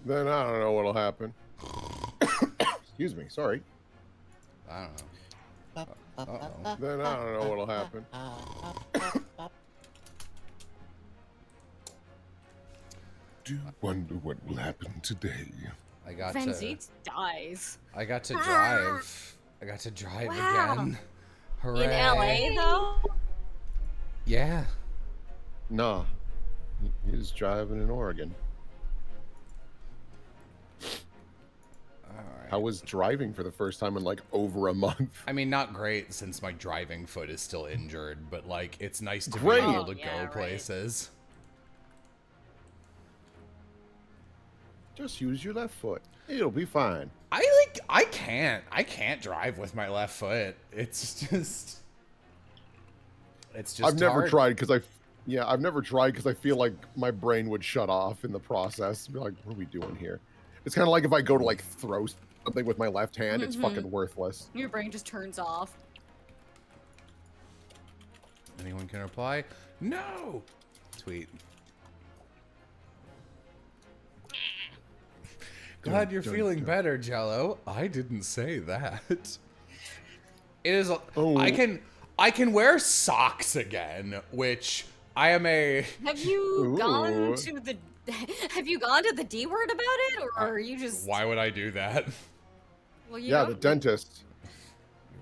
Then I don't know what'll happen. Excuse me, sorry. I don't know. Uh-oh. Then I don't know what'll happen. Do wonder what will happen today. I got Vengeance dies. I got to drive. I got to drive again. Hooray. In LA though? Yeah. Nah. He's driving in Oregon. Alright. I was driving for the first time in like over a month. I mean, not great since my driving foot is still injured, but like it's nice to Great. be able to Yeah, go right. places. Just use your left foot. It'll be fine. I can't drive with my left foot. It's just I've never hard. tried because I've never tried because I feel like my brain would shut off in the process. Be like, what are we doing here? It's kind of like if I go to like throw something with my left hand, it's fucking worthless. Your brain just turns off. Anyone can reply? No. Tweet. Glad you're feeling better, Jello. I didn't say that. It is. Oh. I can wear socks again, which I am a. Have you gone Ooh. to the Have you gone to the D word about it, or are you just? Why would I do that? Well, you Yeah, don't, the dentist.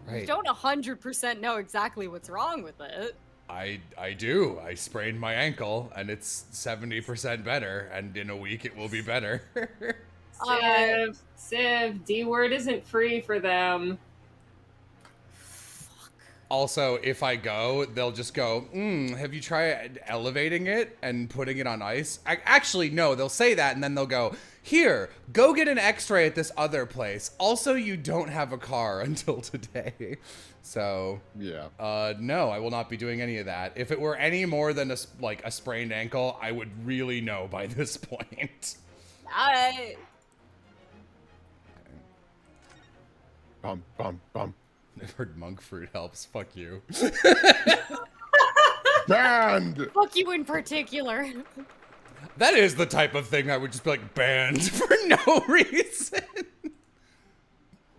you Right. don't 100% know exactly what's wrong with it. I do. I sprained my ankle, and it's 70% better, and in a week it will be better. Civ, D word isn't free for them. Also, if I go, they'll just go, have you tried elevating it and putting it on ice? Actually, no, they'll say that, and then they'll go, here, go get an x-ray at this other place. Also, you don't have a car until today. So, Yeah. no, I will not be doing any of that. If it were any more than a sprained ankle, I would really know by this point. Bum, bum, bum. I've heard monk fruit helps. Fuck you. Banned! Fuck you in particular. That is the type of thing I would just be like banned for no reason.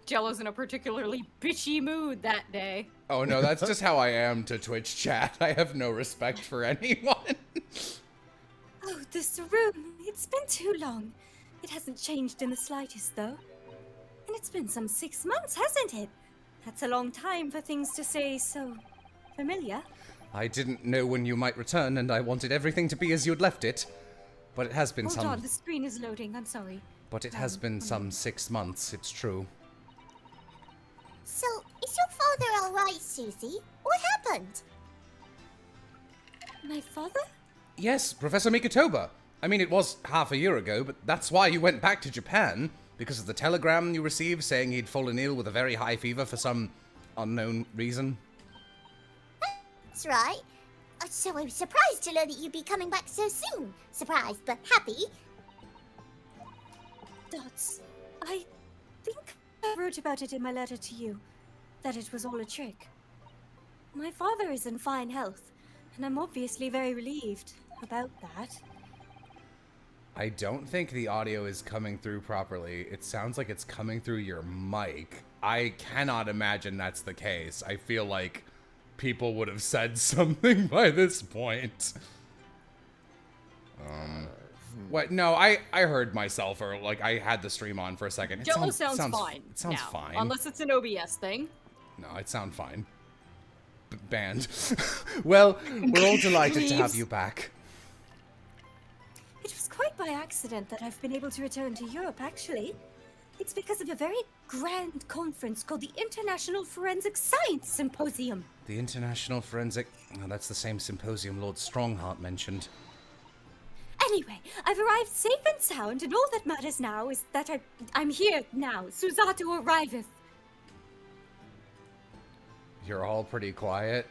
Jello's in a particularly bitchy mood that day. Oh no, that's just how I am to Twitch chat. I have no respect for anyone. Oh, this room. It's been too long. It hasn't changed in the slightest, though. And it's been some 6 months, hasn't it? That's a long time for things to stay so familiar. I didn't know when you might return, and I wanted everything to be as you'd left it. But it has been Hold on, the screen is loading. I'm sorry. But it has been some 6 months, it's true. So, is your father alright, Susie? What happened? My father? Yes, Professor Mikotoba. I mean, it was half a year ago, but that's why you went back to Japan. Because of the telegram you received saying he'd fallen ill with a very high fever for some unknown reason. That's right. So I was surprised to learn that you'd be coming back so soon. Surprised, but happy. Dots. I think I wrote about it in my letter to you. That it was all a trick. My father is in fine health, and I'm obviously very relieved about that. I don't think the audio is coming through properly. It sounds like it's coming through your mic. I cannot imagine that's the case. I feel like people would have said something by this point. What? No, I heard myself, or like I had the stream on for a second. Jello sounds fine. It sounds now, fine. Unless it's an OBS thing. No, it sounds fine. Banned. Well, we're all delighted to have you back. It was quite by accident that I've been able to return to Europe, actually. It's because of a very grand conference called the International Forensic Science Symposium. The International Forensic... Oh, that's the same symposium Lord Strongheart mentioned. Anyway, I've arrived safe and sound, and all that matters now is that I'm here now. Susato arriveth. You're all pretty quiet.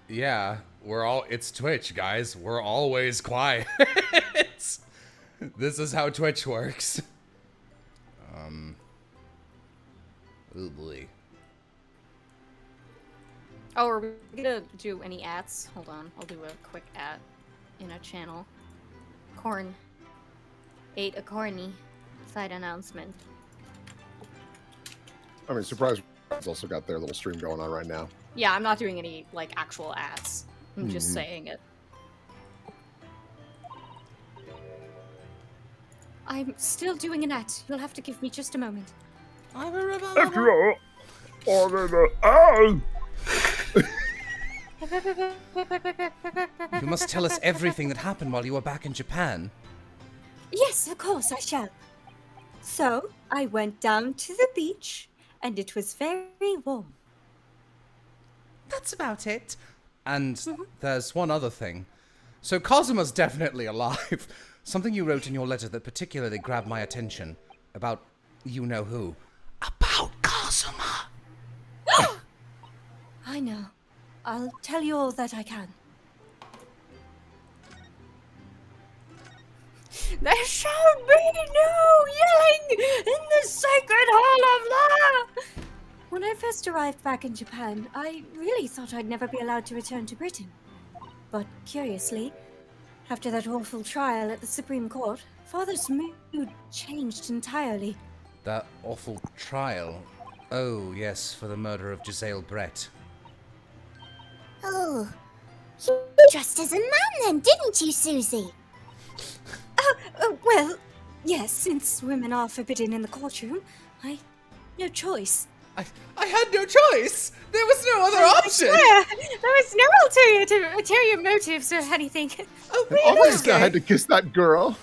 Yeah, it's Twitch, guys. We're always quiet. This is how Twitch works. Oh boy. Oh, are we gonna do any ats? Hold on, I'll do a quick at in a channel. Corn. Ate a corny. Side announcement. I mean, Surprise has also got their little stream going on right now. Yeah, I'm not doing any, like, actual ads. I'm just saying it. I'm still doing an ad. You'll have to give me just a moment. You must tell us everything that happened while you were back in Japan. Yes, of course I shall. So, I went down to the beach, and it was very warm. That's about it. And there's one other thing. So Kazuma's definitely alive. Something you wrote in your letter that particularly grabbed my attention. About you-know-who. About Kazuma! I know. I'll tell you all that I can. There shall be no yelling in the sacred hall of law! When I first arrived back in Japan, I really thought I'd never be allowed to return to Britain. But curiously, after that awful trial at the Supreme Court, Father's mood changed entirely. That awful trial. Oh, yes, for the murder of Giselle Brett. Oh, you dressed as a man then, didn't you, Susie? Well, yes, since women are forbidden in the courtroom, no choice. I had no choice! There was no other option! Yeah, there was no ulterior motives or anything. Oh, Obviously, I had to kiss that girl.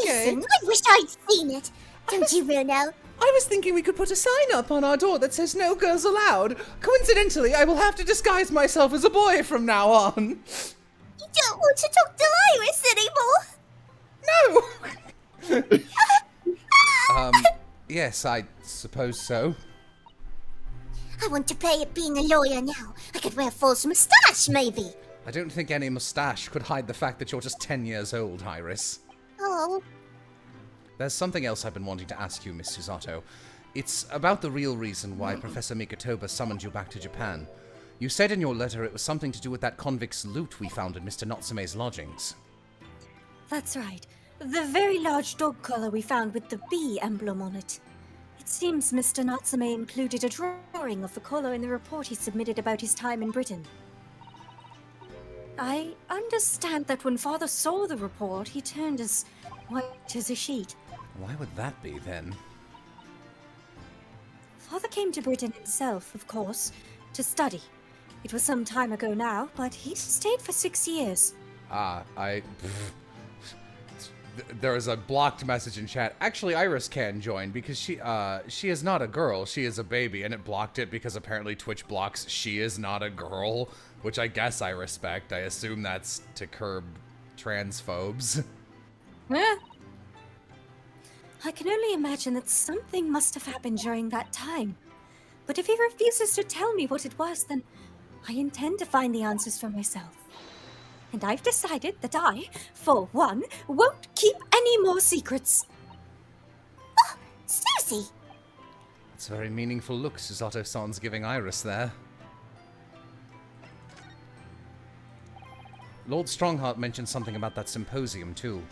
Amazing! I wish I'd seen it. Don't you, Bruno? I was thinking we could put a sign up on our door that says no girls allowed. Coincidentally, I will have to disguise myself as a boy from now on. You don't want to talk to Iris anymore? No! Yes, I suppose so. I want to play at being a lawyer now. I could wear a false moustache, maybe. I don't think any moustache could hide the fact that you're just 10 years old, Iris. Oh, There's something else I've been wanting to ask you, Miss Susato. It's about the real reason why Professor Mikotoba summoned you back to Japan. You said in your letter it was something to do with that convict's loot we found in Mr. Natsume's lodgings. That's right. The very large dog collar we found with the bee emblem on it. It seems Mr. Natsume included a drawing of the collar in the report he submitted about his time in Britain. I understand that when Father saw the report, he turned as white as a sheet. Why would that be, then? Father came to Britain himself, of course, to study. It was some time ago now, but he stayed for 6 years. There is a blocked message in chat. Actually, Iris can join because she is not a girl. She is a baby, and it blocked it because apparently Twitch blocks she is not a girl, which I guess I respect. I assume that's to curb transphobes. Huh? I can only imagine that something must have happened during that time. But if he refuses to tell me what it was, then I intend to find the answers for myself. And I've decided that I, for one, won't keep any more secrets. oh, Susie! That's a very meaningful look Susato-san's giving Iris there. Lord Strongheart mentioned something about that symposium, too.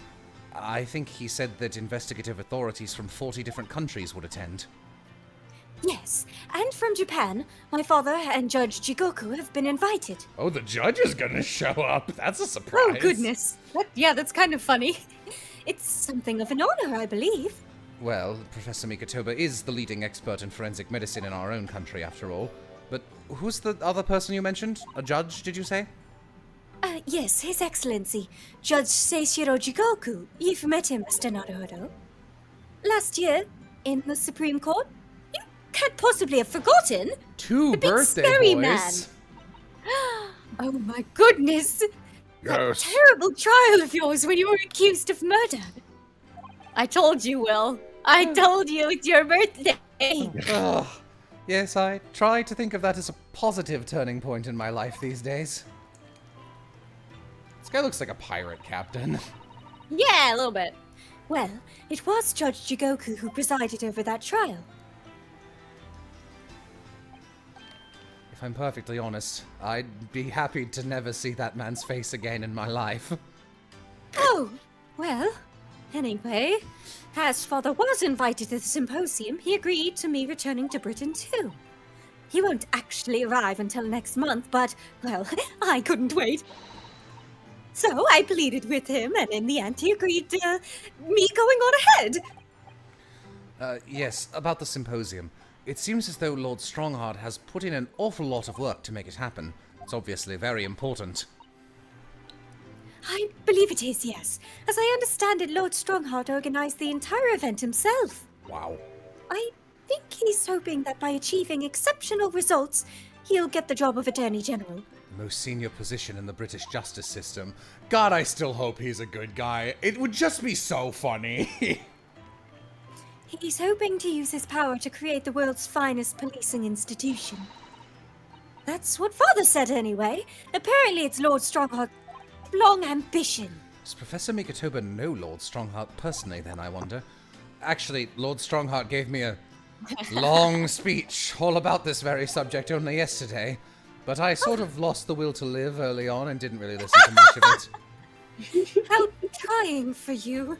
I think he said that investigative authorities from 40 different countries would attend. Yes, and from Japan, my father and Judge Jigoku have been invited. Oh, the judge is gonna show up. That's a surprise. Oh, goodness. That's kind of funny. It's something of an honor, I believe. Well, Professor Mikotoba is the leading expert in forensic medicine in our own country, after all. But who's the other person you mentioned? A judge, did you say? Yes, His Excellency, Judge Seishiro Jigoku. You've met him, Mr. Naruhodo. Last year, in the Supreme Court. You can't possibly have forgotten. Two The big birthday scary boys. man. Oh my goodness! That Yes. terrible trial of yours when you were accused of murder. I told you, Will. I told you it's your birthday. Ugh. Yes, I try to think of that as a positive turning point in my life these days. This guy looks like a pirate captain. Yeah, a little bit. Well, it was Judge Jigoku who presided over that trial. If I'm perfectly honest, I'd be happy to never see that man's face again in my life. Oh, well, Anyway, as Father was invited to the symposium, he agreed to me returning to Britain too. He won't actually arrive until next month, but, well, I couldn't wait. So I pleaded with him, and in the end he agreed to me going on ahead. Yes, about the symposium. It seems as though Lord Strongheart has put in an awful lot of work to make it happen. It's obviously very important. I believe it is, yes. As I understand it, Lord Strongheart organized the entire event himself. Wow. I think he's hoping that by achieving exceptional results, he'll get the job of Attorney General. The most senior position in the British justice system. God, I still hope he's a good guy. It would just be so funny. He's hoping to use his power to create the world's finest policing institution. That's what Father said anyway. Apparently it's Lord Strongheart's long ambition. Does Professor Mikatoba know Lord Strongheart personally then, I wonder? Actually, Lord Strongheart gave me a long speech all about this very subject only yesterday. But I sort of lost the will to live early on and didn't really listen to much of it. How trying for you.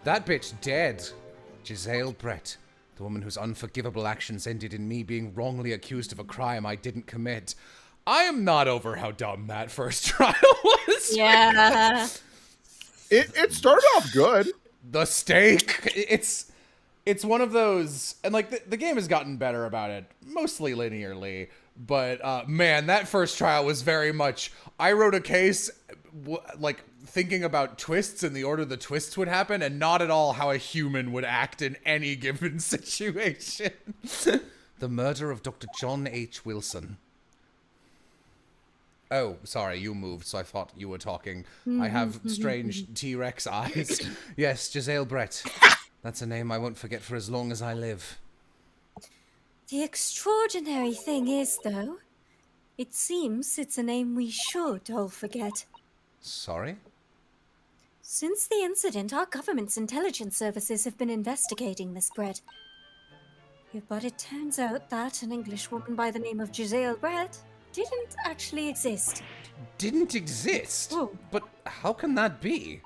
That bitch dead. Giselle Brett. The woman whose unforgivable actions ended in me being wrongly accused of a crime I didn't commit. I am not over how dumb that first trial was. Yeah. It started off good. The stake. It's one of those, and like the game has gotten better about it, mostly linearly. But man, that first trial was very much. I wrote a case, like thinking about twists and the order the twists would happen, and not at all how a human would act in any given situation. The murder of Dr. John H. Wilson. Oh, sorry, you moved, so I thought you were talking. I have strange T-Rex eyes. Yes, Giselle Brett. That's a name I won't forget for as long as I live. The extraordinary thing is, though, it seems it's a name we should all forget. Sorry? Since the incident, our government's intelligence services have been investigating Miss Brett. But it turns out that an Englishwoman by the name of Giselle Brett didn't actually exist. Didn't exist? Oh. But how can that be?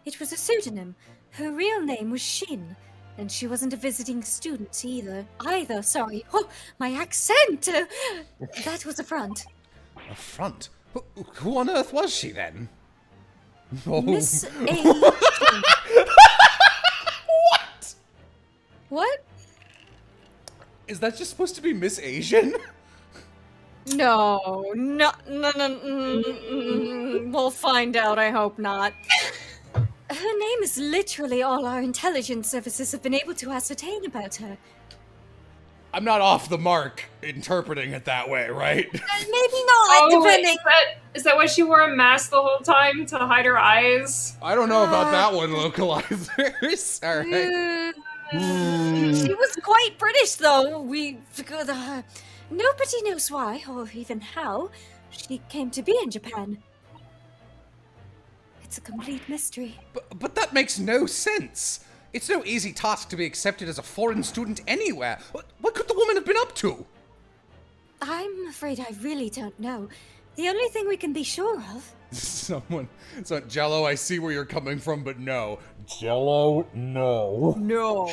It was a pseudonym. Her real name was Shin, and she wasn't a visiting student either. Sorry. Oh, my accent! That was a front. A front? Who on earth was she then? Oh. Miss A. What? What? Is that just supposed to be Miss Asian? No. We'll find out. I hope not. Her name is literally all our intelligence services have been able to ascertain about her. I'm not off the mark interpreting it that way, right? Maybe not, depending. Is that why she wore a mask the whole time to hide her eyes? I don't know about that one, localizers. All right. She was quite British, though. Nobody knows why, or even how, she came to be in Japan. It's a complete mystery. But that makes no sense. It's no easy task to be accepted as a foreign student anywhere. What could the woman have been up to? I'm afraid I really don't know. The only thing we can be sure of... Jello, I see where you're coming from, but no. Jello, no. No.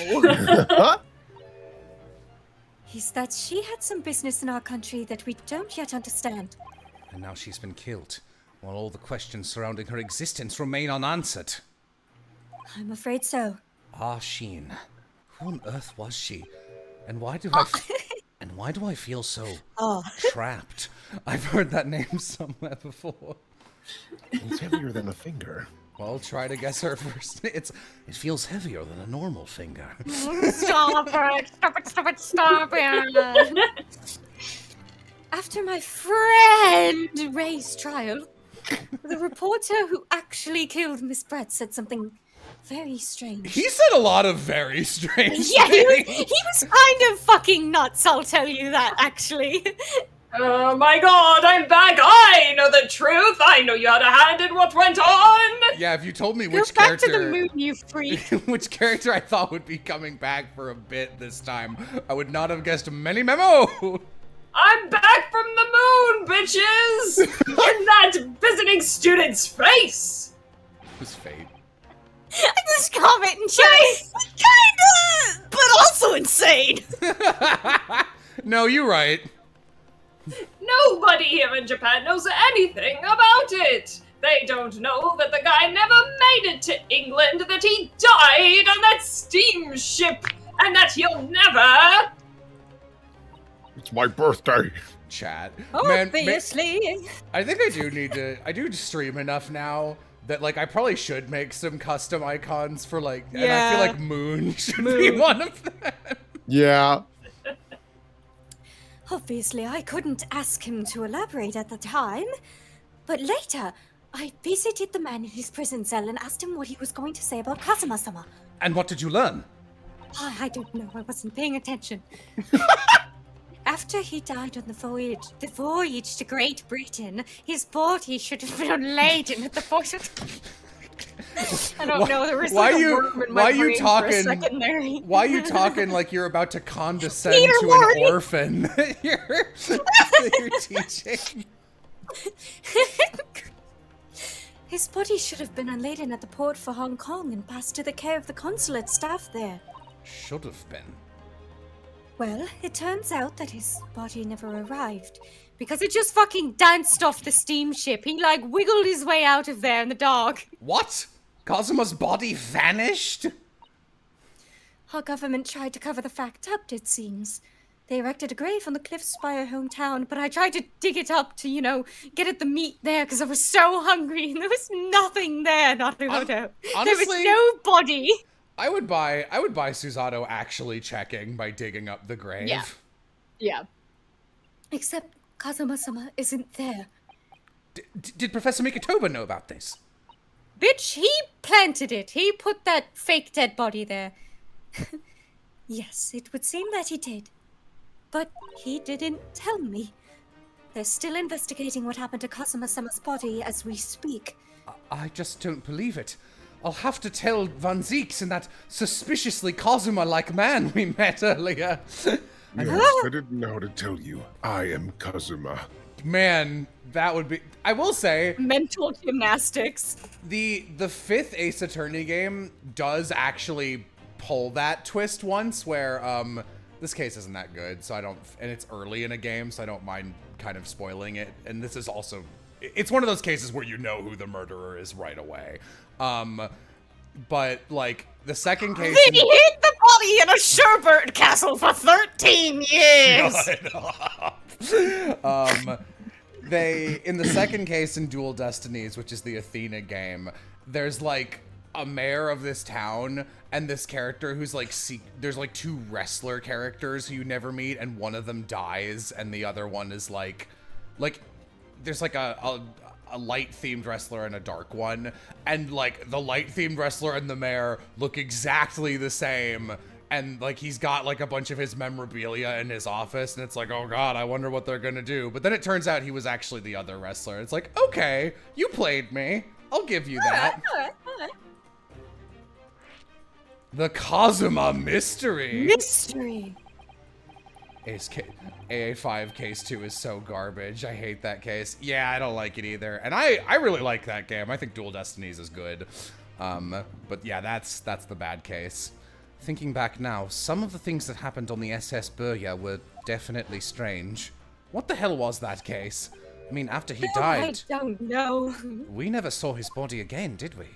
is that she had some business in our country that we don't yet understand. And now she's been killed, while all the questions surrounding her existence remain unanswered. I'm afraid so. Ah, Sheen. Who on earth was she? And why do I feel so trapped? I've heard that name somewhere before. It's heavier than a finger. Well, try to guess her first. It feels heavier than a normal finger. Stop it! Stop it! Stop it! Stop it! After my friend Ray's trial, the reporter who actually killed Miss Brett said something very strange. He said a lot of very strange Yeah, things. he was kind of fucking nuts, I'll tell you that, actually. Oh my god, I'm back! I know the truth! I know you had a hand in what went on! Yeah, if you told me Go which back character... to the moon, you freak. which character I thought would be coming back for a bit this time, I would not have guessed many memo! I'm back from the moon, bitches! In that visiting student's face! was fate. This comment in chat, kinda, but also insane. No, you're right. Nobody here in Japan knows anything about it. They don't know that the guy never made it to England, that he died on that steamship, and that he'll never... It's my birthday. Chat. Obviously. I think I do stream enough now that, like, I probably should make some custom icons for, like, and I feel like Moon should be one of them. Yeah. Obviously, I couldn't ask him to elaborate at the time, but later, I visited the man in his prison cell and asked him what he was going to say about Kazuma-sama. And what did you learn? I don't know, I wasn't paying attention. After he died on the voyage to Great Britain, his body should have been laden at the foot of... I don't know, there was like a worm in my brain for a second there. Why are you talking like you're about to condescend Peter to Morty. an orphan that you're teaching? His body should have been unladen at the port for Hong Kong and passed to the care of the consulate staff there. Should have been. Well, it turns out that his body never arrived. Because it just fucking danced off the steamship. He like wiggled his way out of there in the dark. What? Kazuma's body vanished? Our government tried to cover the fact up, it seems. They erected a grave on the cliffs by our hometown, But I tried to dig it up to, you know, get at the meat there because I was so hungry and there was nothing there, Naruto. There honestly, was no body. I would buy Susato actually checking by digging up the grave. Yeah. Yeah. except Kazuma-sama isn't there. Did Professor Mikotoba know about this? Bitch, he planted it. He put that fake dead body there. Yes, it would seem that he did. But he didn't tell me. They're still investigating what happened to Kazuma-sama's body as we speak. I just don't believe it. I'll have to tell Van Zieks and that suspiciously Kazuma-like man we met earlier. Yes, I didn't know how to tell you. I am Kazuma. Man, that would be... I will say... Mental gymnastics. The fifth Ace Attorney game does actually pull that twist once where, this case isn't that good, so I don't... And it's early in a game, so I don't mind kind of spoiling it. And this is also... It's one of those cases where you know who the murderer is right away. But, like, the second case... They hid the body in a sherbet castle for 13 years! In the second case in Dual Destinies, which is the Athena game, there's, like, a mayor of this town, and this character who's, like, there's, like, two wrestler characters who you never meet, and one of them dies, and the other one is, like, there's, like, a light-themed wrestler and a dark one, and, like, the light-themed wrestler and the mayor look exactly the same, and, like, he's got, like, a bunch of his memorabilia in his office, and it's like, oh god, I wonder what they're gonna do. But then it turns out he was actually the other wrestler. It's like, okay, you played me. I'll give you that. Alright. The Kazuma Mystery. Mystery. AA5 case 2 is so garbage. I hate that case. Yeah, I don't like it either. And I really like that game. I think Dual Destinies is good. But yeah, that's the bad case. Thinking back now, some of the things that happened on the SS Burya were definitely strange. What the hell was that case? I mean, after he died... I don't know. We never saw his body again, did we?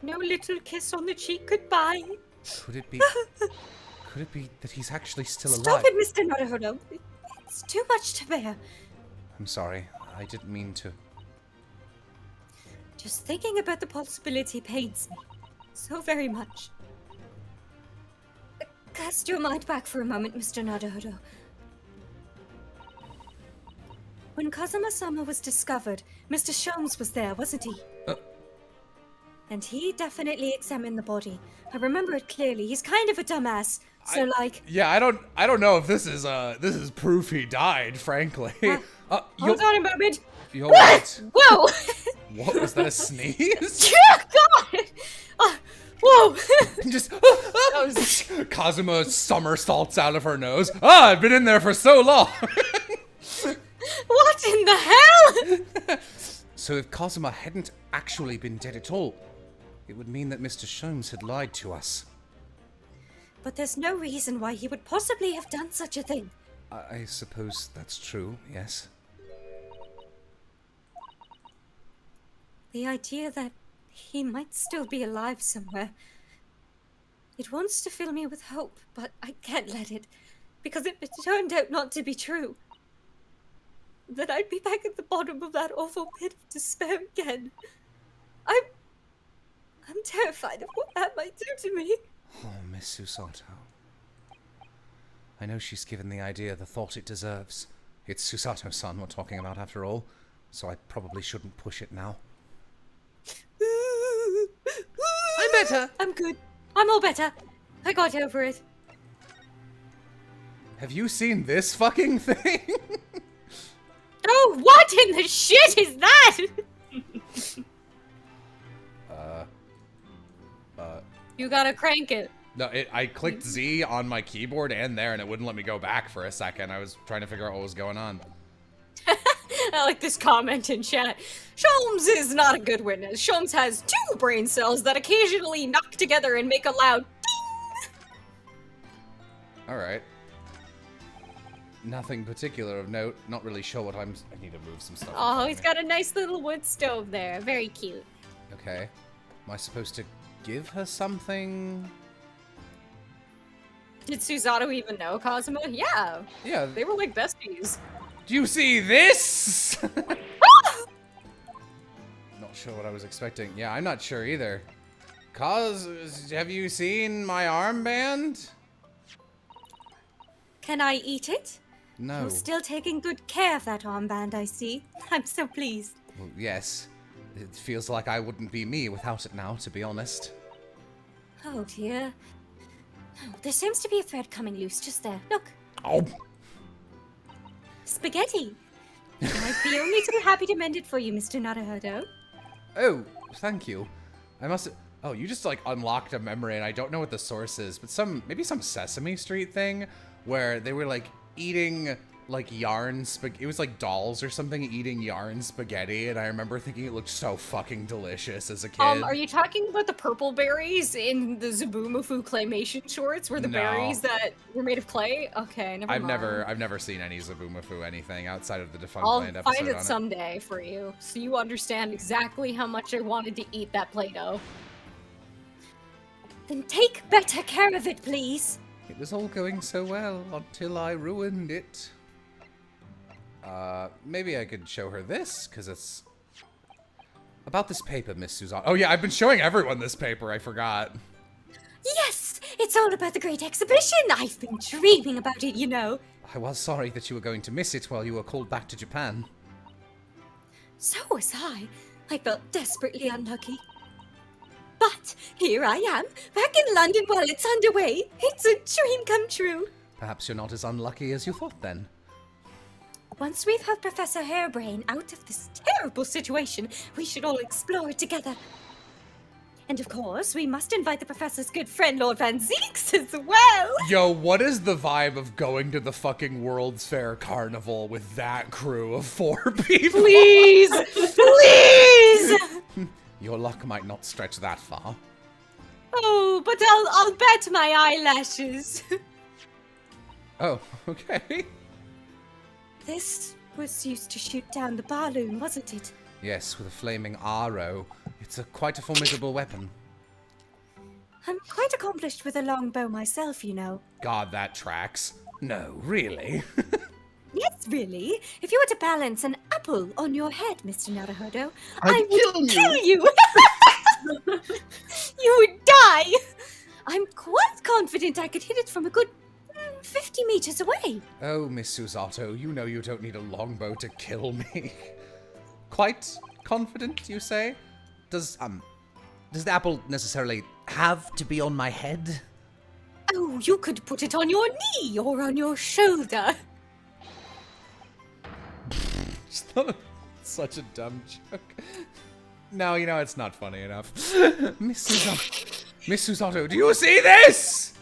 No little kiss on the cheek goodbye. Could it be... Could it be that he's actually still alive? Stop it, Mr. Naruhodo. It's too much to bear. I'm sorry. I didn't mean to. Just thinking about the possibility pains me. So very much. Cast your mind back for a moment, Mr. Naruhodo. When Kazuma-sama was discovered, Mr. Sholmes was there, wasn't he? And he definitely examined the body. I remember it clearly. He's kind of a dumbass. So Yeah, I don't know if this is proof he died, frankly. Hold on a moment. Yo, what? Whoa! What was that, a sneeze? God! Whoa! Just Kazuma somersaults out of her nose. I've been in there for so long. What in the hell? So if Cosima hadn't actually been dead at all, it would mean that Mr. Sholmes had lied to us. But there's no reason why he would possibly have done such a thing. I suppose that's true, yes. The idea that he might still be alive somewhere. It wants to fill me with hope, but I can't let it. Because if it turned out not to be true, then I'd be back at the bottom of that awful pit of despair again. I'm terrified of what that might do to me. Oh, Miss Susato. I know she's given the idea the thought it deserves. It's Susato-san we're talking about after all, so I probably shouldn't push it now. I'm better. I'm good. I'm all better. I got over it. Have you seen this fucking thing? Oh, what in the shit is that? You gotta crank it. No, I clicked Z on my keyboard and there, and it wouldn't let me go back for a second. I was trying to figure out what was going on. I like this comment in chat. Sholmes is not a good witness. Sholmes has 2 brain cells that occasionally knock together and make a loud ding. Alright. Nothing particular of note. Not really sure what I need to move some stuff. Oh, he's got a nice little wood stove there. Very cute. Okay. Am I supposed to give her something? Did Susato even know Cosima? Yeah. Yeah. They were like besties. Do you see this? Not sure what I was expecting. Yeah, I'm not sure either. Have you seen my armband? Can I eat it? No. You're still taking good care of that armband, I see. I'm so pleased. Well, yes. It feels like I wouldn't be me without it now, to be honest. Oh dear. Oh, there seems to be a thread coming loose just there. Look. Oh. Spaghetti. I'd be only too happy to mend it for you, Mr. Naruhodo. Oh, thank you. I must have... Oh, you just, like, unlocked a memory, and I don't know what the source is, but maybe some Sesame Street thing where they were, like, eating, like, yarn spaghetti. It was, like, dolls or something eating yarn spaghetti, and I remember thinking it looked so fucking delicious as a kid. Are you talking about the purple berries in the Zabumafu claymation shorts? Were the berries that were made of clay? Okay, never mind. I've never seen any Zabumafu anything outside of the Defunct I'll Land episode find it on someday for you, so you understand exactly how much I wanted to eat that Play-Doh. Then take better care of it, please. It was all going so well until I ruined it. Maybe I could show her this, because it's about this paper, Miss Suzanne. Oh yeah, I've been showing everyone this paper, I forgot. Yes, it's all about the great exhibition. I've been dreaming about it, you know. I was sorry that you were going to miss it while you were called back to Japan. So was I. I felt desperately unlucky. But here I am, back in London while it's underway. It's a dream come true. Perhaps you're not as unlucky as you thought then. Once we've helped Professor Hairbrain out of this terrible situation, we should all explore it together. And of course, we must invite the Professor's good friend, Lord Van Zeeks, as well. Yo, what is the vibe of going to the fucking World's Fair Carnival with that crew of 4 people? Please! Please! Your luck might not stretch that far. Oh, but I'll bet my eyelashes. Oh, okay. This was used to shoot down the balloon, wasn't it? Yes, with a flaming arrow. It's quite a formidable weapon. I'm quite accomplished with a longbow myself, you know. God, that tracks. No, really? Yes, really. If you were to balance an apple on your head, Mr. Naruhodo, I'd would kill you. You would die. I'm quite confident I could hit it from a good 50 meters away. Oh, Miss Susato, you know you don't need a longbow to kill me. Quite confident, you say? Does the apple necessarily have to be on my head? Oh, you could put it on your knee or on your shoulder. Such a dumb joke. No, you know, it's not funny enough. Miss Susato, do you see this?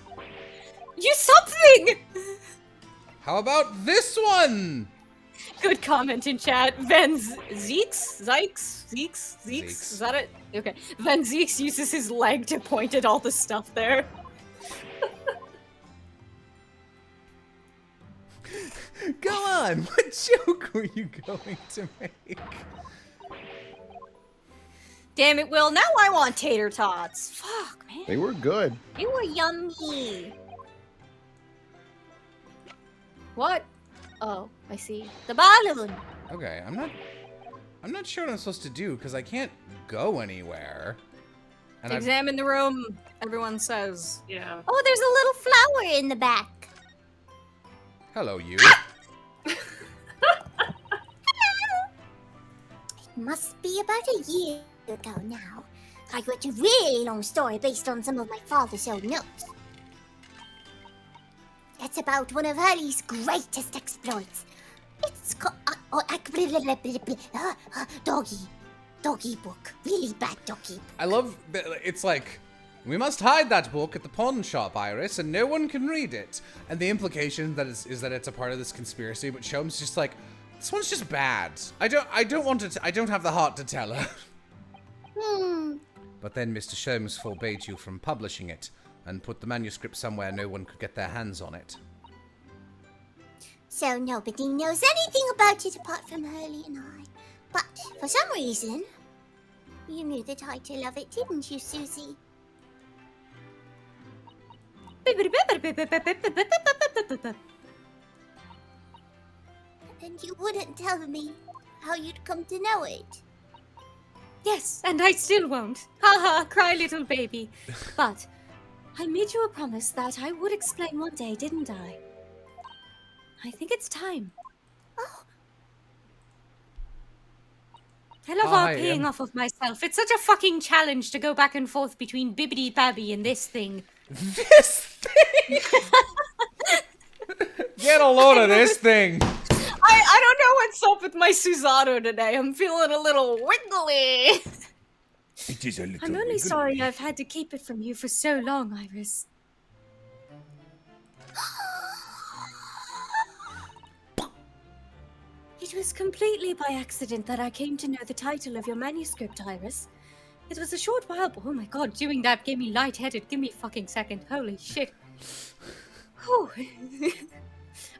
You something! How about this one? Good comment in chat. Zeeks? Is that it? Okay. Van Zeeks uses his leg to point at all the stuff there. Go on. What joke were you going to make? Damn it, Will. Now I want tater tots. Fuck, man. They were good. They were yummy. What? Oh, I see. The balloon. Okay, I'm not sure what I'm supposed to do because I can't go anywhere. And Examine the room, everyone says. Yeah. Oh, there's a little flower in the back. Hello, you. It must be about a year ago now. I wrote a really long story based on some of my father's old notes. It's about one of Hurley's greatest exploits. It's called doggy book. Really bad doggy book. I love that it's like, we must hide that book at the pawn shop, Iris, and no one can read it. And the implication that is that it's a part of this conspiracy, but Sholmes just like, this one's just bad. I don't want to. I don't have the heart to tell her. But then Mr. Sholmes forbade you from publishing it and put the manuscript somewhere no one could get their hands on it. So nobody knows anything about it apart from Hurley and I. But for some reason, you knew the title of it, didn't you, Susie? And you wouldn't tell me how you'd come to know it. Yes, and I still won't. Haha, cry little baby. But I made you a promise that I would explain one day, didn't I? I think it's time. Oh, I love RPing off of myself. It's such a fucking challenge to go back and forth between Bibbidi Babby and this thing. This thing! Get a load of this thing! I don't know what's up with my Susanoo today. I'm feeling a little wiggly. It is a little I'm only sorry I've had to keep it from you for so long, Iris. It was completely by accident that I came to know the title of your manuscript, Iris. It was a short while. Oh my god, doing that gave me lightheaded. Give me a fucking second. Holy shit. Whew.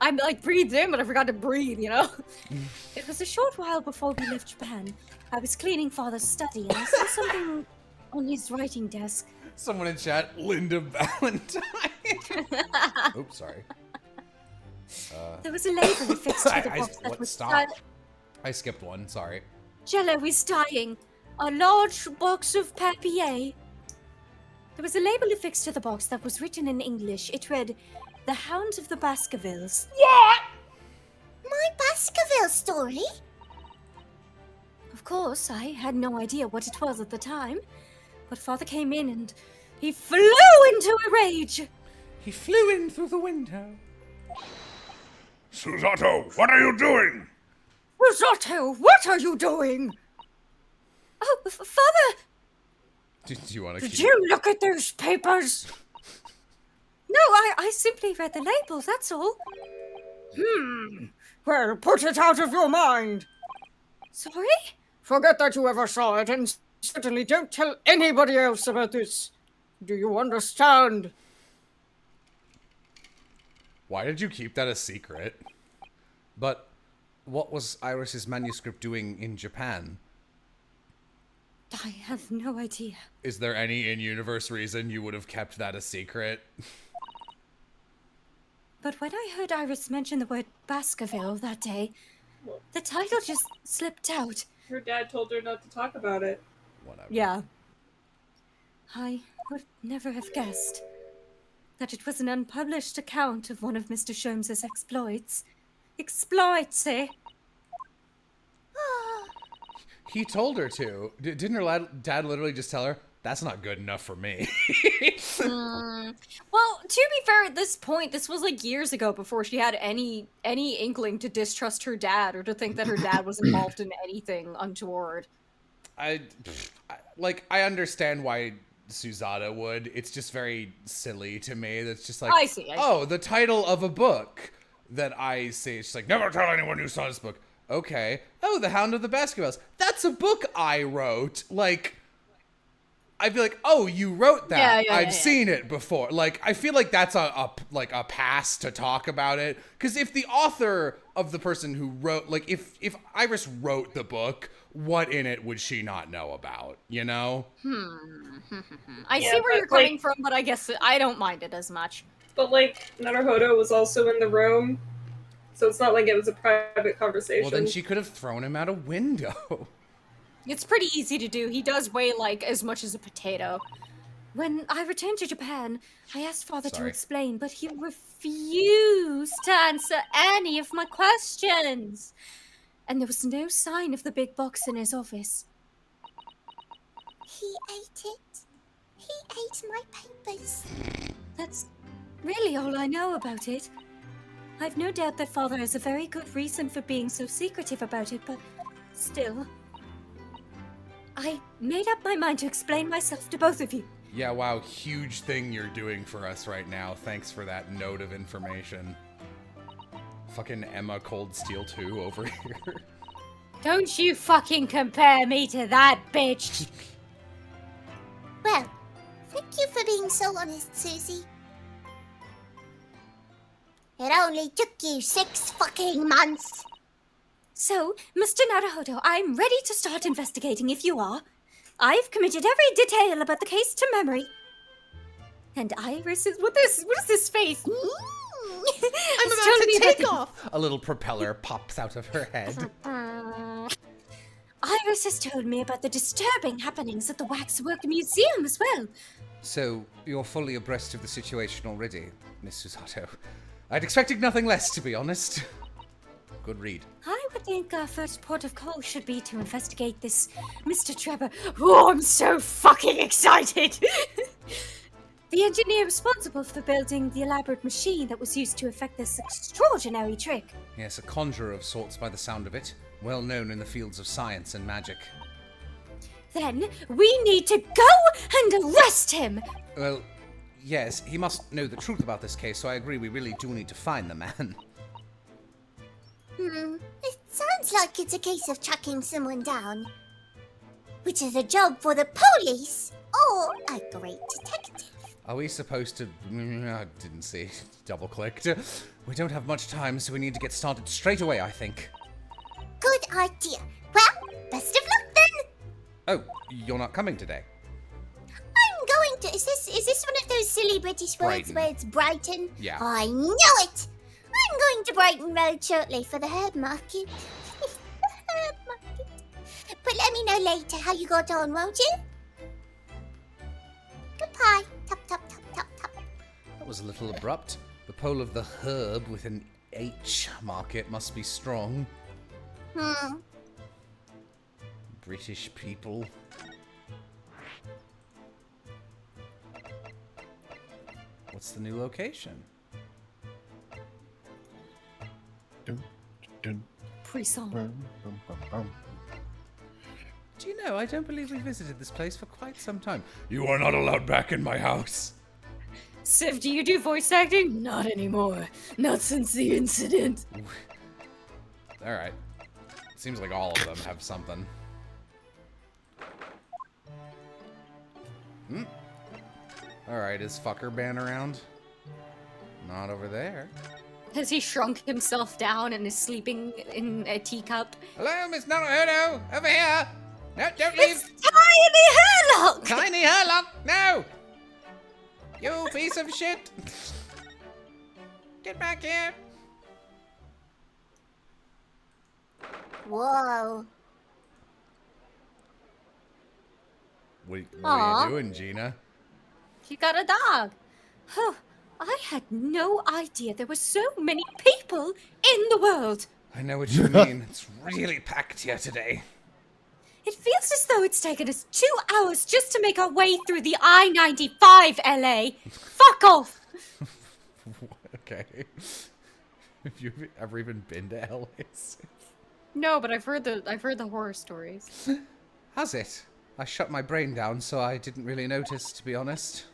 I'm like breathed in, but I forgot to breathe, you know? It was a short while before we left Japan. I was cleaning Father's study and I saw something on his writing desk. Someone in chat, Linda Valentine. Oops, sorry. There was a label affixed to the box that was stop. I skipped one, sorry. Jello is dying. A large box of papier. There was a label affixed to the box that was written in English. It read, "The Hound of the Baskervilles." what? My Baskerville story? Of course, I had no idea what it was at the time. But Father came in and he flew into a rage. He flew in through the window. Susato, what are you doing? Risotto, what are you doing? Oh, Father! Did you want to Did keep... you look at those papers? No, I simply read the label, that's all. Well, put it out of your mind. Sorry? Forget that you ever saw it, and certainly don't tell anybody else about this. Do you understand? Why did you keep that a secret? But what was Iris's manuscript doing in Japan? I have no idea. Is there any in-universe reason you would have kept that a secret? But when I heard Iris mention the word Baskerville that day, the title just slipped out. Her dad told her not to talk about it. Whatever. Yeah. I would never have guessed that it was an unpublished account of one of Mr. Sholmes's exploits. Exploits, eh? He told her to. Didn't her dad literally just tell her, that's not good enough for me? Well, to be fair, at this point, this was like years ago before she had any inkling to distrust her dad or to think that her dad was involved in anything untoward. I understand why Susanoo would. It's just very silly to me. That's just like, I see. Oh, the title of a book. that I say. She's like, never tell anyone you saw this book. Okay. Oh, The Hound of the Baskervilles. That's a book I wrote. Like, I'd be like, oh, you wrote that. I've seen it before. Like, I feel like that's a pass to talk about it. Because if the author of the person who wrote, like, if Iris wrote the book, what in it would she not know about, you know? I see where you're coming from, but I guess I don't mind it as much. But, like, Naruhodo was also in the room, so it's not like it was a private conversation. Well, then she could have thrown him out a window. It's pretty easy to do. He does weigh, like, as much as a potato. When I returned to Japan, I asked Father to explain, but he refused to answer any of my questions. And there was no sign of the big box in his office. He ate it. He ate my papers. That's really all I know about it. I've no doubt that Father has a very good reason for being so secretive about it, but still. I made up my mind to explain myself to both of you. Yeah, wow, huge thing you're doing for us right now. Thanks for that note of information. Fucking Emma Cold Steel 2 over here. Don't you fucking compare me to that bitch! Well, thank you for being so honest, Susie. It only took you 6 fucking months. So, Mr. Naruhodo, I'm ready to start investigating if you are. I've committed every detail about the case to memory. And Iris is... What is this face? I'm about to take off! A little propeller pops out of her head. Iris has told me about the disturbing happenings at the Waxwork Museum as well. So, you're fully abreast of the situation already, Miss Susato. I'd expected nothing less, to be honest. Good read. I would think our first port of call should be to investigate this Mr. Trevor. Oh, I'm so fucking excited! The engineer responsible for building the elaborate machine that was used to effect this extraordinary trick. Yes, a conjurer of sorts by the sound of it. Well known in the fields of science and magic. Then we need to go and arrest him! Well, yes, he must know the truth about this case, so I agree we really do need to find the man. It sounds like it's a case of tracking someone down. Which is a job for the police or a great detective. Are we supposed to... I didn't see. Double-clicked. We don't have much time, so we need to get started straight away, I think. Good idea. Well, best of luck then. Oh, you're not coming today? I'm going to... Is this one of those silly British words Brighton. where it's Brighton? Yeah. I know it. I'm going to Brighton Road shortly for the herb market. The herb market. But let me know later how you got on, won't you? Goodbye. Tap, tap, tap, tap, tap. That was a little abrupt. The pull of the herb with an H market must be strong. British people. What's the new location? Frisson. Do you know, I don't believe we visited this place for quite some time. You are not allowed back in my house. Civ, do you do voice acting? Not anymore. Not since the incident. Alright. Seems like all of them have something. Alright, is Fucker Ban around? Not over there. Has he shrunk himself down and is sleeping in a teacup? Hello, Miss Naruhodo! Over here! No, don't leave! It's Tiny Herlock! Tiny Herlock! No! You piece of shit! Get back here! Whoa. What are you doing, Gina? You got a dog. Oh, I had no idea there were so many people in the world. I know what you mean. It's really packed here today. It feels as though it's taken us 2 hours just to make our way through the I-95, LA. Fuck off! Okay. Have you ever even been to LA? No, but I've heard the horror stories. Has it? I shut my brain down, so I didn't really notice, to be honest.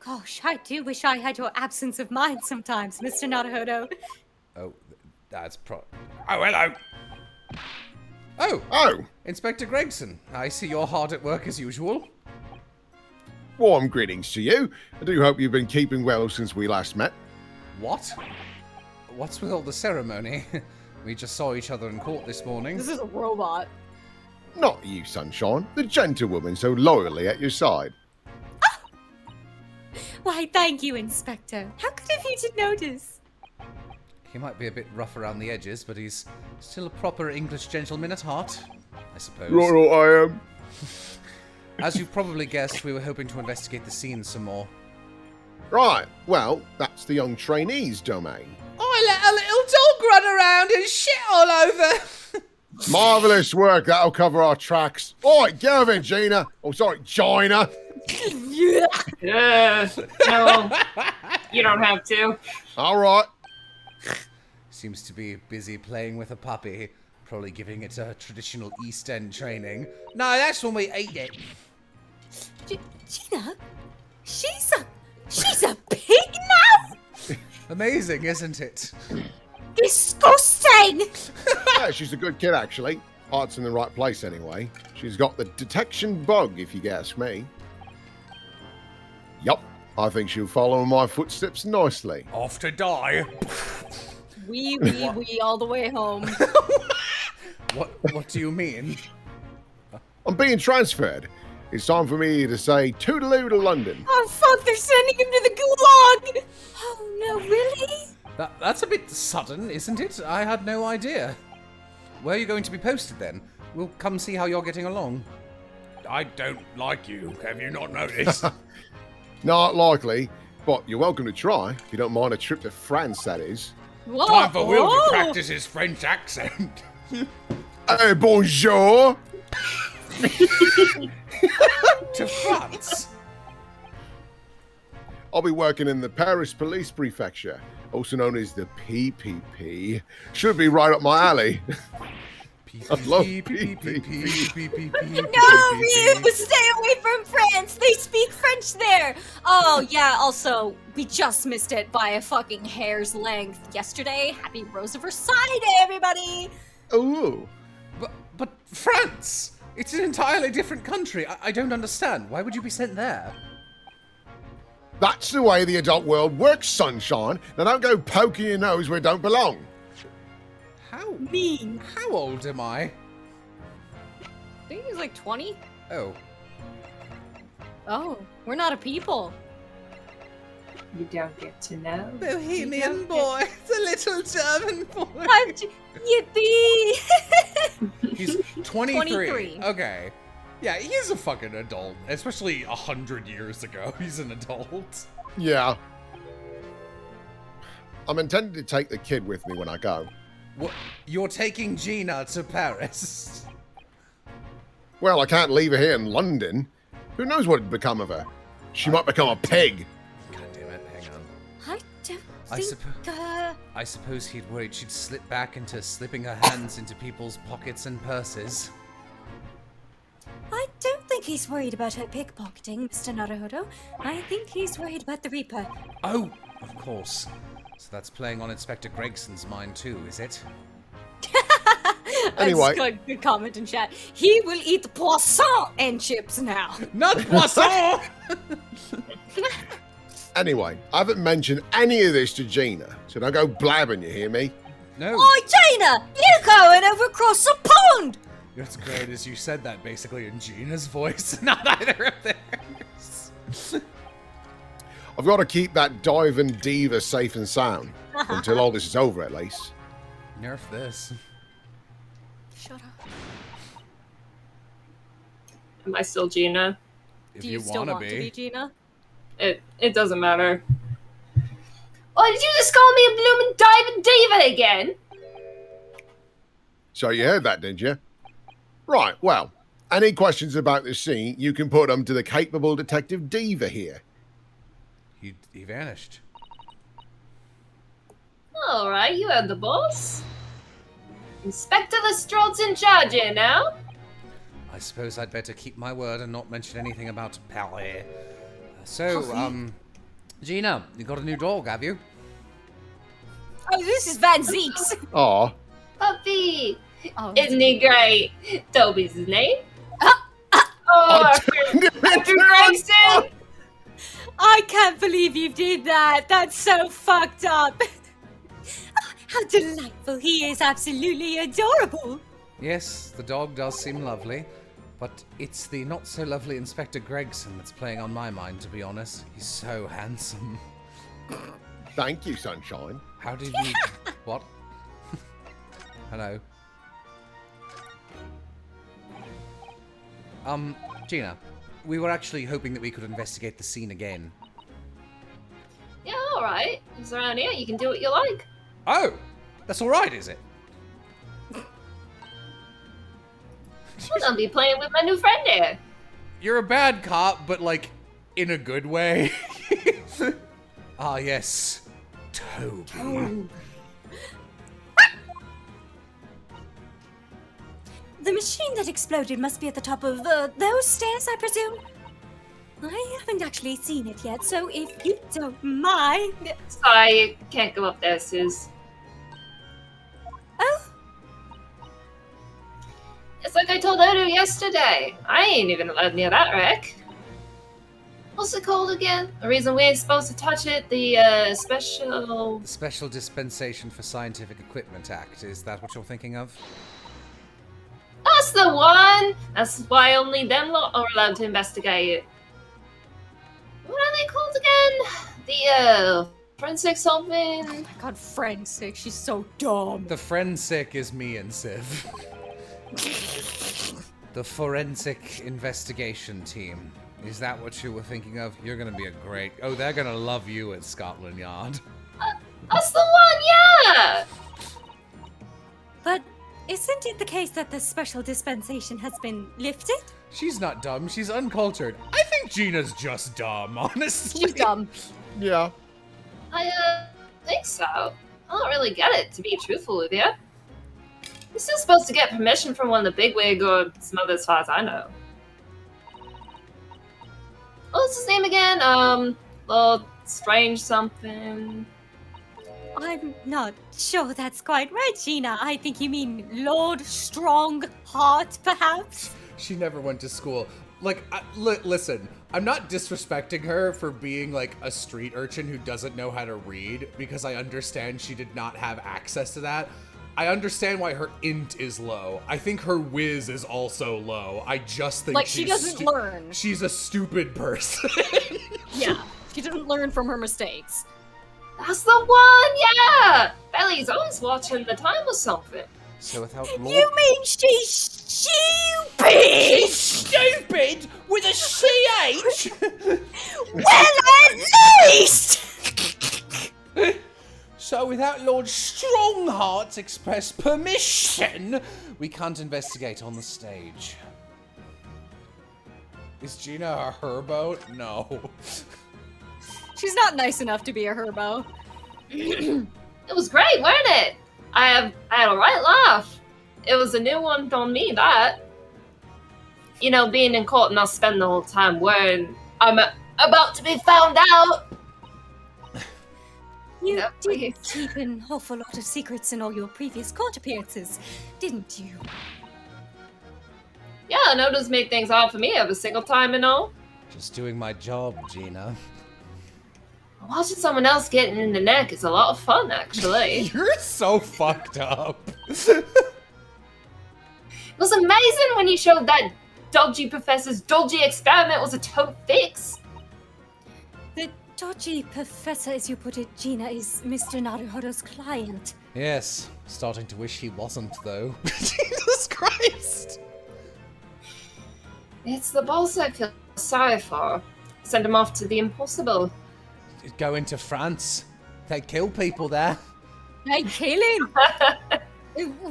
Gosh, I do wish I had your absence of mind sometimes, Mr. Naruhodo. Oh, that's Oh, hello. Oh, Inspector Gregson. I see you're hard at work as usual. warm greetings to you. I do hope you've been keeping well since we last met. What? What's with all the ceremony? We just saw each other in court this morning. This is a robot. Not you, Sunshine, the gentlewoman so loyally at your side. Why, thank you, Inspector. How good of you to notice. He might be a bit rough around the edges, but he's still a proper English gentleman at heart, I suppose. Right, I am. As you probably guessed, we were hoping to investigate the scene some more. Right, well, that's the young trainee's domain. I let a little dog run around and shit all over. Marvellous work, that'll cover our tracks. All right, get over here, Gina. Oh, sorry, Gina. No, you don't have to. All right. Seems to be busy playing with a puppy, probably giving it a traditional East End training. No, that's when we ate it. Gina? She's a pig now? Amazing, isn't it? Disgusting! Yeah, she's a good kid, actually. Heart's in the right place, anyway. She's got the detection bug, if you ask me. Yup, I think she'll follow in my footsteps nicely. Off to die. Wee all the way home. What do you mean? I'm being transferred. It's time for me to say toodaloo to London. Oh, fuck, they're sending him to the gulag! Oh, no, really? That's a bit sudden, isn't it? I had no idea. Where are you going to be posted then? We'll come see how you're getting along. I don't like you. Have you not noticed? Not likely, but you're welcome to try, if you don't mind a trip to France, that is. Whoa, Time for Will to whoa. practice his French accent. Hey, bonjour! To France? I'll be working in the Paris Police Prefecture, also known as the PPP. Should be right up my alley. I love PPP. No, Ryu, stay away from France! They speak French there! Oh, yeah, also, we just missed it by a fucking hair's length yesterday. Happy Rose of Versailles Day, everybody! Ooh. But France! It's an entirely different country. I don't understand. Why would you be sent there? That's the way the adult world works, Sunshine. Now don't go poking your nose where it don't belong. How Mean. How old am I? I think he's like 20. Oh, Oh, we're not a people. You don't get to know. Bohemian boy, the little German boy. Yippee! He's 23. 23. Okay. Yeah, he's a fucking adult. Especially 100 years ago, he's an adult. Yeah. I'm intending to take the kid with me when I go. What? You're taking Gina to Paris? Well, I can't leave her here in London. Who knows what would become of her? She might become a pig. God damn it, hang on. I don't I think, I suppose he'd worried she'd slip back into slipping her hands into people's pockets and purses. I don't think he's worried about her pickpocketing, Mr. Naruhodo. I think he's worried about the Reaper. Oh, of course. So that's playing on Inspector Gregson's mind too, is it? Anyway. That's good comment in chat. He will eat poisson and chips now. Not poisson! Anyway, I haven't mentioned any of this to Gina, so don't go blabbing, you hear me? No. Oi, Gina! You're going over across the pond! What's great is you said that basically in Gina's voice, not either of theirs. I've got to keep that diving diva safe and sound. Until all this is over, at least. Nerf this. Shut up. Am I still Gina? If Do you still wanna want to be Gina? It doesn't matter. Oh, did you just call me a bloomin' diving diva again? So you heard that, didn't you? Right, well, any questions about this scene, you can put them to the capable detective diva here. He vanished. All right, you heard the boss. Inspector Lestrade's in charge here now. I suppose I'd better keep my word and not mention anything about Paris. So, Gina, you got a new dog, have you? Oh, this is Van Zeek's. Aw. Puppy! Oh, Isn't he great? Toby's his name. I After turned it into a Gregson! I can't believe you did that. That's so fucked up. How delightful. He is absolutely adorable. Yes, the dog does seem lovely, but it's the not-so-lovely Inspector Gregson that's playing on my mind, to be honest. He's so handsome. Thank you, Sunshine. How did you... What? Hello. Gina, we were actually hoping that we could investigate the scene again. Yeah, alright. He's around here. You can do what you like. Oh! That's alright, is it? Well, don't be playing with my new friend here. You're a bad cop, but like in a good way. Ah, yes. Toby. The machine that exploded must be at the top of those stairs, I presume. I haven't actually seen it yet, so if you don't mind. Sorry, you can't go up there, Suze. Oh, It's like I told Odo yesterday. I ain't even allowed near that wreck. What's it called again? The reason we ain't supposed to touch it? The special... The Special Dispensation for Scientific Equipment Act. Is that what you're thinking of? That's the one! That's why only them lot are allowed to investigate it. What are they called again? The, forensic something? oh my god, forensic. She's so dumb. The Forensic is me and Civ. The Forensic Investigation Team. Is that what you were thinking of? You're gonna be a great... Oh, they're gonna love you at Scotland Yard. That's the one, yeah! But isn't it the case that the special dispensation has been lifted? She's not dumb, she's uncultured. I think Gina's just dumb, honestly. She's dumb. Yeah. I, think so. I don't really get it, to be truthful with you. You're still supposed to get permission from one of the bigwig or some other, as far as I know. What's his name again? Lord Strange something. I'm not sure that's quite right, Gina. I think you mean Lord Strongheart, perhaps? She never went to school. Like, listen, I'm not disrespecting her for being like a street urchin who doesn't know how to read, because I understand she did not have access to that. I understand why her int is low. I think her whiz is also low. I just think Like, she doesn't learn. She's a stupid person. Yeah, she doesn't learn from her mistakes. That's the one, yeah! Belly's always watching the time or something. So without Lord... You mean she's stupid? Stupid with a CH. Well, at least! So without Lord Strongheart's express permission, we can't investigate on the stage. Is Gina a herbo? No. She's not nice enough to be a herbo. It was great, wasn't it? I had a right laugh. It was a new one on me, that. You know, being in court and not spending the whole time worrying I'm about to be found out. You Yep. did keep an awful lot of secrets in all your previous court appearances, didn't you? Yeah, I know this made things hard for me every single time, you know? Just doing my job, Gina. Watching someone else getting in the neck is a lot of fun, actually. You're so fucked up. It was amazing when you showed that dodgy professor's dodgy experiment was a total fix. The dodgy professor, as you put it, Gina, is Mr. Naruhodo's client. Yes, starting to wish he wasn't, though. Jesus Christ. It's the boss I feel sorry for. Send him off to the impossible. Go into France. They kill people there. I kill him!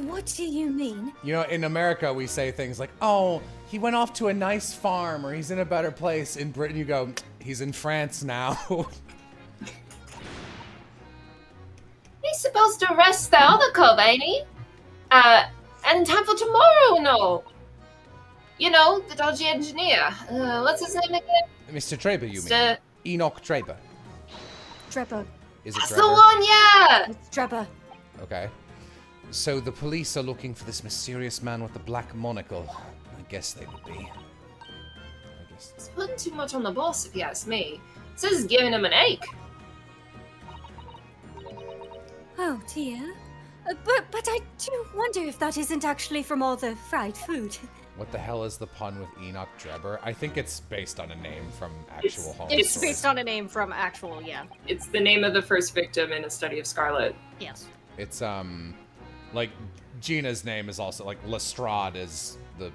What do you mean? You know, in America, we say things like, oh, he went off to a nice farm, or he's in a better place. In Britain, you go, he's in France now. He's supposed to arrest the other cub, ain't he? And in time for tomorrow, no. You know, the dodgy engineer. What's his name again? Mr. Traber, you mean? Mr. Enoch Traber. Trevor. Is it That's Drebber? the one, yeah! It's Drebber. Okay. So the police are looking for this mysterious man with the black monocle. I guess they would be. It's putting too much on the boss, if you ask me. It says it's giving him an ache. Oh dear. But I do wonder if that isn't actually from all the fried food. What the hell is the pun with Enoch Drebber? I think it's based on a name from actual home. It's based on a name from actual, yeah. It's the name of the first victim in A Study of Scarlet. Yes. It's like Gina's name is also like Lestrade is the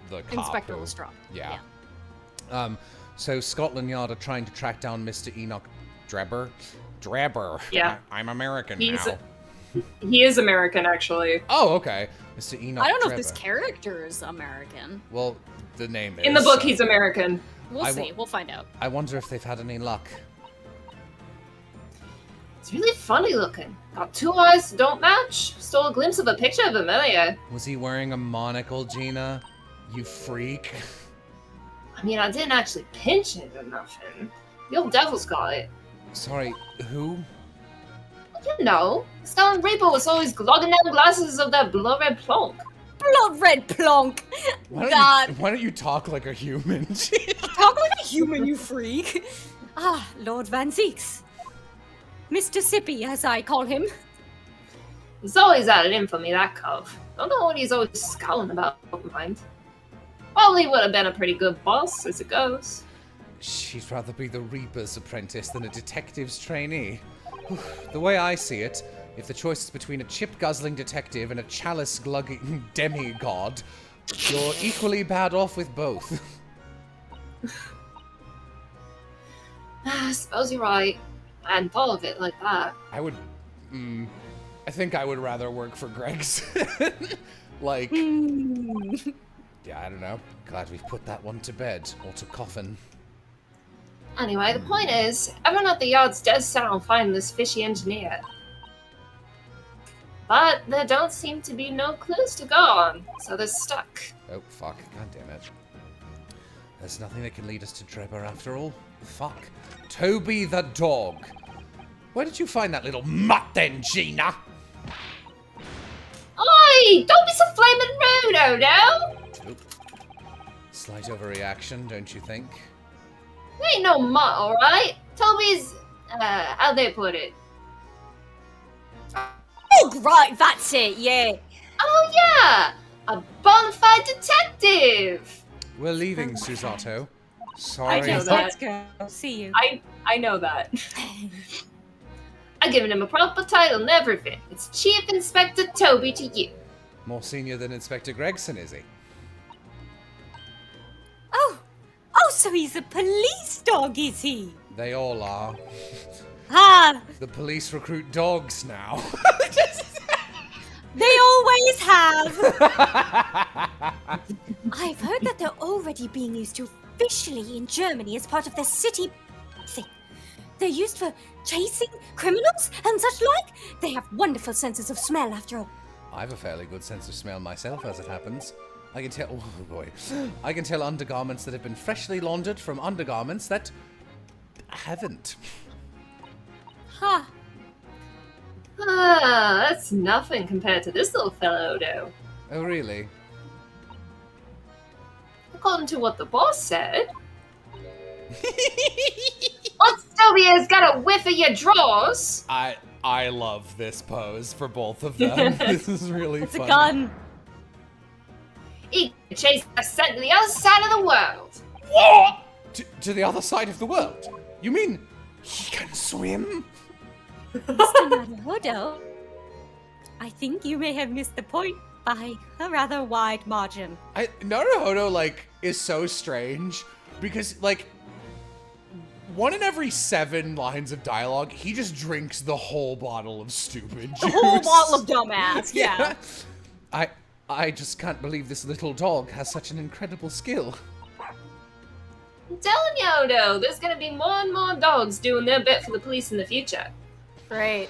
cop. Inspector who- Lestrade. Yeah. So Scotland Yard are trying to track down Mr. Enoch Drebber. Drebber. Yeah. I'm American He's now. He is American, actually. Oh, okay. Mr. Enoch I don't know Drebber. if this character is American. Well, the name is. In the book, so he's American. We'll I see. We'll find out. I wonder if they've had any luck. It's really funny looking. Got two eyes that don't match. Stole a glimpse of a picture of him earlier. Was he wearing a monocle, Gina? You freak. I mean, I didn't actually pinch it or nothing. The old devil's got it. Sorry, who? You know, Stone Reaper was always glugging down glasses of that blood-red plonk. Blood red plonk. Why don't you talk like a human? Talk like a human, you freak. Ah, Lord Van Zeeks. Mr. Sippy, as I call him. He's always at it in for me, that cove. Don't know what he's always scowling about, mind. Probably would have been a pretty good boss, as it goes. She'd rather be the Reaper's apprentice than a detective's trainee. The way I see it, if the choice is between a chip-guzzling detective and a chalice-glugging demigod, you're equally bad off with both. I suppose you're right. I hadn't thought of it like that. I would... I think I would rather work for Greg's. Like... Yeah, I don't know. Glad we've put that one to bed. Or to coffin. Anyway, the point is, everyone at the yard's dead set on finding this fishy engineer. But there don't seem to be no clues to go on, so they're stuck. Oh, fuck. God damn it. There's nothing that can lead us to Drebber after all. Fuck. Toby the dog. Where did you find that little mutt then, Gina? Oi! Don't be so flaming rude, Odo! Oop. Slight overreaction, don't you think? There ain't no mutt, alright? Toby's, how'd they put it? Oh, right, that's it, yeah. Oh yeah! A bonafide detective! We're leaving, Susato. Sorry. I know that. Let's go. See you. I know that. I've given him a proper title and everything. It's Chief Inspector Toby to you. More senior than Inspector Gregson, is he? Oh, so he's a police dog, is he? They all are. Ah, The police recruit dogs now. they always have. I've heard that they're already being used officially in Germany as part of their city thing. They're used for chasing criminals and such like. They have wonderful senses of smell, after all. I have a fairly good sense of smell myself, as it happens. I can tell. Oh boy, I can tell undergarments that have been freshly laundered from undergarments that haven't. Huh. Ah, that's nothing compared to this little fellow, Odo. Oh really? According to what the boss said. Once Toby has got a whiff of your drawers. I love this pose for both of them. This is really It's funny. a gun. He can chase that scent to the other side of the world. What? To the other side of the world? You mean he can swim? Mr. Naruhodo, I think you may have missed the point by a rather wide margin. Naruhodo, like, is so strange because, like, 1 in every 7 lines of dialogue, he just drinks the whole bottle of stupid juice. The whole bottle of dumbass, yeah. I just can't believe this little dog has such an incredible skill. I'm telling you, Odo, there's gonna be more and more dogs doing their bit for the police in the future. Great.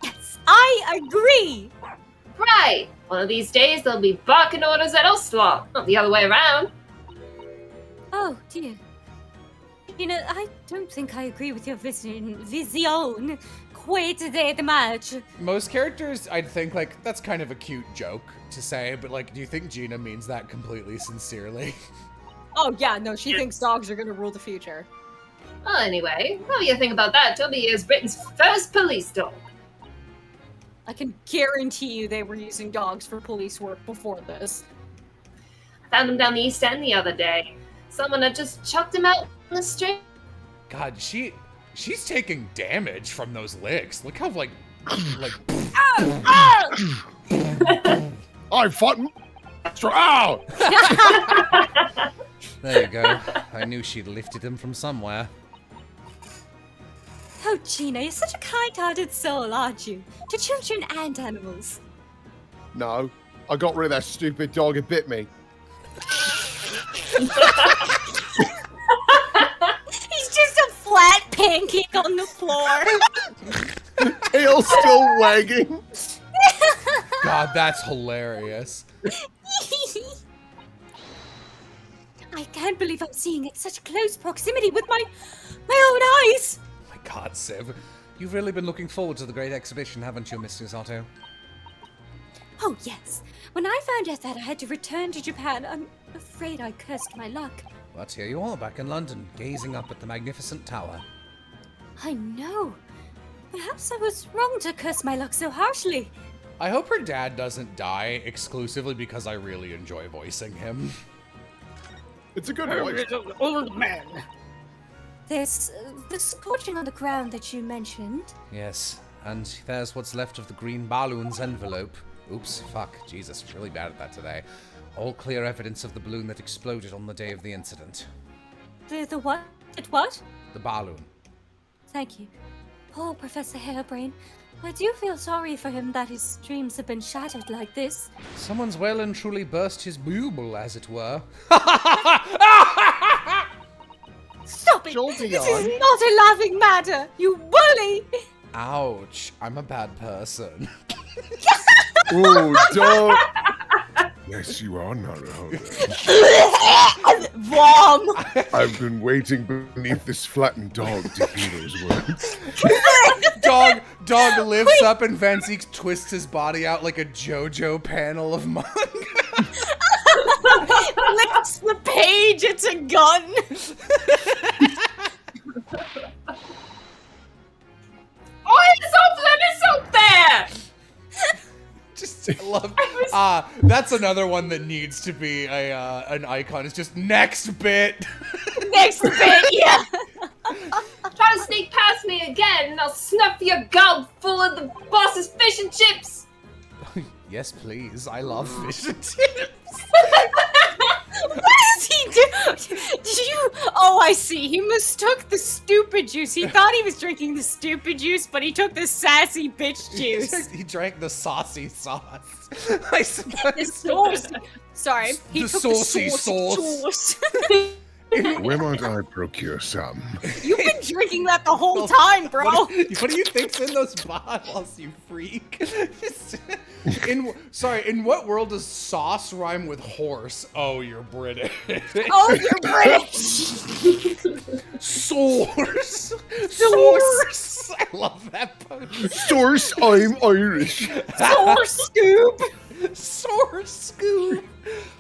Yes, I agree. Right. One of these days, they'll be barking orders at Oslot, not the other way around. Oh, dear. Gina, I don't think I agree with your vision quite that much. Most characters, I'd think, like, that's kind of a cute joke to say, but, like, do you think Gina means that completely sincerely? Oh, yeah, no, she thinks dogs are gonna rule the future. Well, anyway, what do you think about that? Toby is Britain's first police dog. I can guarantee you they were using dogs for police work before this. I found him down the East End the other day. Someone had just chucked him out on the street. God, she's taking damage from those licks. Look how, like... I fought out. There you go. I knew she'd lifted him from somewhere. Oh, Gina, you're such a kind-hearted soul, aren't you? To children and animals. No, I got rid of that stupid dog. It bit me. He's just a flat pancake on the floor. Tail still wagging. God, that's hilarious. I can't believe I'm seeing it in such close proximity with my own eyes. My God, Civ. You've really been looking forward to the great exhibition, haven't you, Mrs. Otto? Oh, yes. When I found out that I had to return to Japan, I'm afraid I cursed my luck. But here you are, back in London, gazing up at the magnificent tower. I know. Perhaps I was wrong to curse my luck so harshly. I hope her dad doesn't die exclusively because I really enjoy voicing him. It's a good voice. Old man. There's the scorching on the ground that you mentioned. Yes, and there's what's left of the green balloon's envelope. Oops, fuck, Jesus, really bad at that today. All clear evidence of the balloon that exploded on the day of the incident. The what? What? The balloon. Thank you. Poor Professor Harebrain. I do feel sorry for him that his dreams have been shattered like this. Someone's well and truly burst his bubble, as it were. Stop it! Jolty This on. is not a laughing matter, you bully! Ouch, I'm a bad person. Ooh, don't. Yes, you are, Naruhodo. Vom! I've been waiting beneath this flattened dog to hear those words. Dog lifts up and Venzik twists his body out like a JoJo panel of manga. Lifts the page, it's a gun! Oh, it's up there! Just I love. That's another one that needs to be an icon. It's just next bit. Next bit, yeah! Try to sneak past me again, and I'll snuff your gob full of the boss's fish and chips! Yes, please. I love fish and chips. What does he do? Did you? Oh, I see. He mistook the stupid juice. He thought he was drinking the stupid juice, but he took the sassy bitch juice. He drank the saucy sauce. I suppose. The sauce. Sorry, he The took saucy the sauce. Where might I procure some? You've been drinking that the whole time, bro. What do you think's in those bottles, you freak? In what world does sauce rhyme with horse? Oh, you're British. Oh, you're British. Source. Source. I love that post. Source, I'm Irish. Source scoop. Source scoop.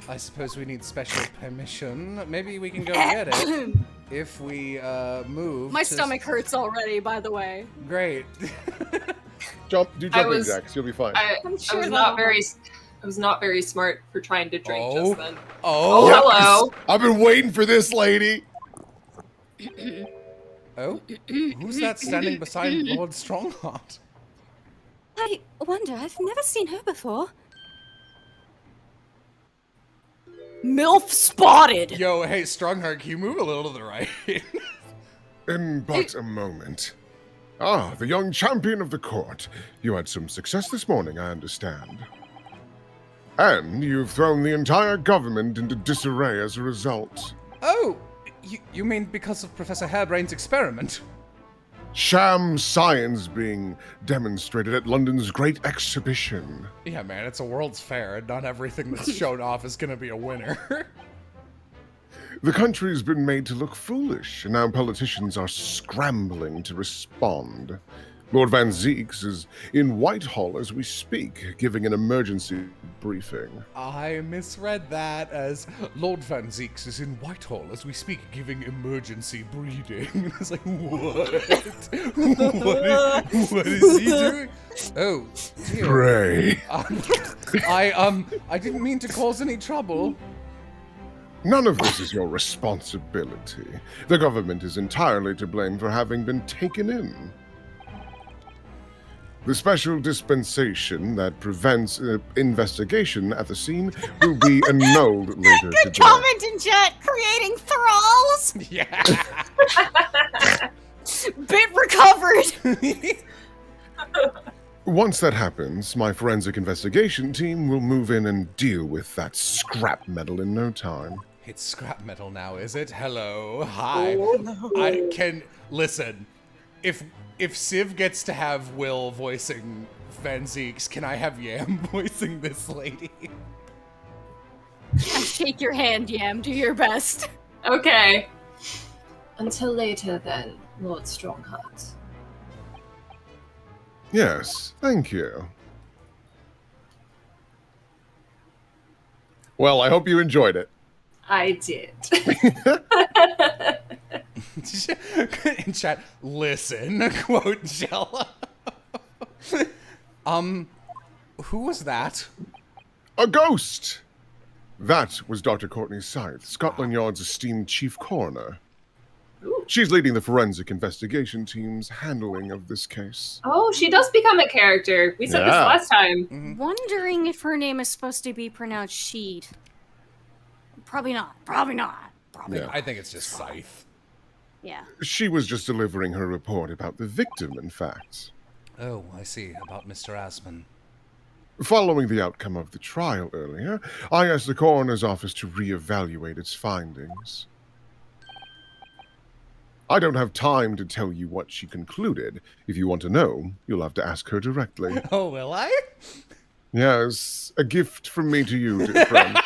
I suppose we need special permission. Maybe we can go get it if we move. My stomach hurts already, by the way. Great. Do jumping was- jacks. You'll be fine. I sure was not very smart for trying to drink Oh. just then. Oh. Yes. Hello. I've been waiting for this lady. Oh? Who's that standing beside Lord Strongheart? I wonder, I've never seen her before. MILF spotted. Yo, hey, Strongheart, can you move a little to the right? In but a moment. Ah, the young champion of the court. You had some success this morning, I understand. And you've thrown the entire government into disarray as a result. Oh, you mean because of Professor Harebrain's experiment? Sham science being demonstrated at London's great exhibition. Yeah, man, it's a World's Fair, and not everything that's shown off is gonna be a winner. The country's been made to look foolish, and now politicians are scrambling to respond. Lord Van Zeeks is in Whitehall as we speak, giving an emergency briefing. I misread that as Lord Van Zeeks is in Whitehall as we speak, giving emergency breeding. It's like, what? What is he doing? Oh, dear. Pray. I didn't mean to cause any trouble. None of this is your responsibility. The government is entirely to blame for having been taken in. The special dispensation that prevents investigation at the scene will be annulled later Good today. comment in chat. Creating thralls. Yeah. Bit recovered. Once that happens, my forensic investigation team will move in and deal with that scrap metal in no time. It's scrap metal now, is it? Hello. Hi. I can listen. If Civ gets to have Will voicing Van Zeeks, can I have Yam voicing this lady? I shake your hand, Yam. Do your best. Okay. Until later, then, Lord Strongheart. Yes, thank you. Well, I hope you enjoyed it. I did. In chat, listen, quote Jello. Who was that? A ghost! That was Dr. Courtney Scythe, Scotland Yard's esteemed chief coroner. Ooh. She's leading the forensic investigation team's handling of this case. Oh, she does become a character. We said this Yeah. last time. Wondering if her name is supposed to be pronounced Sheed. Probably not. Probably not. Probably Yeah. not. I think it's just Scythe. Yeah. She was just delivering her report about the victim, in fact. Oh, I see. About Mr. Asman. Following the outcome of the trial earlier, I asked the coroner's office to reevaluate its findings. I don't have time to tell you what she concluded. If you want to know, you'll have to ask her directly. Oh, will I? Yes, a gift from me to you, dear friend.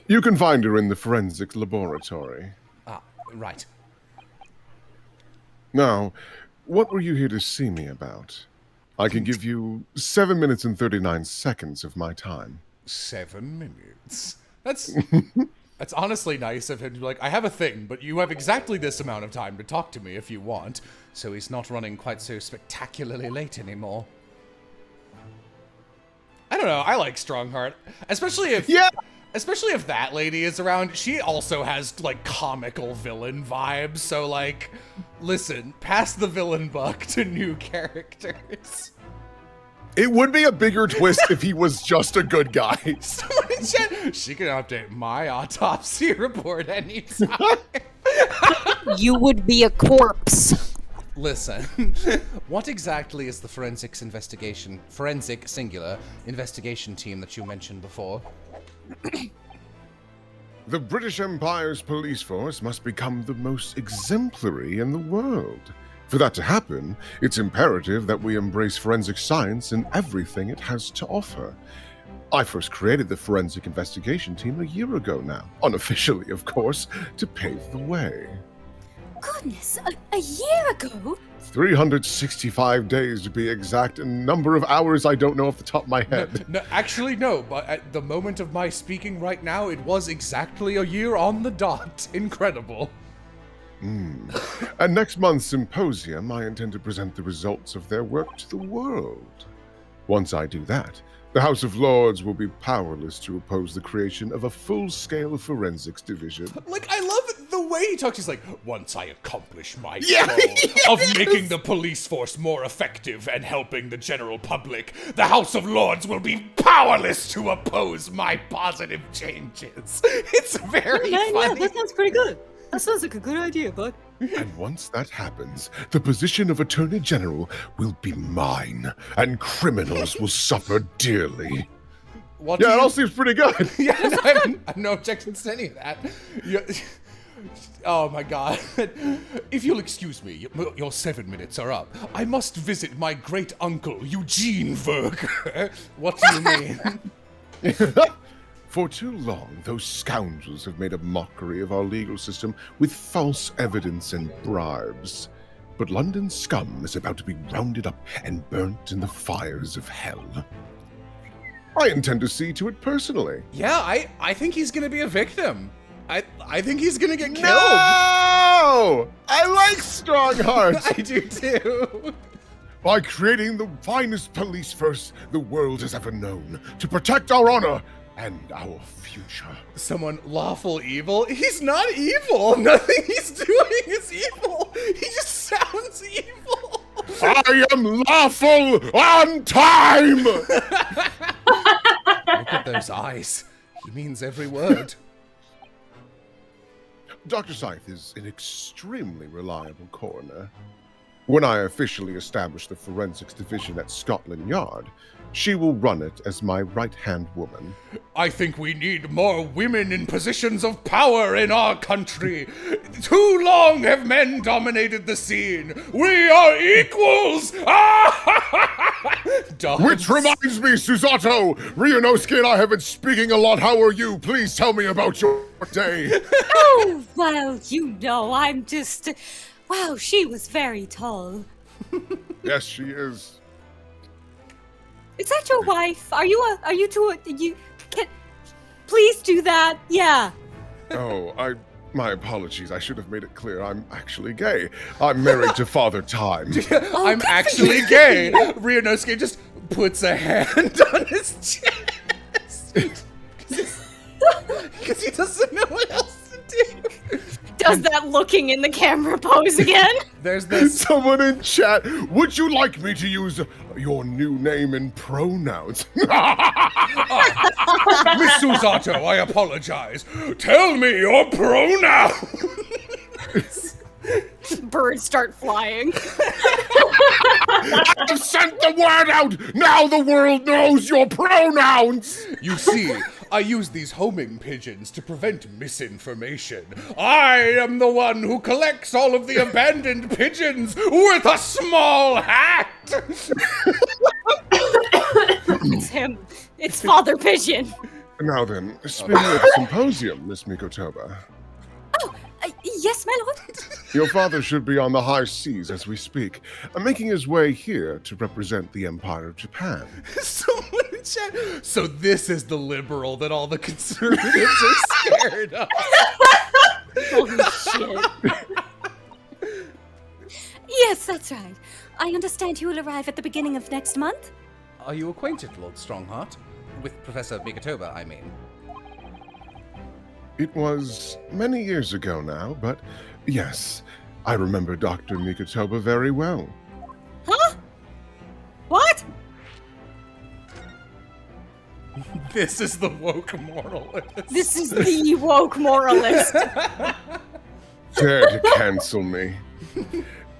You can find her in the forensics laboratory. Ah, right. Now, what were you here to see me about? I can give you 7 minutes and 39 seconds of my time. 7 minutes. That's honestly nice of him to be like, I have a thing, but you have exactly this amount of time to talk to me if you want. So he's not running quite so spectacularly late anymore. I don't know, I like Strongheart. Especially if that lady is around. She also has like comical villain vibes, so like listen, pass the villain buck to new characters. It would be a bigger twist if he was just a good guy. She can update my autopsy report anytime. You would be a corpse. Listen, what exactly is the forensic singular investigation team that you mentioned before? The British Empire's police force must become the most exemplary in the world. For that to happen, it's imperative that we embrace forensic science in everything it has to offer. I first created the forensic investigation team a year ago now, unofficially, of course, to pave the way. Goodness, a year ago? 365 days to be exact, and number of hours I don't know off the top of my head. No, actually, no, but at the moment of my speaking right now, it was exactly a year on the dot. Incredible. At next month's symposium, I intend to present the results of their work to the world. Once I do that, the House of Lords will be powerless to oppose the creation of a full-scale forensics division. Like, I love the way he talks. He's like, once I accomplish my goal of making the police force more effective and helping the general public, the House of Lords will be powerless to oppose my positive changes. It's very funny. Yeah, that sounds pretty good. That sounds like a good idea, bud. And once that happens, the position of Attorney General will be mine, and criminals will suffer dearly. What Yeah, it all seems pretty good. Yeah, I have no objections to any of that. Oh my god. If you'll excuse me, your 7 minutes are up. I must visit my great uncle, Eugene Verger. What do you mean? For too long, those scoundrels have made a mockery of our legal system with false evidence and bribes. But London's scum is about to be rounded up and burnt in the fires of hell. I intend to see to it personally. Yeah, I think he's gonna be a victim. I think he's gonna get killed. No! I like strong hearts! I do too. By creating the finest police force the world has ever known to protect our honor and our future. Someone lawful evil? He's not evil. Nothing he's doing is evil. He just sounds evil. I am lawful on time! Look at those eyes. He means every word. Dr. Scythe is an extremely reliable coroner. When I officially establish the forensics division at Scotland Yard, she will run it as my right-hand woman. I think we need more women in positions of power in our country. Too long have men dominated the scene. We are equals! Which reminds me, Susato! Ryunosuke and I have been speaking a lot. How are you? Please tell me about your day. Oh, well, you know, I'm just... Wow, she was very tall. Yes, she is. Is that your wife? Are you please do that? Yeah. Oh, my apologies. I should have made it clear. I'm actually gay. I'm married to Father Time. I'm actually gay. Ryunosuke just puts a hand on his chest. Because he doesn't know what else to do. Does that looking in the camera pose again? There's this. Someone in chat, would you like me to use your new name and pronouns? Miss Susato, I apologize. Tell me your pronouns. Birds start flying. I've sent the word out! Now the world knows your pronouns! You see, I use these homing pigeons to prevent misinformation. I am the one who collects all of the abandoned pigeons with a small hat! It's him. It's Father Pigeon. Now then, speaking of symposium, Miss Mikotoba, Yes, my lord. your father should be on the high seas as we speak, making his way here to represent the Empire of Japan. Someone in chat. So this is the liberal that all the conservatives are scared of. Holy shit. Yes, that's right. I understand you will arrive at the beginning of next month. Are you acquainted, Lord Strongheart? With Professor Mikotoba, I mean. It was many years ago now, but yes, I remember Dr. Mikotoba very well. Huh? What? This is the woke moralist. This is the woke moralist. Dare to cancel me.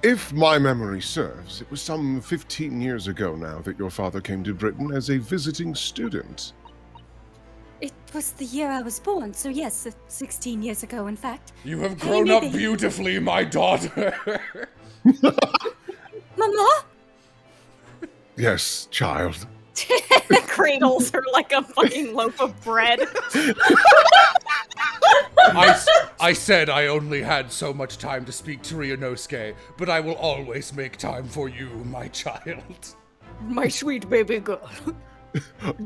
If my memory serves, it was some 15 years ago now that your father came to Britain as a visiting student. It was the year I was born, so yes, 16 years ago, in fact. You have grown up maybe. beautifully, my daughter. Mama? Yes, child. Cradles her like a fucking loaf of bread. I said I only had so much time to speak to Ryunosuke, but I will always make time for you, my child. My sweet baby girl.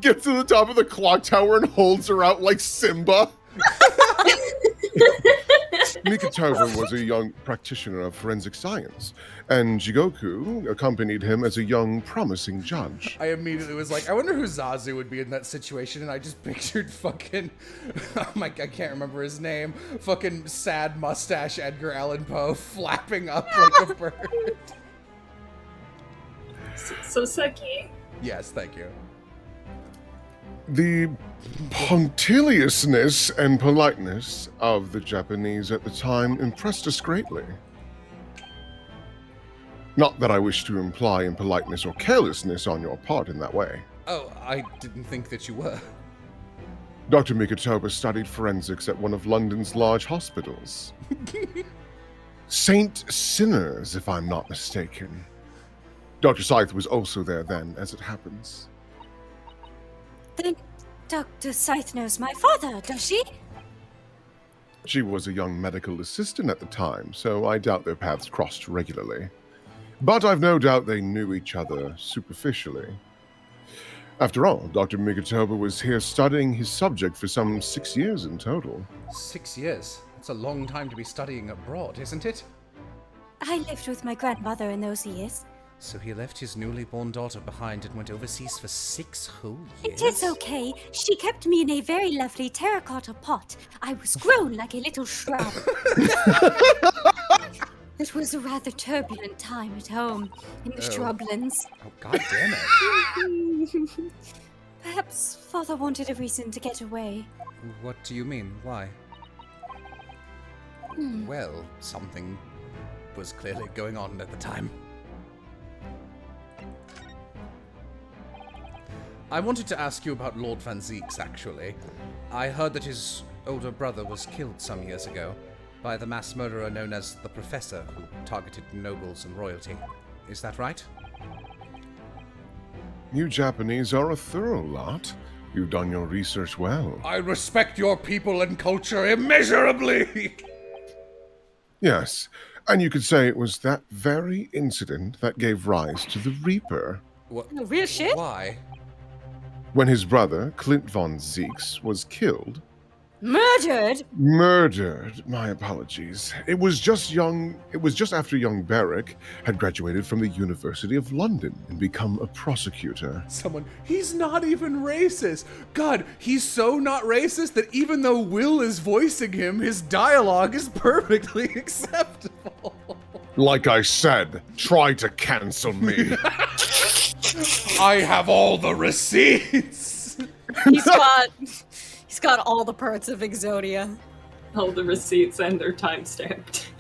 Gets to the top of the clock tower and holds her out like Simba. Mikotoba was a young practitioner of forensic science, and Jigoku accompanied him as a young, promising judge. I immediately was like, I wonder who Zazu would be in that situation, and I just pictured fucking, oh my god, I can't remember his name, fucking sad mustache Edgar Allan Poe flapping up like a bird. Soseki? Yes, thank you. The punctiliousness and politeness of the Japanese at the time impressed us greatly. Not that I wish to imply impoliteness or carelessness on your part in that way. Oh, I didn't think that you were. Dr. Mikotoba studied forensics at one of London's large hospitals. St. Sinners, if I'm not mistaken. Dr. Scythe was also there then, as it happens. Dr. Scythe knows my father, does she? She was a young medical assistant at the time, so I doubt their paths crossed regularly. But I've no doubt they knew each other superficially. After all, Dr. Migatoba was here studying his subject for some 6 years in total. 6 years? That's a long time to be studying abroad, isn't it? I lived with my grandmother in those years. So he left his newly born daughter behind and went overseas for 6 whole years? It is okay. She kept me in a very lovely terracotta pot. I was grown like a little shrub. It was a rather turbulent time at home, in the shrublands. Oh, god damn it. Perhaps father wanted a reason to get away. What do you mean? Why? Well, something was clearly going on at the time. I wanted to ask you about Lord Van Zeeks, actually. I heard that his older brother was killed some years ago by the mass murderer known as the Professor, who targeted nobles and royalty. Is that right? You Japanese are a thorough lot. You've done your research well. I respect your people and culture immeasurably! Yes, and you could say it was that very incident that gave rise to the Reaper. What? No, real shit? Why? When his brother, Clint von Zeeks, was killed. Murdered? Murdered. My apologies. It was just after young Barrick had graduated from the University of London and become a prosecutor. He's not even racist. God, he's so not racist that even though Will is voicing him, his dialogue is perfectly acceptable. Like I said, try to cancel me. I have all the receipts. He's got all the parts of Exodia. All the receipts and they're time-stamped.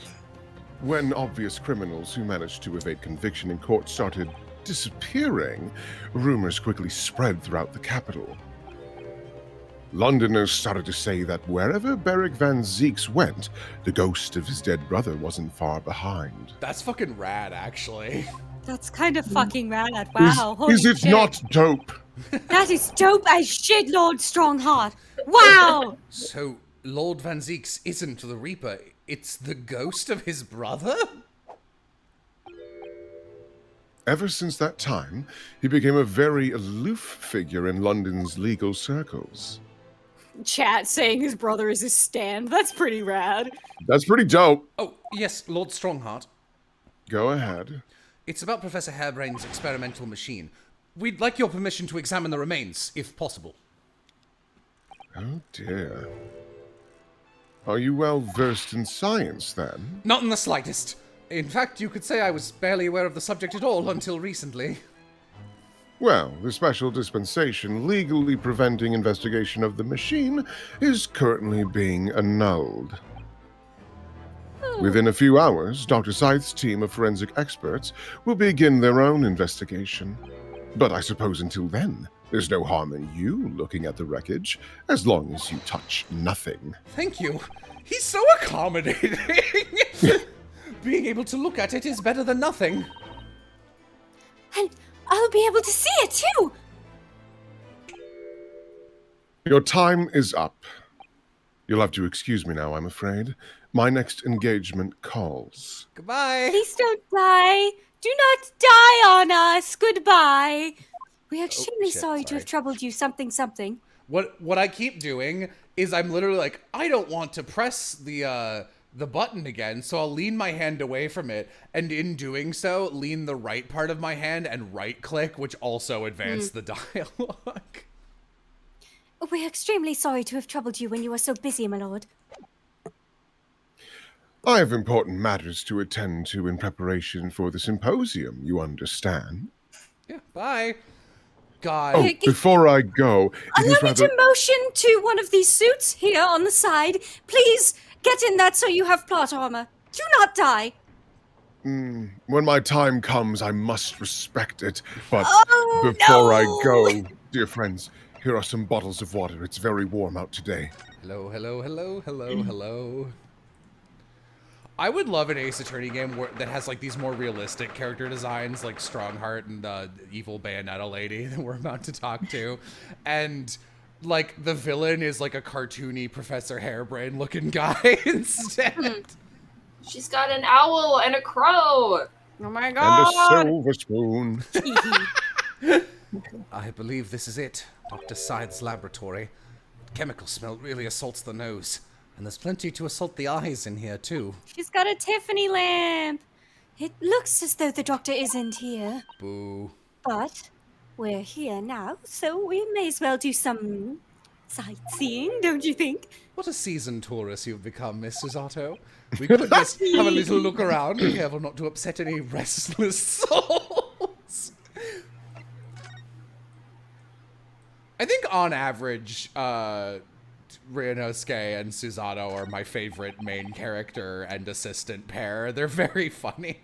When obvious criminals who managed to evade conviction in court started disappearing, rumors quickly spread throughout the capital. Londoners started to say that wherever Barrick Van Zeeks went, the ghost of his dead brother wasn't far behind. That's fucking rad, actually. That's kind of fucking rad. Wow. Holy Is it shit. not dope? That is dope as shit, Lord Strongheart. Wow. So, Lord Van Zeeks isn't the Reaper, it's the ghost of his brother? Ever since that time, he became a very aloof figure in London's legal circles. Chat saying his brother is his stand. That's pretty rad. That's pretty dope. Oh, yes, Lord Strongheart. Go ahead. It's about Professor Harebrain's experimental machine. We'd like your permission to examine the remains, if possible. Oh dear. Are you well versed in science, then? Not in the slightest. In fact, you could say I was barely aware of the subject at all until recently. Well, the special dispensation legally preventing investigation of the machine is currently being annulled. Within a few hours, Dr. Scythe's team of forensic experts will begin their own investigation. But I suppose until then, there's no harm in you looking at the wreckage, as long as you touch nothing. Thank you. He's so accommodating. Being able to look at it is better than nothing. And I'll be able to see it too! Your time is up. You'll have to excuse me now, I'm afraid. My next engagement calls. Goodbye. Please don't die! Do not die on us! Goodbye! We are extremely sorry to have troubled you, something. What I keep doing is I'm literally like, I don't want to press the button again, so I'll lean my hand away from it, and in doing so, lean the right part of my hand and right-click, which also advanced the dialogue. We are extremely sorry to have troubled you when you are so busy, my lord. I have important matters to attend to in preparation for the symposium, you understand? Yeah, bye. God. Oh, before I go, Allow me to motion to one of these suits here on the side. Please get in that so you have plot armor. Do not die. When my time comes, I must respect it. But Oh, before I no! go, dear friends, here are some bottles of water. It's very warm out today. Hello, hello, hello, hello, hello. I would love an Ace Attorney game that has like these more realistic character designs, like Strongheart and the evil Bayonetta lady that we're about to talk to, and like the villain is like a cartoony Professor Hairbrain looking guy instead. She's got an owl and a crow. Oh my And a god! silver spoon. I believe this is it. Dr. Syde's laboratory. Chemical smell really assaults the nose. And there's plenty to assault the eyes in here, too. She's got a Tiffany lamp. It looks as though the doctor isn't here. Boo. But we're here now, so we may as well do some sightseeing, don't you think? What a seasoned tourist you've become, Miss Susato. We could just have a little look around. Be careful not to upset any restless souls. I think on average, Ryunosuke and Susato are my favorite main character and assistant pair. They're very funny.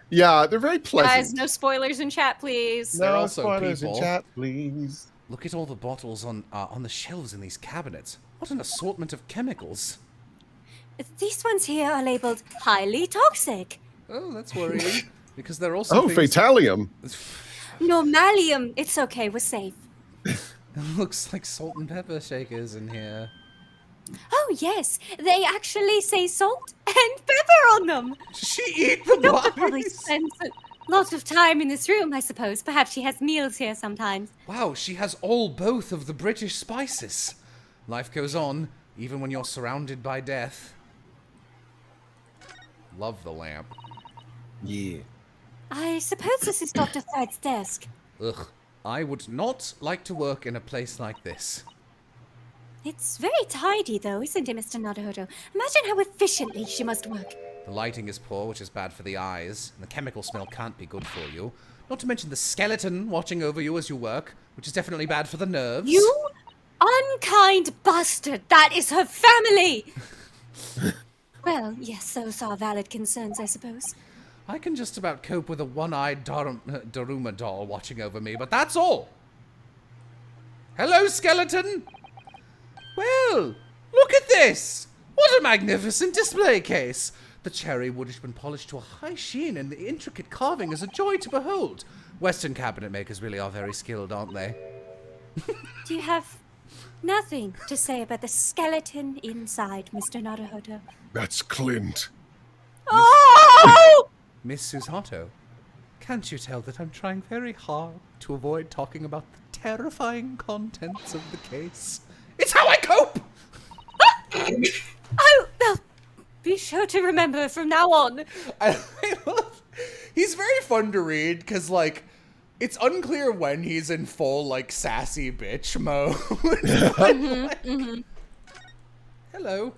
Yeah, they're very pleasant. Guys, no spoilers in chat, please. They're No also spoilers in people. chat, please. Look at all the bottles on the shelves in these cabinets. What an assortment of chemicals. These ones here are labeled highly toxic. Oh, that's worrying. Because they're also Oh, things... Fatalium. Normalium, it's okay, we're safe. It looks like salt and pepper shakers in here. Oh yes, they actually say salt and pepper on them. She eat the Doctor probably bodies. spends a lot of time in this room, I suppose. Perhaps she has meals here sometimes. Wow, she has both of the British spices. Life goes on, even when you're surrounded by death. Love the lamp. Yeah. I suppose this is Dr. Syde's desk. Ugh. I would not like to work in a place like this. It's very tidy, though, isn't it, Mr. Naruhodo? Imagine how efficiently she must work. The lighting is poor, which is bad for the eyes, and the chemical smell can't be good for you. Not to mention the skeleton watching over you as you work, which is definitely bad for the nerves. You unkind bastard! That is her family! Well, yes, those are valid concerns, I suppose. I can just about cope with a one-eyed Daruma doll watching over me, but that's all. Hello, skeleton! Well, look at this! What a magnificent display case! The cherry wood has been polished to a high sheen, and the intricate carving is a joy to behold. Western cabinet makers really are very skilled, aren't they? Do you have nothing to say about the skeleton inside, Mr. Naruhodo? That's Clint. Oh! Miss Susato, can't you tell that I'm trying very hard to avoid talking about the terrifying contents of the case? It's how I cope! I'll be sure to remember from now on. He's very fun to read because, like, it's unclear when he's in full, like, sassy bitch mode. Hello.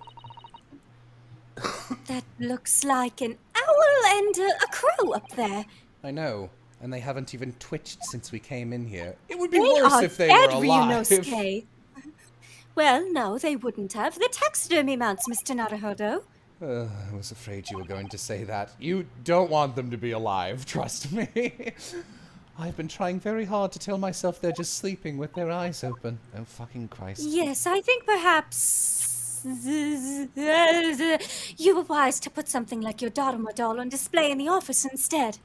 That looks like an owl and a crow up there. I know, and they haven't even twitched since we came in here. It would be They worse are if they dead, were alive. Ryunosuke. Well, no, they wouldn't have. The taxidermy mounts, Mr. Naruhodo. I was afraid you were going to say that. You don't want them to be alive, trust me. I've been trying very hard to tell myself they're just sleeping with their eyes open. Oh, fucking Christ. Yes, I think perhaps you were wise to put something like your Daruma doll on display in the office instead.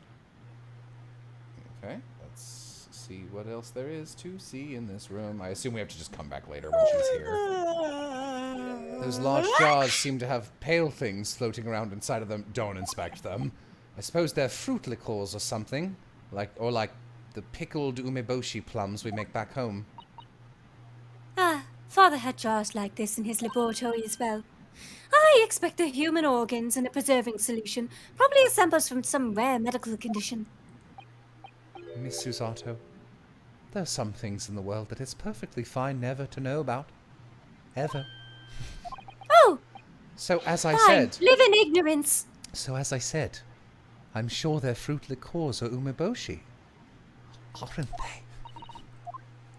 Okay, let's see what else there is to see in this room. I assume we have to just come back later when she's here. Those large jars seem to have pale things floating around inside of them. Don't inspect them. I suppose they're fruit liqueurs or something. Like the pickled umeboshi plums we make back home. Ah, Father had jars like this in his laboratory as well. I expect they're human organs in a preserving solution, probably assembles from some rare medical condition. Miss Susato, there are some things in the world that it's perfectly fine never to know about. Ever. Oh, So as I fine. said... Live in ignorance. So as I said, I'm sure they're fruit liqueurs or umeboshi. Aren't they?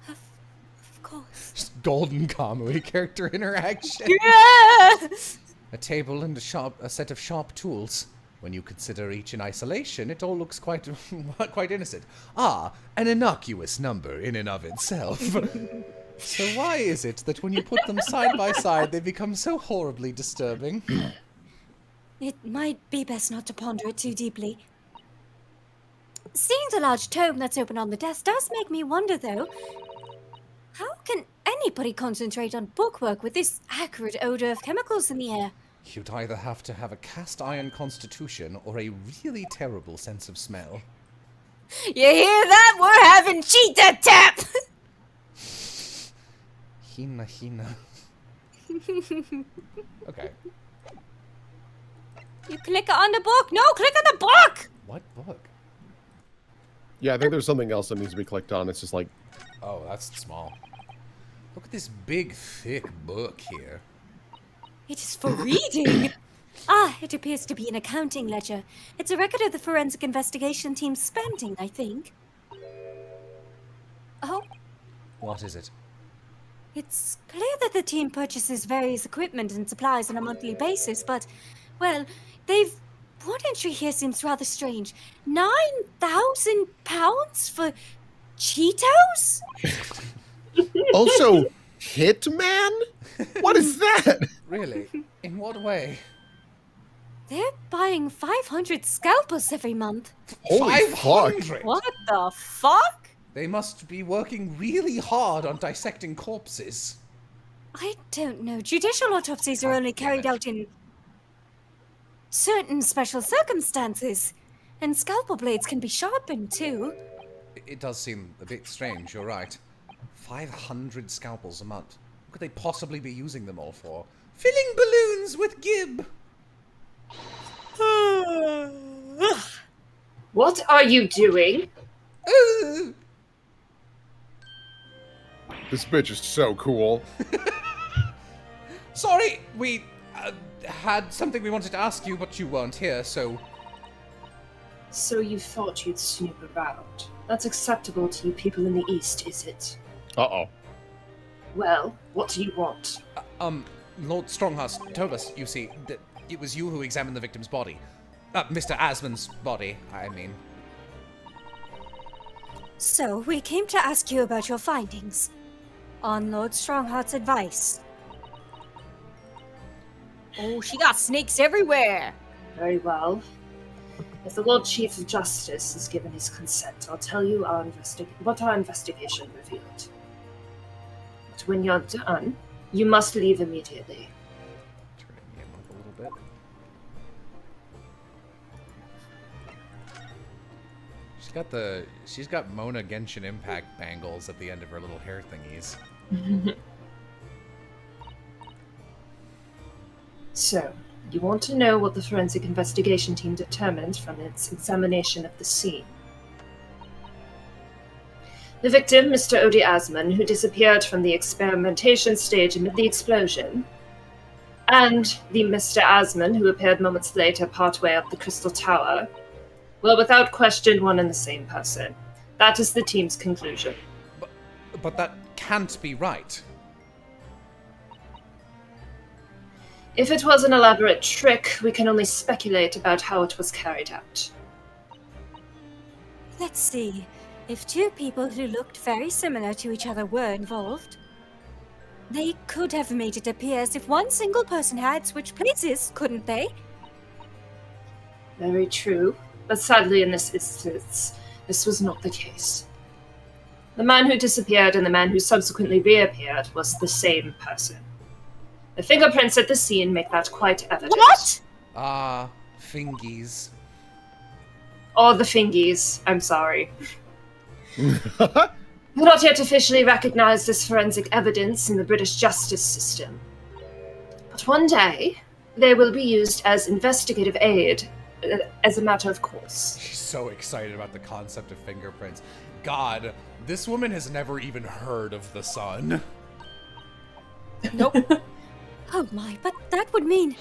Of course. Just golden Kamui character interaction. Yes! A table and a set of sharp tools. When you consider each in isolation, it all looks quite innocent. Ah, an innocuous number in and of itself. So why is it that when you put them side by side, they become so horribly disturbing? It might be best not to ponder it too deeply. Seeing the large tome that's open on the desk does make me wonder, though. How can anybody concentrate on bookwork with this acrid odor of chemicals in the air? You'd either have to have a cast iron constitution or a really terrible sense of smell. You hear that? We're having cheetah tap! Hina. Okay. You click on the book! No, click on the book! What book? Yeah, I think there's something else that needs to be clicked on. It's just like... Oh, that's small. Look at this big, thick book here. It is for reading. Ah, it appears to be an accounting ledger. It's a record of the forensic investigation team's spending, I think. Oh, What is it? it's clear that the team purchases various equipment and supplies on a monthly basis, but, well, one entry here seems rather strange. £9,000 for Cheetos? Also, Hitman? What is that? Really? In what way? They're buying 500 scalpels every month. Holy fuck. 500? What the fuck? They must be working really hard on dissecting corpses. I don't know. Judicial autopsies are only carried out in certain special circumstances. And scalpel blades can be sharpened, too. It does seem a bit strange, you're right. 500 scalpels a month. What could they possibly be using them all for? Filling balloons with gib! What are you doing? This bitch is so cool. Sorry, we had something we wanted to ask you, but you weren't here, so... So you thought you'd snoop around. That's acceptable to you people in the East, is it? Uh-oh. Well, what do you want? Lord Stronghurst told us, you see, that it was you who examined the victim's body. Mr. Asman's body, I mean. So, we came to ask you about your findings. On Lord Strongheart's advice. Oh, she got snakes everywhere. Very well. If the Lord Chief of Justice has given his consent, I'll tell you what our investigation revealed. But when you're done, you must leave immediately. Turning him up a little bit. She's got Mona Genshin Impact bangles at the end of her little hair thingies. So, you want to know what the forensic investigation team determined from its examination of the scene. The victim, Mr. Odie Asman, who disappeared from the experimentation stage amid the explosion, and the Mr. Asman, who appeared moments later partway up the Crystal Tower, were without question one and the same person. That is the team's conclusion. But that can't be right. If it was an elaborate trick, we can only speculate about how it was carried out. Let's see. If two people who looked very similar to each other were involved, they could have made it appear as if one single person had switched places, couldn't they? Very true, but sadly in this instance, this was not the case. The man who disappeared and the man who subsequently reappeared was the same person. The fingerprints at the scene make that quite evident. What? Fingies. Or the fingies, I'm sorry. Not yet officially recognized as forensic evidence in the British justice system. But one day, they will be used as investigative aid, as a matter of course. She's so excited about the concept of fingerprints. God, this woman has never even heard of the sun. Nope. Oh my, but that would mean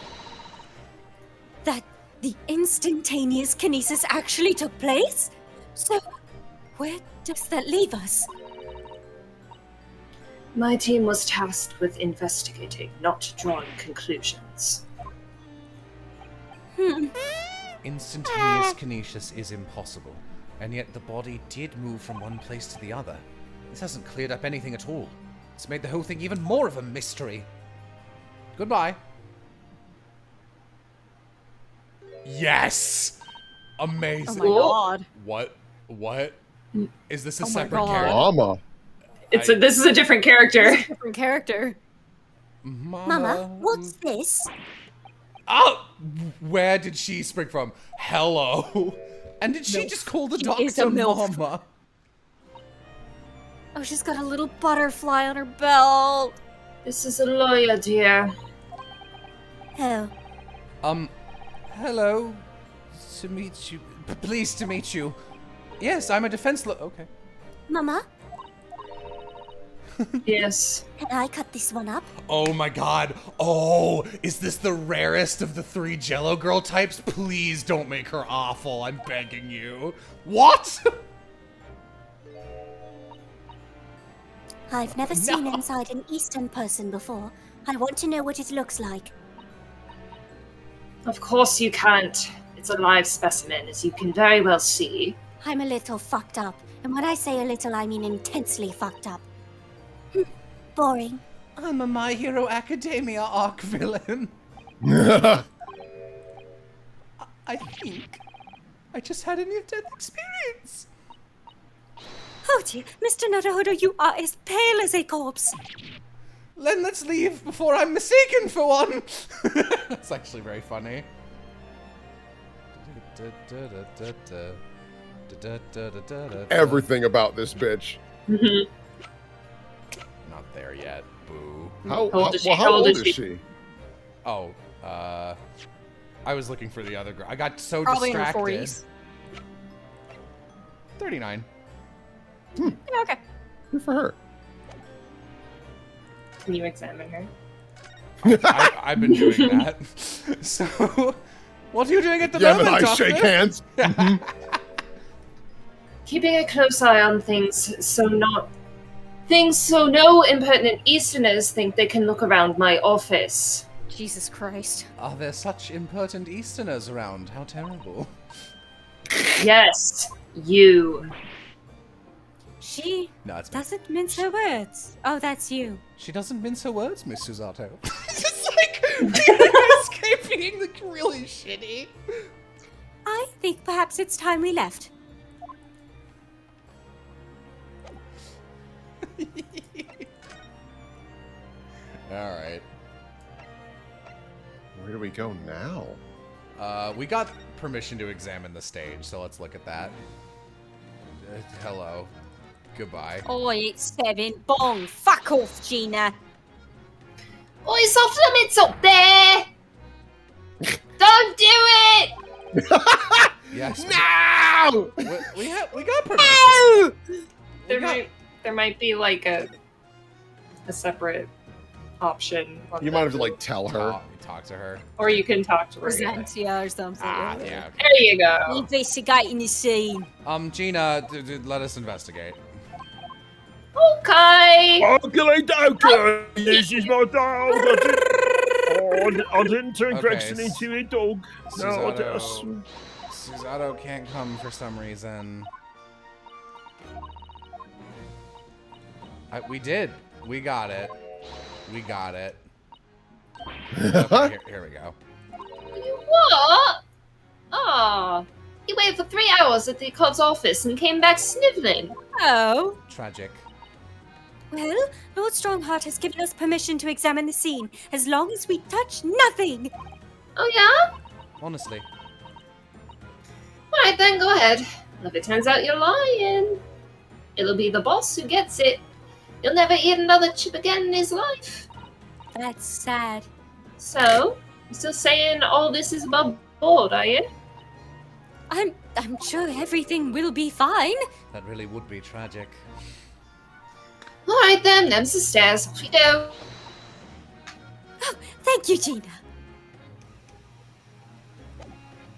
that the instantaneous kinesis actually took place? So, where does that leave us? My team was tasked with investigating, not drawing conclusions. Instantaneous kinesis is impossible, and yet the body did move from one place to the other. This hasn't cleared up anything at all. It's made the whole thing even more of a mystery. Goodbye. Yes! Amazing. Oh my god. What? Is this a Oh my separate God. character? Llama. This is a different character. Different character. Mama, what's this? Oh, where did she spring from? Hello. And did she just call the She is a doctor MILF. Mama? Oh, she's got a little butterfly on her belt. This is a lawyer, dear. Oh, Hello. To meet you. Pleased to meet you. Yes, I'm a defense okay. Mama, Yes. can I cut this one up? Oh my god. Oh, is this the rarest of the 3 Jello girl types? Please don't make her awful. I'm begging you. What? I've never seen inside an Eastern person before. I want to know what it looks like. Of course you can't. It's a live specimen, as you can very well see. I'm a little fucked up. And when I say a little, I mean intensely fucked up. Boring. I'm a My Hero Academia arc villain. I think I just had a near-death experience. Oh dear, Mr. Naruhodo, you are as pale as a corpse. Then let's leave before I'm mistaken for one. That's actually very funny. Everything about this bitch. Mhm. Not there yet. Boo. How old is she? well, How how old old is is she? she? Oh, I was looking for the other girl. I got so Probably in her distracted. 40s. 39. Yeah, okay. Good for her. Can you examine her? I've been doing that. So, what are you doing at the Yeah, moment, but I Doctor? shake hands. Keeping a close eye on things so no impertinent Easterners think they can look around my office. Jesus Christ. Are there such impertinent Easterners around? How terrible. Yes, you. She No, it's me. doesn't mince her words. Oh, that's you. She doesn't mince her words, Miss Susato. It's like escape being like really shitty. I think perhaps it's time we left. All right. Where do we go now? We got permission to examine the stage, so let's look at that. Hello. Goodbye. Oh, 87. Bong. Fuck off, Gina. Oi, soft limits up there! Don't do it! Yes. No! We got permission. There might be like a separate option. On You might have to like tell her. Oh, talk to her. or you can talk to her. Present, yeah, or something. Ah, yeah. Okay. There you go. Investigating the scene. Gina, let us investigate. Okay. Okay, this is my dog. I didn't turn Okay, Gregson into a dog. No, I Susato, Susato can't come for some reason. We did. We got it. We got it. Okay, here we go. What? Oh. He waited for 3 hours at the club's office and came back sniveling. Oh. Tragic. Well, Lord Strongheart has given us permission to examine the scene, as long as we touch nothing. Oh, yeah? Honestly. Alright then, go ahead. And if it turns out you're lying, it'll be the boss who gets it. He'll never eat another chip again in his life. That's sad. So, you're still saying all this is above board, are you? I'm sure everything will be fine. That really would be tragic. Alright then, them's the stairs. Off you go. Oh, thank you, Gina.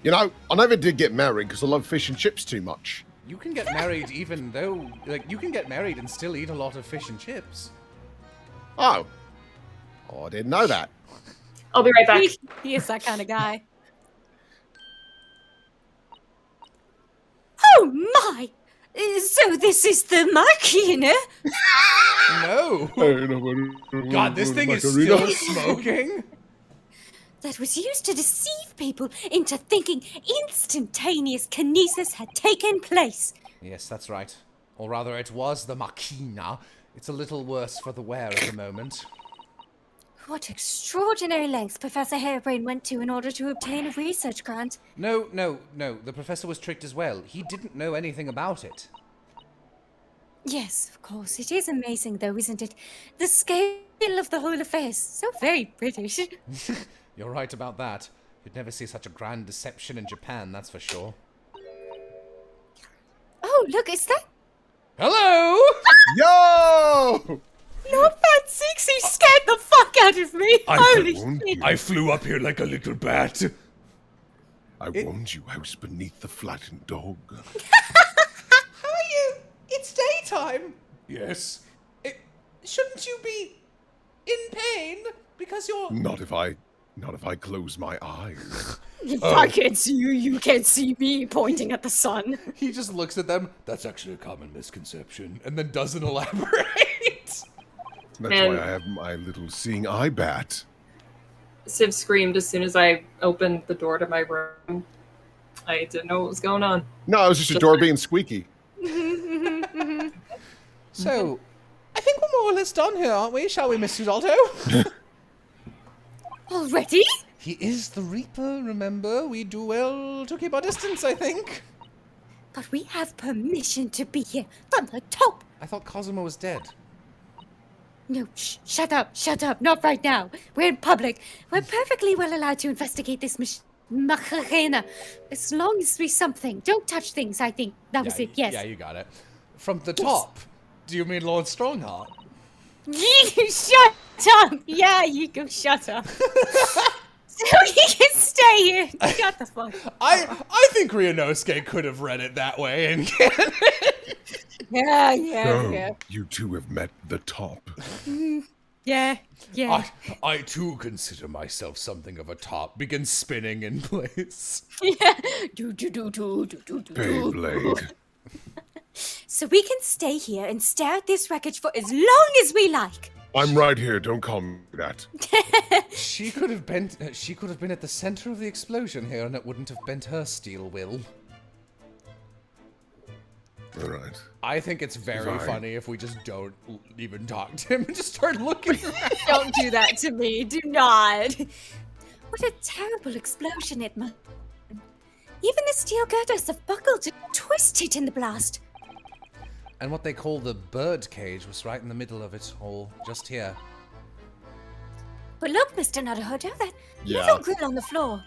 You know, I never did get married because I love fish and chips too much. You can get married even though, like, you can get married and still eat a lot of fish and chips. Oh. Oh, I didn't know that. I'll be right back. He is that kind of guy. Oh my! So this is the Machina? No. God, this thing is Macarena. still smoking. That was used to deceive people into thinking instantaneous kinesis had taken place. Yes, that's right. Or rather, it was the Machina. It's a little worse for the wear at the moment. What extraordinary lengths Professor Harebrain went to in order to obtain a research grant. No. The professor was tricked as well. He didn't know anything about it. Yes, of course. It is amazing, though, isn't it? The scale of the whole affair is so very British. You're right about that. You'd never see such a grand deception in Japan, that's for sure. Oh, look, is that... Hello! Yo! Lord Van Six, he scared the fuck out of me. Holy shit. I flew up here like a little bat. I warned you I was beneath the flattened dog. How are you? It's daytime. Yes. Shouldn't you be in pain? Because you're... Not if I close my eyes. If I can't see you, you can't see me, pointing at the sun. He just looks at them. That's actually a common misconception, and then doesn't elaborate. That's Man. why I have my little seeing eye bat. Civ screamed as soon as I opened the door to my room. I didn't know what was going on. No, it was just a door being squeaky. So, I think we're more or less done here, aren't we? Shall we, Mr. Dalto? Already? He is the Reaper, remember? We do well to keep our distance, I think. But we have permission to be here from the top. I thought Cosimo was dead. No, shut up, not right now. We're in public. We're perfectly well allowed to investigate this Macarena. As long as we something. Don't touch things, I think. That was it, yes. Yeah, you got it. From the top? Do you mean Lord Strongheart? You shut up! Yeah, you go shut up. So he can stay here. Shut the fuck up. I think Ryunosuke could have read it that way and Yeah. You two have met the top. Yeah. I too consider myself something of a top. Begin spinning in place. Yeah. Beyblade. So we can stay here and stare at this wreckage for as long as we like. I'm right here. Don't call me that. She could have been at the center of the explosion here, and it wouldn't have bent her steel will. All right. I think it's very Fine. funny if we just don't even talk to him and just start looking around. Don't do that to me. Do not. What a terrible explosion it must. Even the steel girders have buckled and twisted in the blast. And what they call the bird cage was right in the middle of it all, just here. But look, Mr. Naruhodo, that Yeah. little grill on the floor.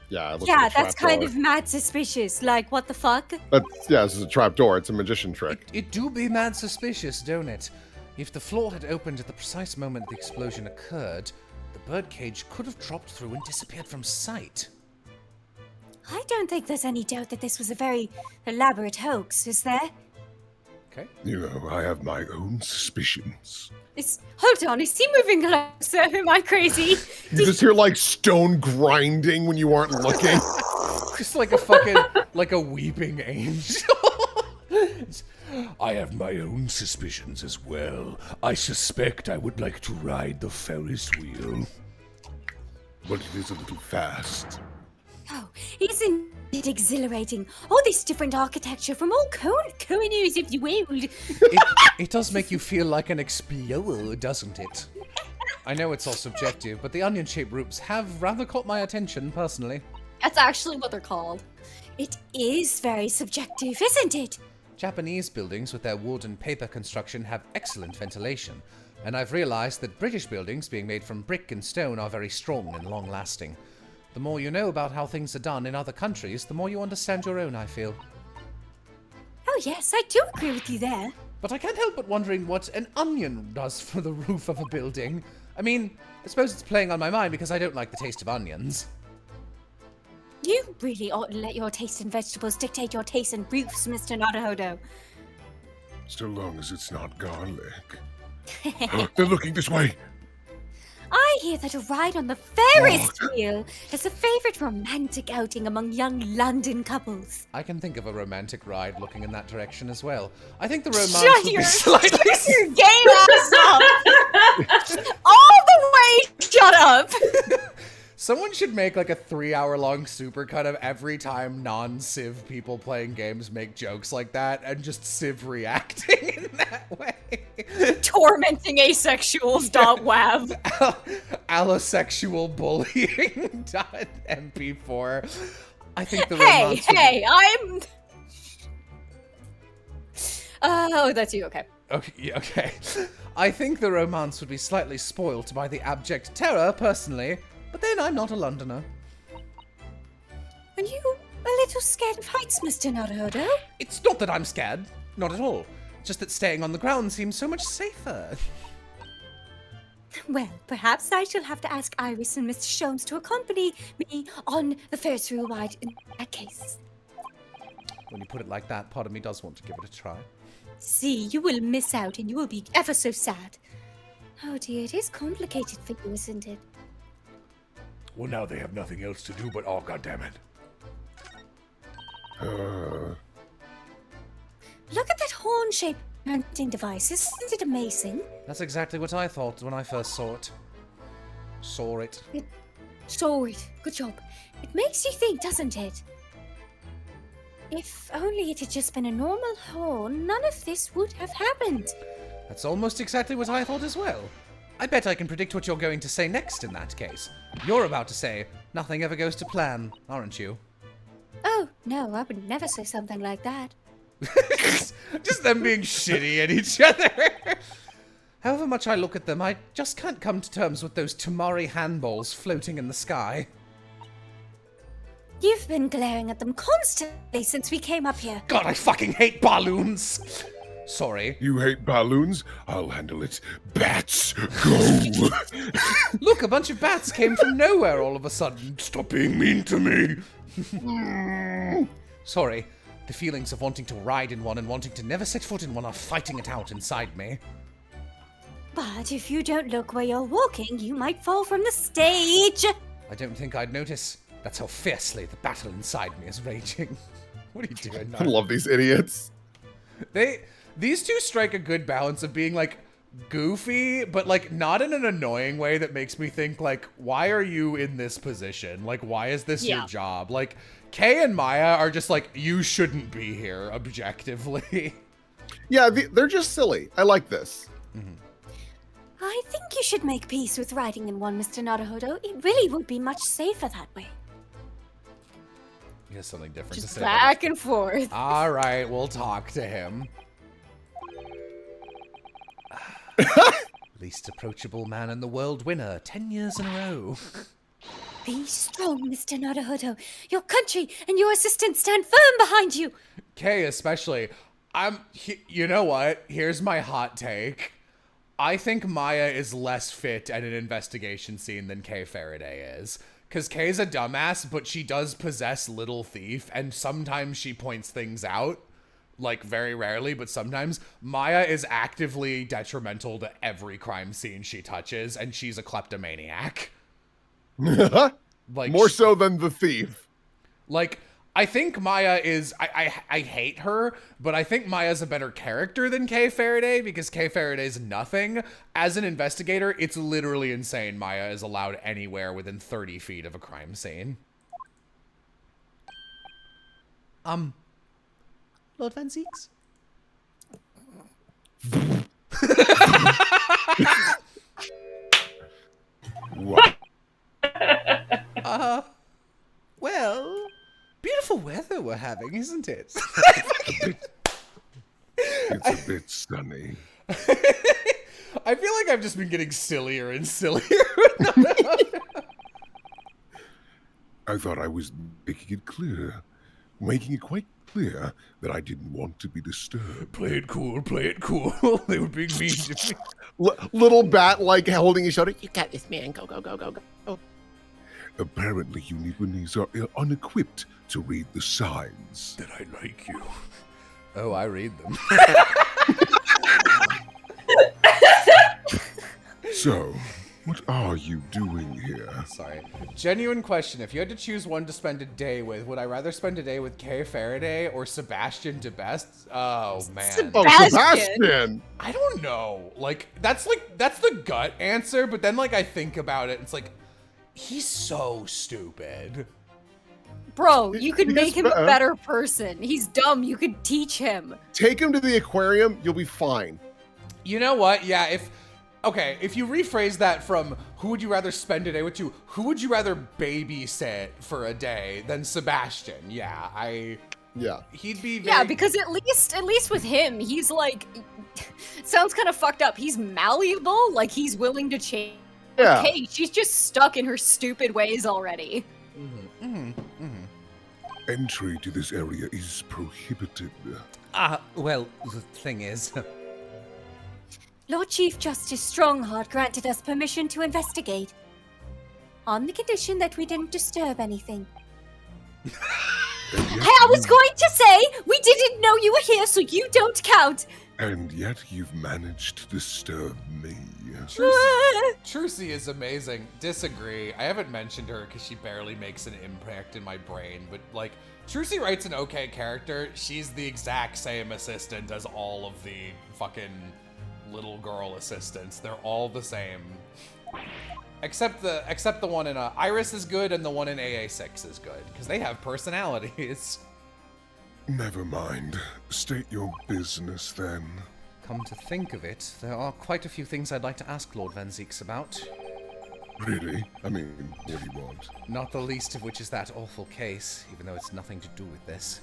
Yeah. It looks Yeah, like a that's trap kind door. of mad suspicious. Like, what the fuck? This is a trap door. It's a magician trick. It do be mad suspicious, don't it? If the floor had opened at the precise moment the explosion occurred, the birdcage could have dropped through and disappeared from sight. I don't think there's any doubt that this was a very elaborate hoax, is there? Okay. You know, I have my own suspicions. Hold on, is he moving closer? Am I crazy? You just hear like stone grinding when you aren't looking. Just like a fucking, like a weeping angel. I have my own suspicions as well. I suspect I would like to ride the Ferris wheel. But it is a little fast. Oh, isn't it exhilarating? All this different architecture from all corners of the world. It does make you feel like an explorer, doesn't it? I know it's all subjective, but the onion-shaped roofs have rather caught my attention, personally. That's actually what they're called. It is very subjective, isn't it? Japanese buildings with their wood and paper construction have excellent ventilation, and I've realized that British buildings being made from brick and stone are very strong and long-lasting. The more you know about how things are done in other countries, the more you understand your own, I feel. Oh yes, I do agree with you there. But I can't help but wondering what an onion does for the roof of a building. I mean, I suppose it's playing on my mind because I don't like the taste of onions. You really ought to let your taste in vegetables dictate your taste in roofs, Mr. Naruhodo. So long as it's not garlic. They're looking this way. I hear that a ride on the Ferris wheel is a favourite romantic outing among young London couples. I can think of a romantic ride looking in that direction as well. I think the romance Shut would your, be slightly... shut your gay ass up! All the way, shut up! Someone should make like a 3-hour-long supercut of every time non-Civ people playing games make jokes like that and just Civ reacting in that way. tormenting asexuals.wav. Allosexual bullying.mp4. I think the Hey, romance would hey, I'm. Oh, that's you. Okay. Okay, yeah, okay. I think the romance would be slightly spoilt by the abject terror, personally, but then I'm not a Londoner. Are you a little scared of heights, Mr. Naruto? It's not that I'm scared, not at all. Just that staying on the ground seems so much safer. Well, perhaps I shall have to ask Iris and Mr. Sholmes to accompany me on the Ferris wheel ride in that case. When you put it like that, part of me does want to give it a try. See, you will miss out and you will be ever so sad. Oh dear, it is complicated for you, isn't it? Well, now they have nothing else to do but, oh, goddammit. Look at that horn-shaped mounting device. Isn't it amazing? That's exactly what I thought when I first saw it. Saw it. Saw it. Good job. It makes you think, doesn't it? If only it had just been a normal horn, none of this would have happened. That's almost exactly what I thought as well. I bet I can predict what you're going to say next in that case. You're about to say, nothing ever goes to plan, aren't you? Oh, no, I would never say something like that. Just them being shitty at each other. However much I look at them, I just can't come to terms with those Tamari handballs floating in the sky. You've been glaring at them constantly since we came up here. God, I fucking hate balloons! Sorry. You hate balloons? I'll handle it. Bats, go! Look, a bunch of bats came from nowhere all of a sudden. Stop being mean to me. Sorry. The feelings of wanting to ride in one and wanting to never set foot in one are fighting it out inside me. But if you don't look where you're walking, you might fall from the stage. I don't think I'd notice. That's how fiercely the battle inside me is raging. What are you doing? I love these idiots. These two strike a good balance of being like goofy, but like not in an annoying way that makes me think like, why are you in this position? Like, why is this your job? Like, Kay and Maya are just like, you shouldn't be here, objectively. Yeah, they're just silly. I like this. Mm-hmm. I think you should make peace with riding in one, Mr. Naruto. It really would be much safer that way. He has something different Just to say. back and forth. All right, we'll talk to him. Least approachable man in the world winner, 10 years in a row. Be strong, Mr. Naruto. Your country and your assistant stand firm behind you. Kay especially. You know what? Here's my hot take. I think Maya is less fit at an investigation scene than Kay Faraday is. Because Kay's a dumbass, but she does possess Little Thief, and sometimes she points things out. Like, very rarely, but sometimes. Maya is actively detrimental to every crime scene she touches, and she's a kleptomaniac. Like, More so than the thief. Like, I think Maya is... I hate her, but I think Maya's a better character than Kay Faraday, because Kay Faraday's nothing. As an investigator, it's literally insane Maya is allowed anywhere within 30 feet of a crime scene. Lord Van Zeeks? What? Well, beautiful weather we're having, isn't it? It's a bit sunny. I feel like I've just been getting sillier and sillier. I thought I was making it clear. Making it quite clear that I didn't want to be disturbed. Play it cool, play it cool. They were being mean to me. Little bat, like, holding his shoulder. You got this, man. Go, go, go, go, go. Apparently, you Nibanese are unequipped to read the signs. That I like you. Oh, I read them. So, what are you doing here? Sorry. Genuine question. If you had to choose one to spend a day with, would I rather spend a day with Kay Faraday or Sebastian DeBest? Oh, man. Oh, Sebastian! I don't know. That's the gut answer, but then, I think about it, it's like, he's so stupid. Bro, you could make him a better person. He's dumb. You could teach him. Take him to the aquarium. You'll be fine. You know what? Yeah, if you rephrase that from who would you rather spend a day with to who would you rather babysit for a day than Sebastian? Yeah, he'd be very... Yeah, because at least with him, he's like, sounds kind of fucked up. He's malleable, like he's willing to change. Yeah. Okay, she's just stuck in her stupid ways already. Entry to this area is prohibited. Well, the thing is... Lord Chief Justice Strongheart granted us permission to investigate. On the condition that we didn't disturb anything. I was going to say, we didn't know you were here, so you don't count. And yet you've managed to disturb me. Trucy is amazing. Disagree. I haven't mentioned her because she barely makes an impact in my brain, but like, Trucy writes an okay character. She's the exact same assistant as all of the fucking little girl assistants. They're all the same. Except the one in Iris is good and the one in AA6 is good, because they have personalities. Never mind. State your business then. Come to think of it, there are quite a few things I'd like to ask Lord Van Zieks about. Really? I mean, what do you want? Not the least of which is that awful case, even though it's nothing to do with this.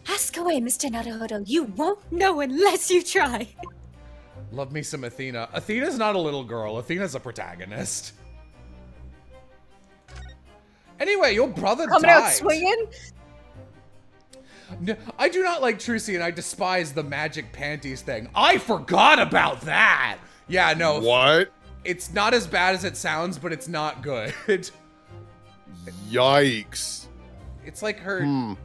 Ask away, Mr. Naruhodo. You won't know unless you try. Love me some Athena. Athena's not a little girl. Athena's a protagonist. Anyway, your brother Coming died. out swinging? No, I do not like Trucy, and I despise the magic panties thing. I forgot about that. Yeah, no. What? It's not as bad as it sounds, but it's not good. Yikes. It's like her...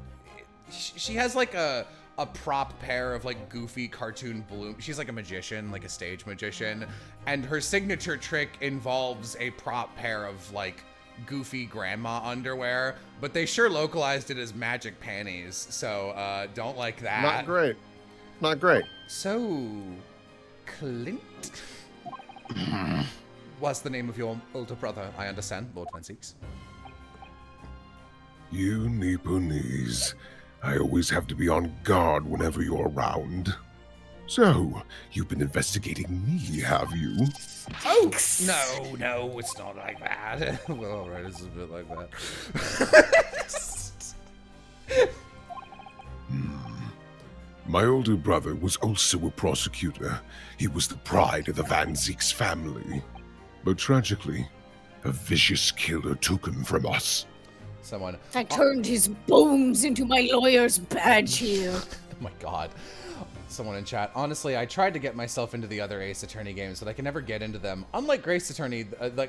She has like a prop pair of like goofy cartoon bloom. She's like a magician, like a stage magician. And her signature trick involves a prop pair of like goofy grandma underwear. But they sure localized it as magic panties. So don't like that. Not great. Not great. So, Clint? What's the name of your older brother? I understand, Lord Van Zieks. You Nipponese. I always have to be on guard whenever you're around. So, you've been investigating me, have you? Oh, no, it's not like that. Well, alright, it's a bit like that. My older brother was also a prosecutor. He was the pride of the Van Zieks family. But tragically, a vicious killer took him from us. Someone... I turned his bones into my lawyer's badge here. Oh my god. Someone in chat. Honestly, I tried to get myself into the other Ace Attorney games, but I can never get into them. Unlike Grace Attorney,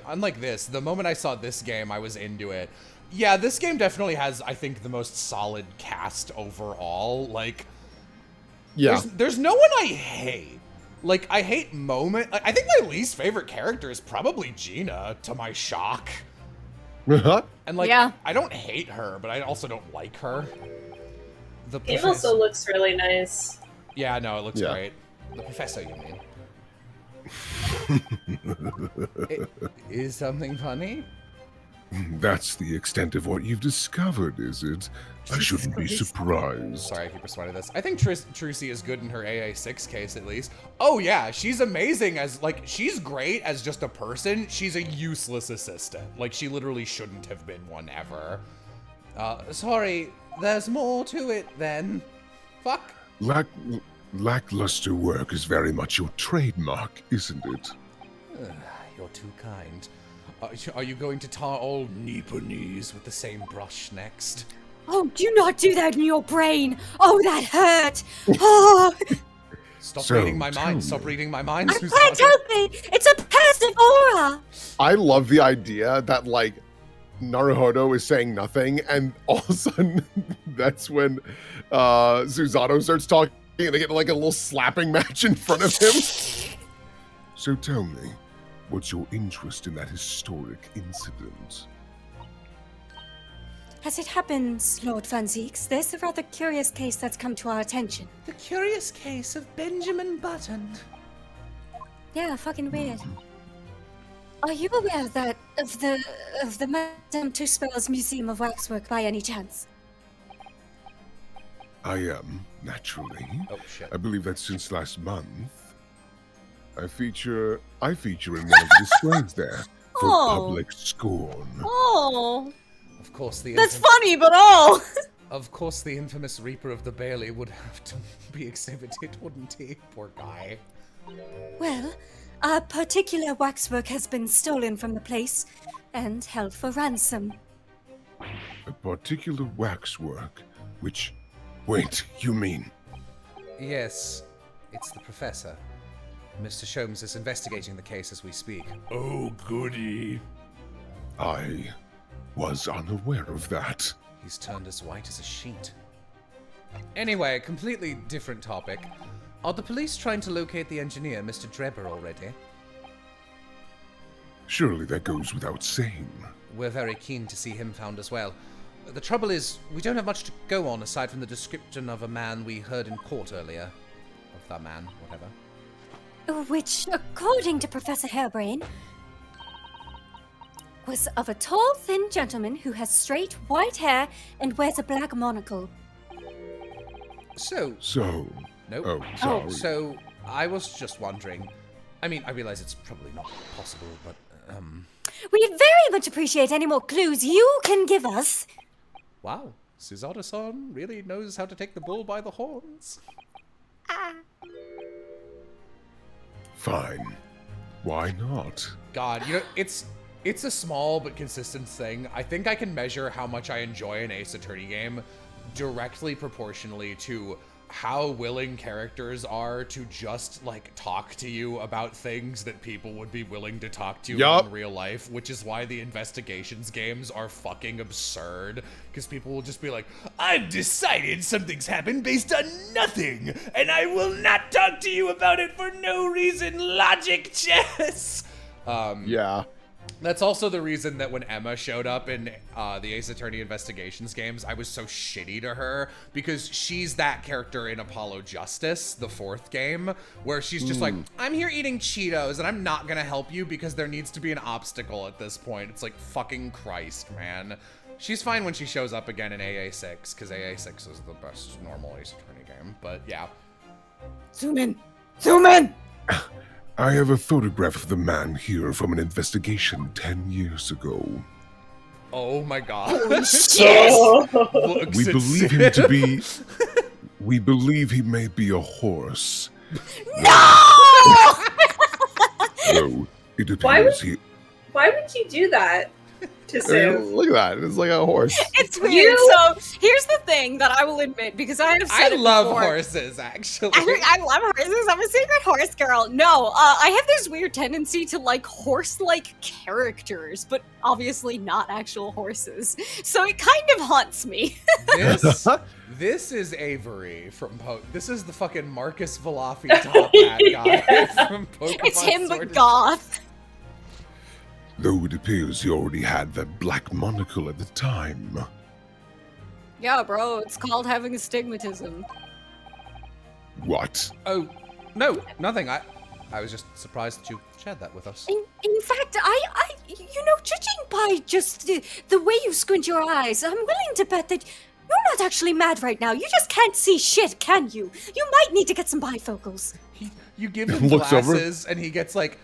unlike this, the moment I saw this game, I was into it. Yeah, this game definitely has, I think, the most solid cast overall. Like, Yeah. there's no one I hate. Like, I hate Moment. I think my least favorite character is probably Gina, to my shock. And like, Yeah. I don't hate her, but I also don't like her. The It also looks really nice. Yeah, no, it looks Yeah. great. The professor, you mean? Is something funny? That's the extent of what you've discovered, is it? I shouldn't be surprised. Sorry, I keep responding to this. I think Trucy is good in her AA6 case, at least. Oh, yeah, she's amazing as, like, she's great as just a person. She's a useless assistant. Like, she literally shouldn't have been one ever. Sorry, there's more to it, then. Fuck. Lackluster work is very much your trademark, isn't it? You're too kind. Are you going to tar all Nipponese with the same brush next? Oh, do not do that in your brain. Oh, that hurt. Oh, Stop So, reading my tell mind. me. Stop reading my mind, I Susanna. can't help it. It's a passive aura. I love the idea that, like, Naruhodo is saying nothing, and all of a sudden, that's when Susanoo starts talking, and they get, like, a little slapping match in front of him. So tell me, what's your interest in that historic incident? As it happens, Lord Van Zieks, there's a rather curious case that's come to our attention. The curious case of Benjamin Button. Yeah, fucking weird. Are you aware of the Madame Tuspel's Museum of Waxwork by any chance? I am, naturally. Oh, shit. I believe that since last month, I feature in one of the displays there for Oh. public scorn. Oh, Of course, that's funny, but oh. Of course, the infamous Reaper of the Bailey would have to be exhibited, wouldn't he? Poor guy. Well, a particular waxwork has been stolen from the place and held for ransom. A particular waxwork, which... Wait, you mean... Yes, it's the professor. Mr. Sholmes is investigating the case as we speak. Oh, goody. I was unaware of that. He's turned as white as a sheet. Anyway, completely different topic. Are the police trying to locate the engineer, Mr. Drebber, already? Surely that goes without saying. We're very keen to see him found as well. The trouble is, we don't have much to go on aside from the description of a man we heard in court earlier. Of that man, whatever. Which, according to Professor Hairbrain, was of a tall, thin gentleman who has straight, white hair and wears a black monocle. So... Nope. Oh, sorry. So, I was just wondering... I mean, I realize it's probably not possible, but, We'd very much appreciate any more clues you can give us. Wow, Susanoo-san really knows how to take the bull by the horns. Fine. Why not? God, you know, it's a small but consistent thing. I think I can measure how much I enjoy an Ace Attorney game directly proportionally to how willing characters are to just, like, talk to you about things that people would be willing to talk to you in real life, which is why the investigations games are fucking absurd, because people will just be like, I've decided something's happened based on nothing, and I will not talk to you about it for no reason, logic chess! Yeah. That's also the reason that when Emma showed up in the Ace Attorney Investigations games, I was so shitty to her, because she's that character in Apollo Justice, the 4th game, where she's just like, I'm here eating Cheetos, and I'm not gonna help you because there needs to be an obstacle at this point. It's like, fucking Christ, man. She's fine when she shows up again in AA6, because AA6 is the best normal Ace Attorney game, but yeah. Zoom in! Zoom in! I have a photograph of the man here from an investigation 10 years ago. Oh my god. Holy shit! We believe him to be... We believe he may be a horse. No! Though it appears he... Why would you do that to Sue? Look at that. It's like a horse. It's weird. So here's the thing that I will admit, because I have said I it love before. horses, actually. I love horses. I'm a secret horse girl. No, I have this weird tendency to like horse-like characters, but obviously not actual horses. So it kind of haunts me. This is Avery from This is the fucking Marcus Valafi top hat guy from Pokemon. It's him, Sword but and- goth. Though it appears he already had that black monocle at the time. Yeah, bro, it's called having astigmatism. What? Oh, no, nothing. I was just surprised that you shared that with us. In fact, judging by just the way you squint your eyes, I'm willing to bet that you're not actually mad right now. You just can't see shit, can you? You might need to get some bifocals. You give him Looks over. glasses, and he gets like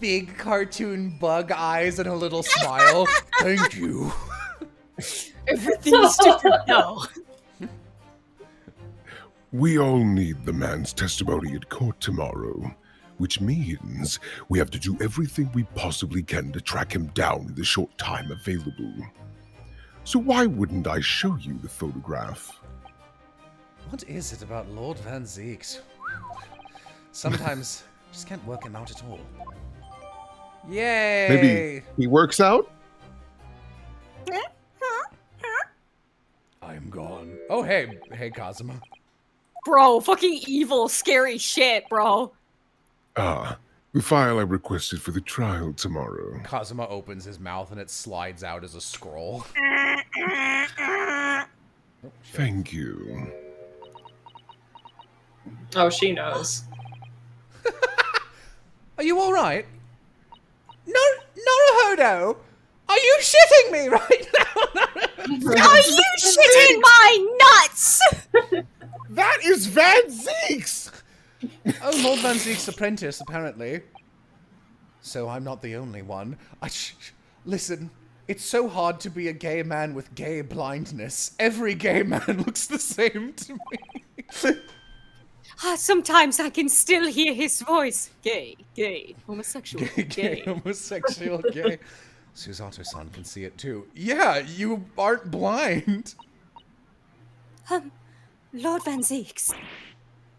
big cartoon bug eyes and a little smile. Thank you. Everything's different now. We all need the man's testimony at court tomorrow, which means we have to do everything we possibly can to track him down in the short time available. So why wouldn't I show you the photograph? What is it about Lord Van Zeeks? Sometimes just can't work him out at all. Yay! Maybe he works out? I'm gone. Oh, hey, Kazuma. Bro, fucking evil, scary shit, bro. The file I requested for the trial tomorrow. Kazuma opens his mouth and it slides out as a scroll. Thank you. Oh, she knows. Are you all right? No, Naruhodo! Are you shitting me right now? Are you shitting my nuts? Van Zeeks! Oh, Lord Van Zeek's apprentice, apparently. So I'm not the only one. Listen, it's so hard to be a gay man with gay blindness. Every gay man looks the same to me. Sometimes I can still hear his voice. Gay, gay, homosexual, gay. Homosexual, gay. Susato-san can see it too. Yeah, you aren't blind. Lord Van Zeeks,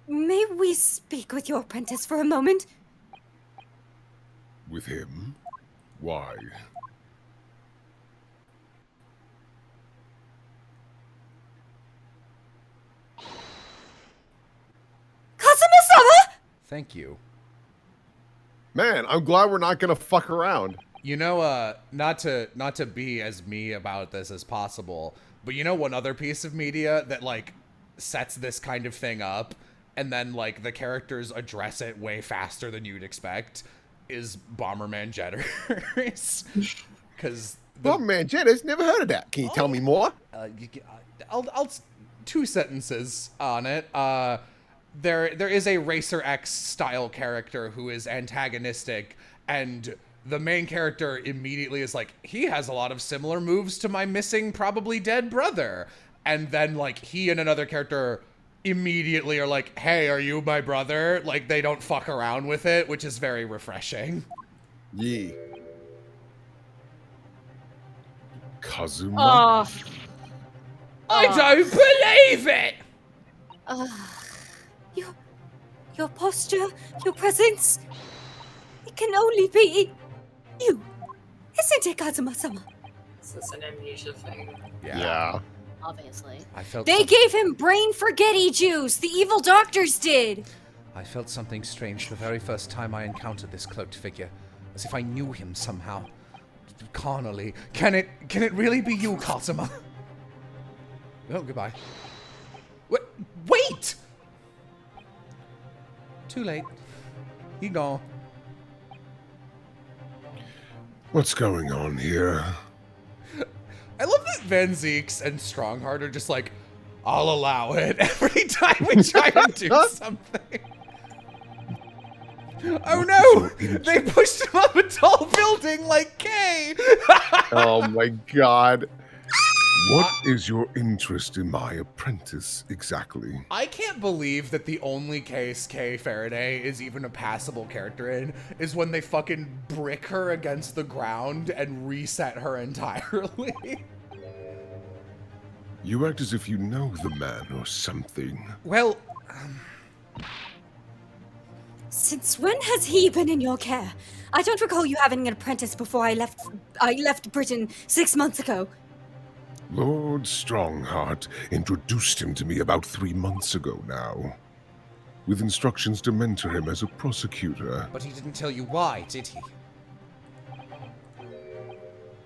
may we speak with your apprentice for a moment? With him? Why? Kazuma-sama! Thank you. Man, I'm glad we're not gonna fuck around. You know, not to be as me about this as possible, but you know one other piece of media that, like, sets this kind of thing up, and then, like, the characters address it way faster than you'd expect, is Bomberman Jetters. Because... Bomberman Jetters? Never heard of that. Can you tell me more? I'll 2 sentences on it. There is a Racer X style character who is antagonistic, and the main character immediately is like, he has a lot of similar moves to my missing, probably dead brother. And then, like, he and another character immediately are like, hey, are you my brother? Like, they don't fuck around with it, which is very refreshing. Yeah. Kazuma? I don't believe it! Your posture, your presence, it can only be you. Isn't it, Kazuma-sama? Is this an amnesia thing? Yeah. Obviously. They gave him brain forgetty juice. The evil doctors did. I felt something strange the very first time I encountered this cloaked figure, as if I knew him somehow. Carnally. Can it really be you, Kazuma? Oh, goodbye. Wait! Too late. He gone. What's going on here? I love that Van Zeeks and Strongheart are just like, I'll allow it every time we try to do something. Oh no! They pushed him up a tall building like Kay! Oh my god. What is your interest in my apprentice, exactly? I can't believe that the only case Kay Faraday is even a passable character in is when they fucking brick her against the ground and reset her entirely. You act as if you know the man or something. Well, Since when has he been in your care? I don't recall you having an apprentice before I left Britain 6 months ago. Lord Strongheart introduced him to me about 3 months ago now, with instructions to mentor him as a prosecutor. But he didn't tell you why, did he?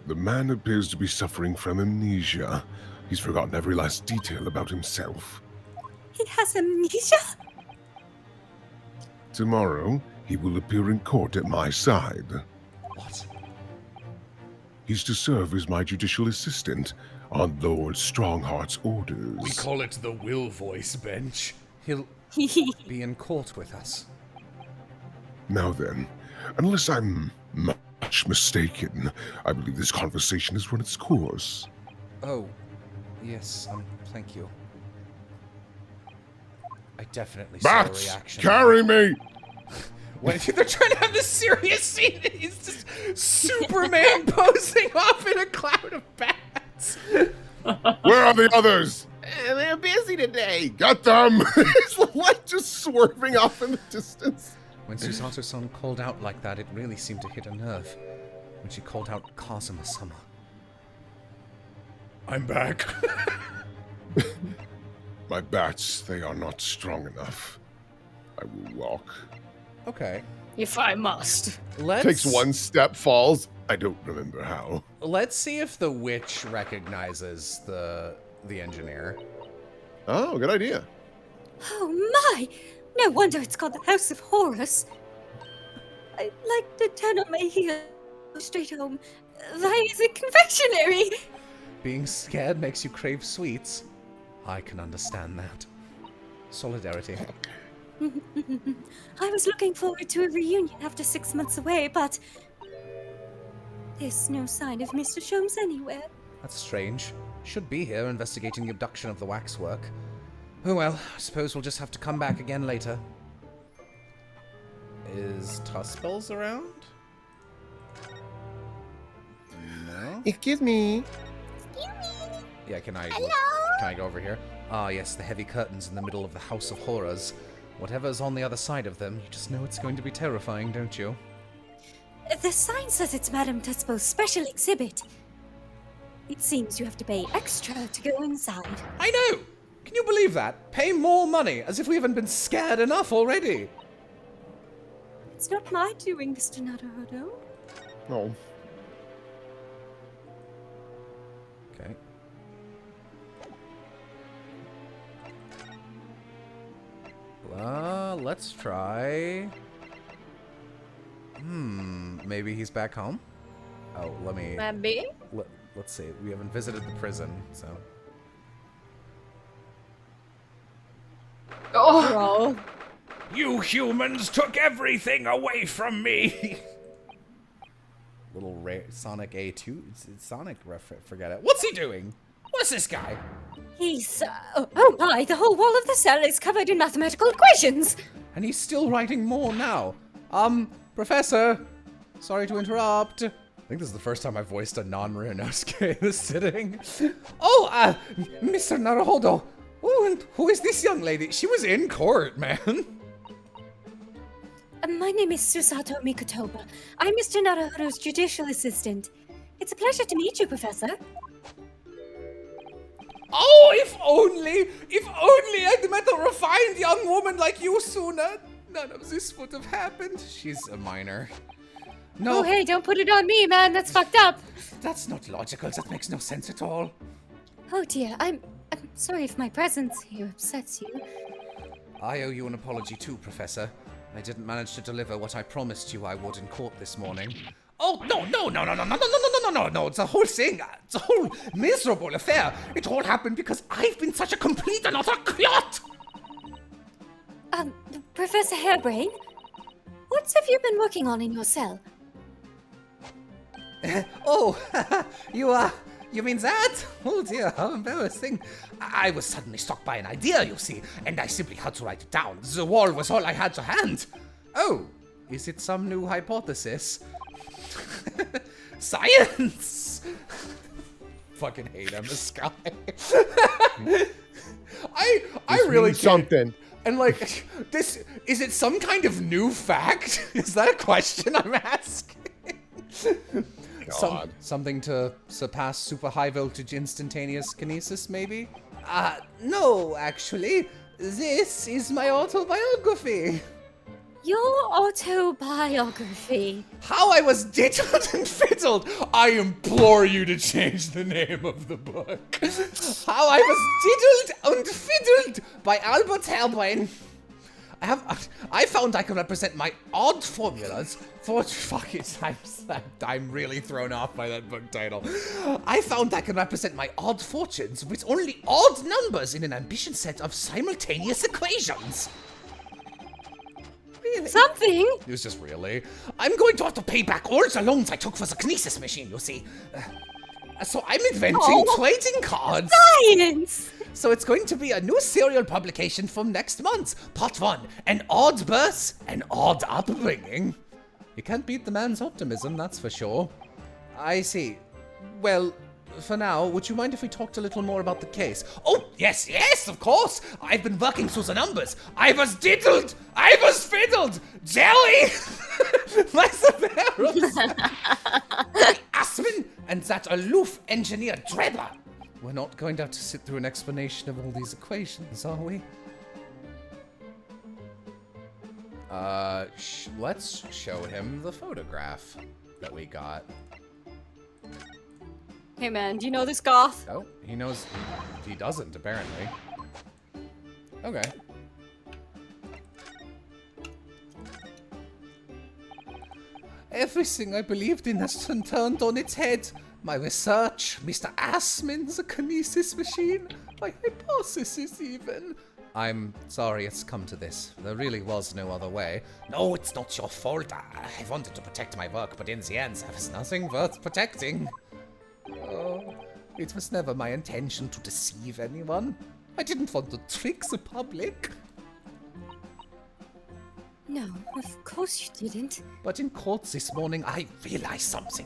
The man appears to be suffering from amnesia. He's forgotten every last detail about himself. He has amnesia? Tomorrow, he will appear in court at my side. What? He's to serve as my judicial assistant on Lord Strongheart's orders. We call it the will voice bench. He'll be in court with us. Now then, unless I'm much mistaken, I believe this conversation has run its course. Oh, yes, thank you. I definitely saw a Bats, reaction. carry me! when they're trying to have this serious scene, he's just Superman posing off in a cloud of bats. Where are the others? They're busy today. Get them! His light just swerving off in the distance. When Susato-san called out like that, it really seemed to hit a nerve. When she called out Kazuma-sama. I'm back. My bats, they are not strong enough. I will walk. Okay. If I must. Takes one step, falls. I don't remember how. Let's see if the witch recognizes the engineer. Oh, good idea. Oh my! No wonder it's called the House of Horus. I'd like to turn on my heel straight home. That is a confectionery. Being scared makes you crave sweets. I can understand that. Solidarity. I was looking forward to a reunion after 6 months away, but there's no sign of Mr. Sholmes anywhere. That's strange. Should be here investigating the abduction of the waxwork. Oh well, I suppose we'll just have to come back again later. Is Tuspels around? No? Excuse me. Yeah, can I go over here? Ah, yes, the heavy curtains in the middle of the House of Horrors. Whatever's on the other side of them, you just know it's going to be terrifying, don't you? The sign says it's Madame Tuspel's special exhibit. It seems you have to pay extra to go inside. I know! Can you believe that? Pay more money, as if we haven't been scared enough already. It's not my doing, Mr. Naruhodo. No. Okay. Let's try... maybe he's back home? Oh, let me... Maybe? Let's see. We haven't visited the prison, so... Oh, Bro. You humans took everything away from me! Little Sonic A2? It's Sonic, forget it. What's he doing? What's this guy? He's... oh my, the whole wall of the cell is covered in mathematical equations! And he's still writing more now. Professor! Sorry to interrupt. I think this is the first time I've voiced a non-Ryunosuke in this sitting. Oh, Mr. Naruhodo. Oh, and who is this young lady? She was in court, man. My name is Susato Mikotoba. I'm Mr. Naruhodo's judicial assistant. It's a pleasure to meet you, Professor. Oh, if only I'd met a refined young woman like you sooner, none of this would have happened. She's a minor. No. Oh, hey, don't put it on me, man. That's fucked up. That's not logical. That makes no sense at all. Oh, dear. I'm sorry if my presence here upsets you. I owe you an apology too, Professor. I didn't manage to deliver what I promised you I would in court this morning. Oh, no, it's a whole thing. It's a whole miserable affair. It all happened because I've been such a complete and utter clot. Professor Hairbrain, what have you been working on in your cell? You mean that? Oh dear, how embarrassing. I was suddenly struck by an idea, you see, and I simply had to write it down. The wall was all I had to hand. Oh, is it some new hypothesis? Science! Fucking hate him, this guy. I really can't. Something. And like, this, is it some kind of new fact? Is that a question I'm asking? Something to surpass super high voltage instantaneous kinesis, maybe? No, actually. This is my autobiography. Your autobiography. How I was diddled and fiddled. I implore you to change the name of the book. How I was diddled and fiddled by Albert Hairbrain. I found I can represent my odd formulas for fuck it. I'm really thrown off by that book title. I found I can represent my odd fortunes with only odd numbers in an ambitious set of simultaneous equations. Really? Something? It was just really. I'm going to have to pay back all the loans I took for the kinesis machine, you see. So I'm inventing trading cards. Science! So it's going to be a new serial publication from next month. Part 1, an odd birth, an odd upbringing. You can't beat the man's optimism, that's for sure. I see. Well, for now, would you mind if we talked a little more about the case? Oh, yes, of course. I've been working through the numbers. I was diddled. I was fiddled. Jelly. My Severus. Aspen and that aloof engineer Drebber. We're not going to have to sit through an explanation of all these equations, are we? Let's show him the photograph that we got. Hey man, do you know this goth? Oh, he knows. He doesn't, apparently. Okay. Everything I believed in has been turned on its head. My research, Mr. Assman's a kinesis machine, my hypothesis even. I'm sorry it's come to this. There really was no other way. No, it's not your fault. I wanted to protect my work, but in the end, there was nothing worth protecting. Oh, it was never my intention to deceive anyone. I didn't want to trick the public. No, of course you didn't. But in court this morning, I Realize something.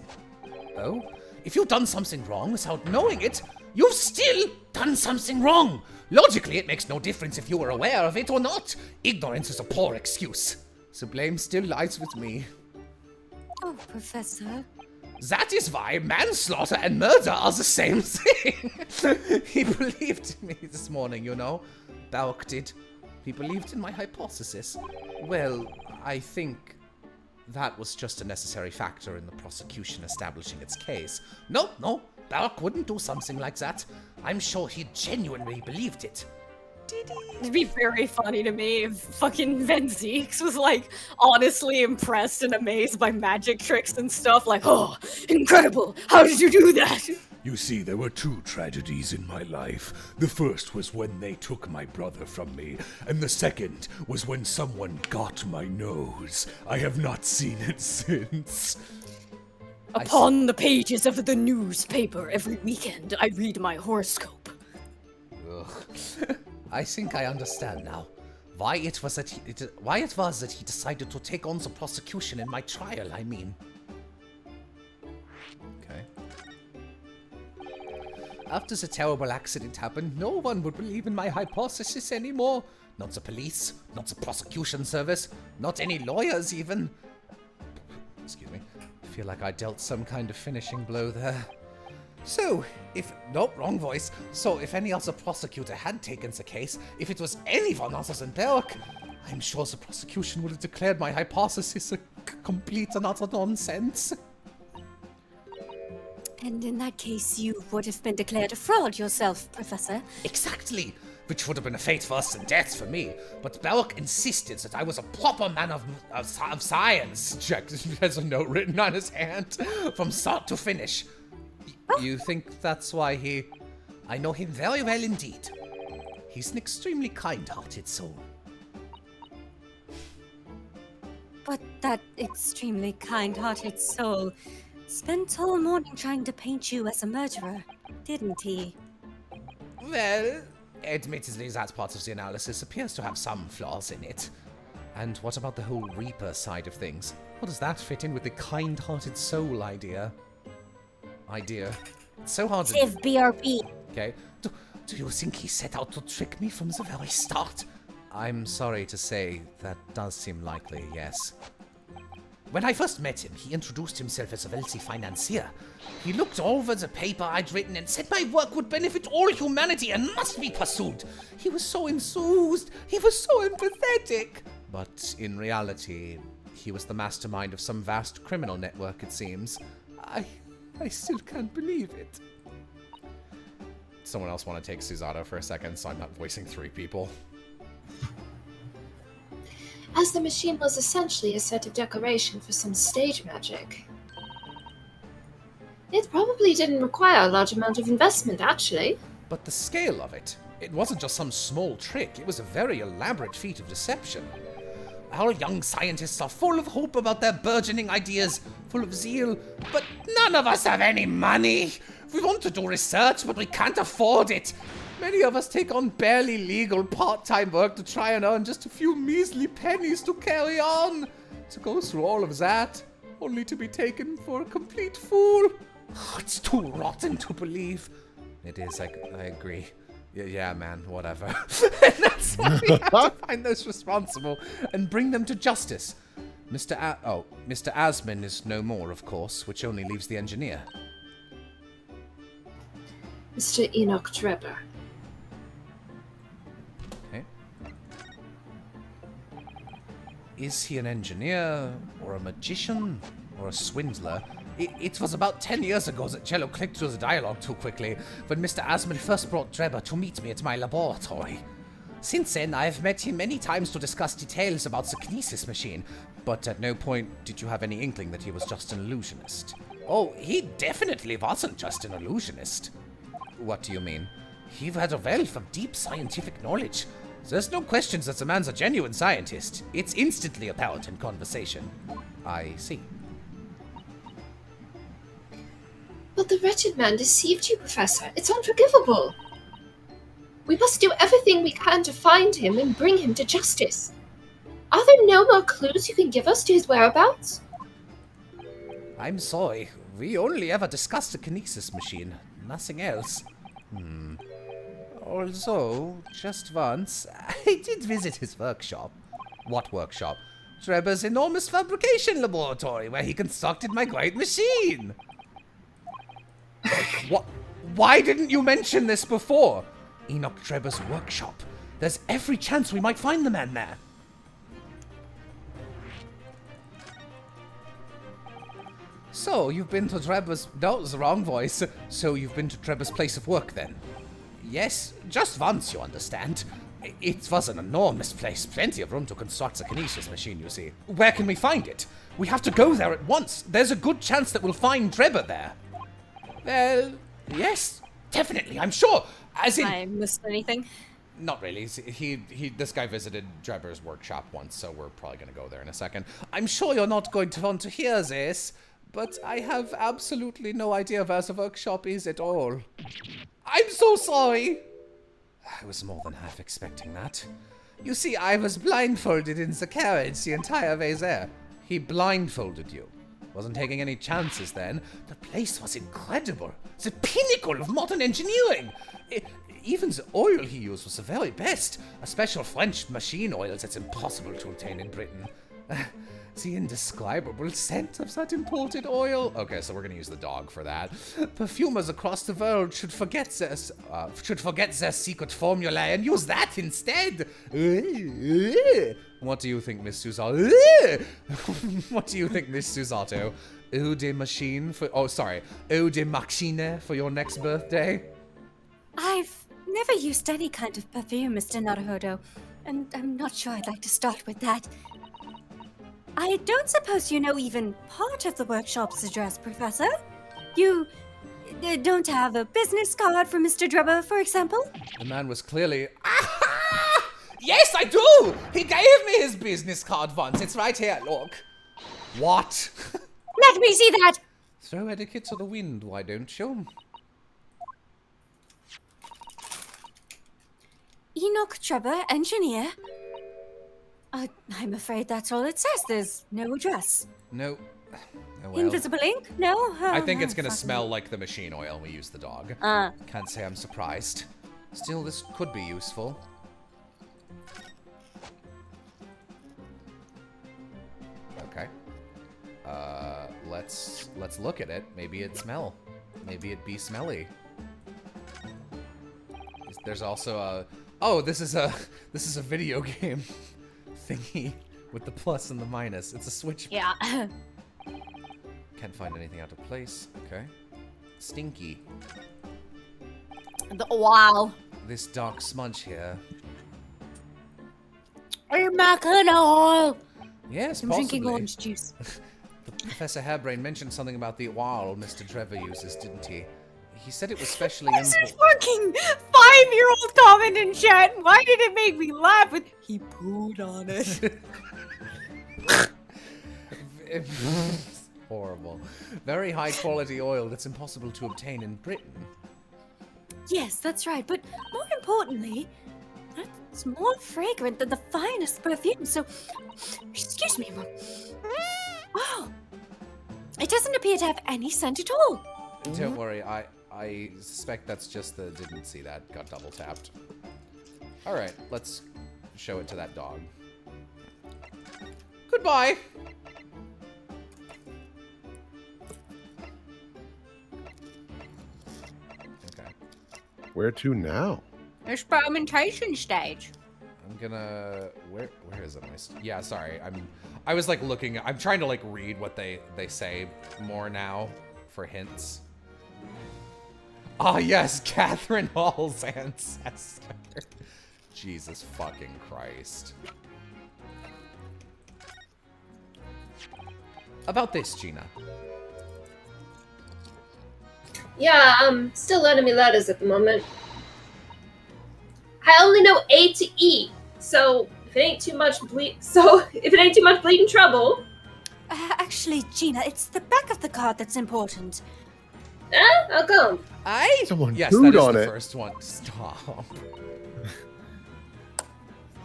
Oh? If you've done something wrong without knowing it, you've still done something wrong. Logically, it makes no difference if you were aware of it or not. Ignorance is a poor excuse. The blame still lies with me. Oh, Professor. That is why manslaughter and murder are the same thing. He believed in me this morning, you know. Balk did. He believed in my hypothesis. Well, I think that was just a necessary factor in the prosecution establishing its case. No, Balk wouldn't do something like that. I'm sure he genuinely believed it. It'd be very funny to me if fucking Van Zeeks was like honestly impressed and amazed by magic tricks and stuff. Like, oh, incredible! How did you do that? You see, there were two tragedies in my life. The first was when they took my brother from me, and the second was when someone got my nose. I have not seen it since. Upon the pages of the newspaper every weekend, I read my horoscope. Ugh. I think I understand now. Why it was that he decided to take on the prosecution in my trial, I mean. Okay. After the terrible accident happened, no one would believe in my hypothesis anymore. Not the police, not the prosecution service, not any lawyers even. Excuse me. I feel like I dealt some kind of finishing blow there. So, wrong voice. So, if any other prosecutor had taken the case, if it was anyone other than Belk, I'm sure the prosecution would have declared my hypothesis a complete and utter nonsense. And in that case, you would have been declared a fraud yourself, Professor. Exactly, which would have been a fate worse than death for me. But Belk insisted that I was a proper man of science. Jack has a note written on his hand. From start to finish. You think that's why he... I know him very well indeed. He's an extremely kind-hearted soul. But that extremely kind-hearted soul spent all morning trying to paint you as a murderer, didn't he? Well, admittedly, that part of the analysis appears to have some flaws in it. And what about the whole Reaper side of things? How does that fit in with the kind-hearted soul idea? It's so hard to... Civ BRB. Okay. Do you think he set out to trick me from the very start? I'm sorry to say, that does seem likely, yes. When I first met him, he introduced himself as a wealthy financier. He looked over the paper I'd written and said my work would benefit all humanity and must be pursued. He was so enthused. He was so empathetic. But in reality, he was the mastermind of some vast criminal network, it seems. I still can't believe it. Someone else want to take Susato for a second, so I'm not voicing three people. As the machine was essentially a set of decoration for some stage magic. It probably didn't require a large amount of investment, actually. But the scale of it, it wasn't just some small trick, it was a very elaborate feat of deception. Our young scientists are full of hope about their burgeoning ideas, full of zeal, but none of us have any money. We want to do research, but we can't afford it. Many of us take on barely legal part-time work to try and earn just a few measly pennies to carry on. To go through all of that, only to be taken for a complete fool. It's too rotten to believe. It is, I agree. Yeah, man, whatever. And that's why we have to find those responsible and bring them to justice. Mr. Asman is no more, of course, which only leaves the engineer. Mr. Enoch Drebber. Okay. Is he an engineer, or a magician, or a swindler? It was about 10 years ago that Jello clicked through the dialogue too quickly, when Mr. Asman first brought Drebber to meet me at my laboratory. Since then, I've met him many times to discuss details about the Kinesis machine. But at no point did you have any inkling that he was just an illusionist. Oh, he definitely wasn't just an illusionist. What do you mean? He had a wealth of deep scientific knowledge. There's no question that the man's a genuine scientist. It's instantly apparent in conversation. I see. But the wretched man deceived you, Professor. It's unforgivable. We must do everything we can to find him and bring him to justice. Are there no more clues you can give us to his whereabouts? I'm sorry. We only ever discussed the kinesis machine. Nothing else. Although, just once, I did visit his workshop. What workshop? Trebor's enormous fabrication laboratory where he constructed my great machine. What? Why didn't you mention this before? Enoch Trebor's workshop. There's every chance we might find the man there. So, you've been to Trebor's... No, it was the wrong voice. So, you've been to Trebor's place of work, then? Yes, just once, you understand. It was an enormous place. Plenty of room to construct a kinesis machine, you see. Where can we find it? We have to go there at once. There's a good chance that we'll find Trebor there. Well, yes, definitely, I'm sure. As in... I missed anything? Not really. This guy visited Trebor's workshop once, so we're probably gonna go there in a second. I'm sure you're not going to want to hear this, but I have absolutely no idea where the workshop is at all. I'm so sorry. I was more than half expecting that. You see, I was blindfolded in the carriage the entire way there. He blindfolded you. Wasn't taking any chances then. The place was incredible. The pinnacle of modern engineering. Even the oil he used was the very best. A special French machine oil that's impossible to obtain in Britain. The indescribable scent of that imported oil. Okay, so we're gonna use the dog for that. Perfumers across the world should forget their secret formula and use that instead. What do you think, Miss Susato? What do you think, Miss Susato? Eau de machine for... Oh, sorry. Eau de machine for your next birthday? I've never used any kind of perfume, Mr. Naruhodo, and I'm not sure I'd like to start with that. I don't suppose you know even part of the workshop's address, Professor? You don't have a business card for Mr. Trebor, for example? The man was clearly... Yes, I do! He gave me his business card once. It's right here, look. What? Let me see that! Throw etiquette to the wind, why don't you? Enoch Trebor, engineer. I'm afraid that's all it says. There's no address. No. Oh, well. Invisible ink? No? I think it's gonna smell like the machine oil we use the dog. Can't say I'm surprised. Still, this could be useful. Okay. Let's look at it. Maybe it smell. Maybe it be smelly. There's also a... Oh, this is a video game thingy with the plus and the minus. It's a switch. Yeah. Can't find anything out of place. Okay. Stinky. Wow. This dark smudge here. I'm not gonna. Yes, I'm possibly. drinking orange juice. Professor Hairbrain mentioned something about the oil Mr. Trevor uses, didn't he? He said it was specially This is fucking 5-year-old comment in chat. Why did it make me laugh? With he pooed on it. Horrible. Very high quality oil that's impossible to obtain in Britain. Yes, that's right. But more importantly, it's more fragrant than the finest perfume. So, excuse me, Mom. Oh, it doesn't appear to have any scent at all. Don't worry, I suspect that's just the didn't see that, got double tapped. Alright, let's show it to that dog. Goodbye! Okay. Where to now? Experimentation stage. I'm gonna... Where is it? Yeah, sorry, I was like looking, I'm trying to like read what they say more now for hints. Ah, yes, Catherine Hall's ancestor. Jesus fucking Christ. About this, Gina. Yeah, still learning me letters at the moment. I only know A to E. So if it ain't too much bleeding trouble. Actually, Gina, it's the back of the card that's important. How come? Someone Yes, pooed that is on the it. first one. Stop.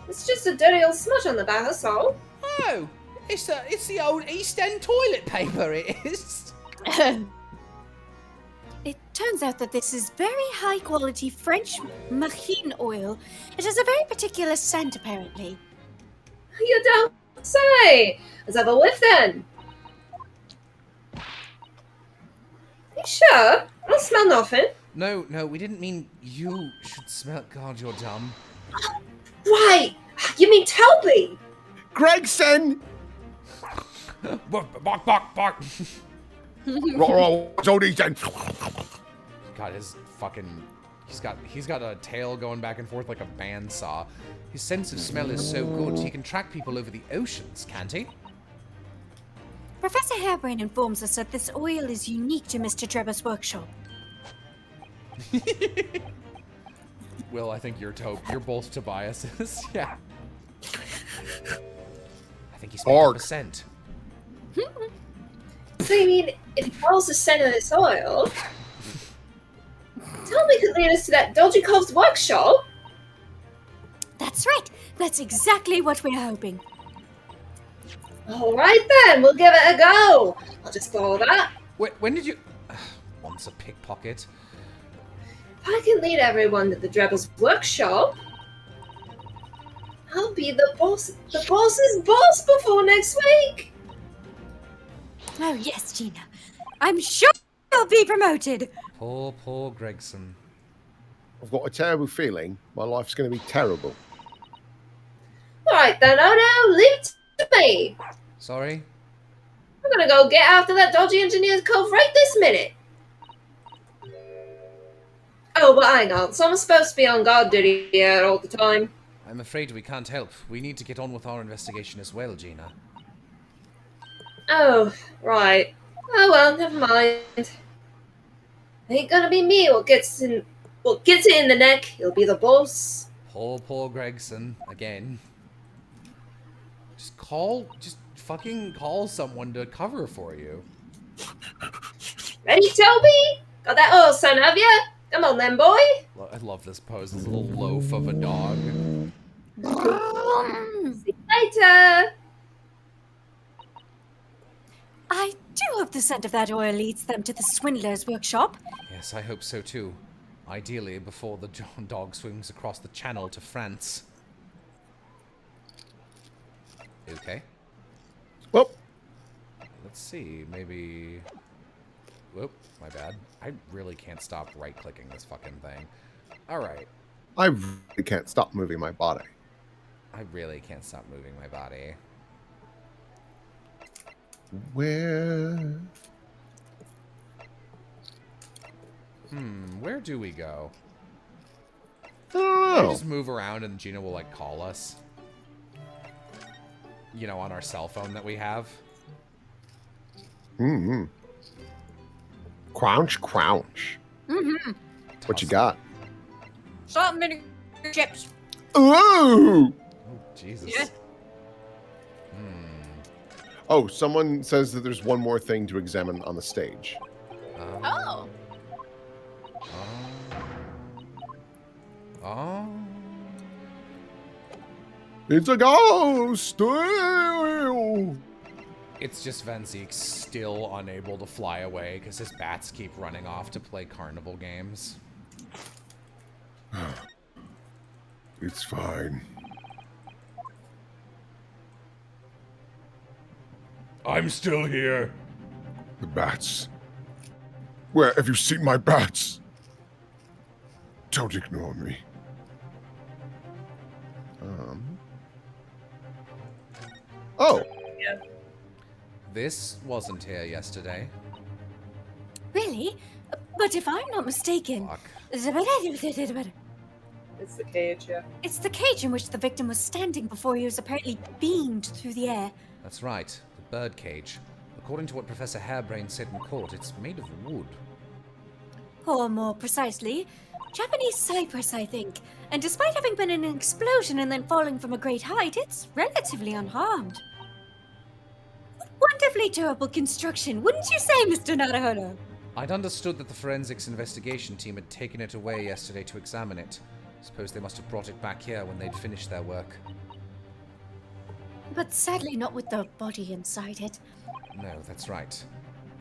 It's just a dirty old smudge on the back, that's all. Oh, it's the old East End toilet paper, it is. It turns out that this is very high quality French machine oil. It has a very particular scent, apparently. You don't say. Let's have a whiff then. You sure? I don't smell nothing. No, we didn't mean you should smell. God, you're dumb. Right. You mean Toby? Gregson! Bark, bark, bark, bark. What's all these then? God, his fucking. He's got a tail going back and forth like a bandsaw. His sense of smell is so good, he can track people over the oceans, can't he? Professor Harebrain informs us that this oil is unique to Mr. Trevor's workshop. Will, I think you're both Tobias's. Yeah. I think he's Bark. 50%. So you mean if he follows the scent of this oil, Toby could lead us to that dodgy cove's workshop? That's right. That's exactly what we're hoping. Alright then, we'll give it a go. I'll just follow that. Wait, when did you... Once a pickpocket. If I can lead everyone to the Drebel's workshop, I'll be the boss. The boss's boss before next week. Oh, yes, Gina. I'm sure you'll be promoted. Poor Gregson. I've got a terrible feeling my life's going to be terrible. Alright then, oh no, leave it to me. Sorry? I'm gonna go get after that dodgy engineer's cove right this minute. Oh, but hang on, someone's supposed to be on guard duty here all the time. I'm afraid we can't help. We need to get on with our investigation as well, Gina. Oh, right. Oh well, never mind. Ain't gonna be me what gets it in the neck. He'll be the boss. Poor Gregson. Again. Just fucking call someone to cover for you. Ready, Toby? Got that oil, son, have ya? Come on then, boy. I love this pose. This little loaf of a dog. See you later. I do hope the scent of that oil leads them to the swindler's workshop. Yes, I hope so too. Ideally, before the dog swings across the channel to France. Okay. Well, let's see. Maybe... Whoop, my bad. I really can't stop right-clicking this fucking thing. Alright. I really can't stop moving my body. I really can't stop moving my body. Where? Where do we go? I don't know. We just move around and Gina will, like, call us. You know, on our cell phone that we have. Mm-hmm. Crouch. Mm-hmm. What you got? Salt and vinegar chips. Ooh! Oh, Jesus. Yeah. Oh, someone says that there's one more thing to examine on the stage. Oh. Oh. It's a ghost! It's just Van Zeke still unable to fly away because his bats keep running off to play carnival games. It's fine. I'm still here. The bats. Where have you seen my bats? Don't ignore me. Oh. This wasn't here yesterday. Really? But if I'm not mistaken... Fuck. It's the cage, yeah. It's the cage in which the victim was standing before he was apparently beamed through the air. That's right, the bird cage. According to what Professor Harebrain said in court, it's made of wood. Or more precisely, Japanese cypress, I think. And despite having been in an explosion and then falling from a great height, it's relatively unharmed. Wonderfully durable construction, wouldn't you say, Mr. Naruhodo? I'd understood that the forensics investigation team had taken it away yesterday to examine it. Suppose they must have brought it back here when they'd finished their work. But sadly not with the body inside it. No, that's right.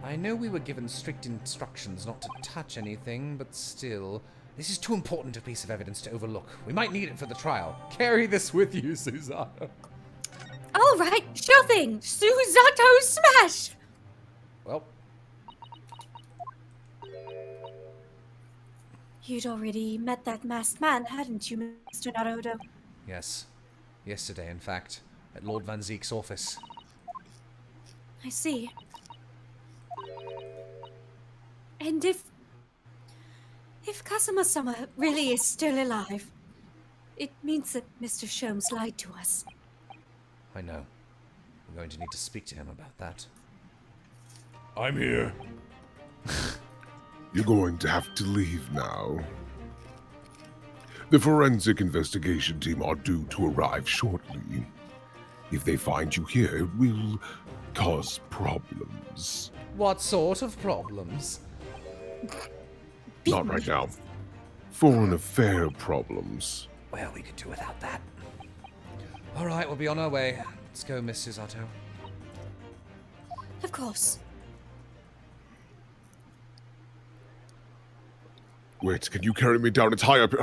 I know we were given strict instructions not to touch anything, but still, this is too important a piece of evidence to overlook. We might need it for the trial. Carry this with you, Susanna. All right, sure thing. Susato smash! Well, You'd already met that masked man, hadn't you, Mr. Naruhodo? yes. Yesterday, in fact, at Lord Van Zeek's office. I see. And if Kazuma-sama really is still alive, it means that Mr. Sholmes lied to us. I know. I'm going to need to speak to him about that. I'm here. You're going to have to leave now. The forensic investigation team are due to arrive shortly. If they find you here, it will cause problems. What sort of problems? Not right now. Foreign affair problems. Well, we could do without that. All right, we'll be on our way. Let's go, Miss Susato. Of course. Wait, can you carry me down? It's high up.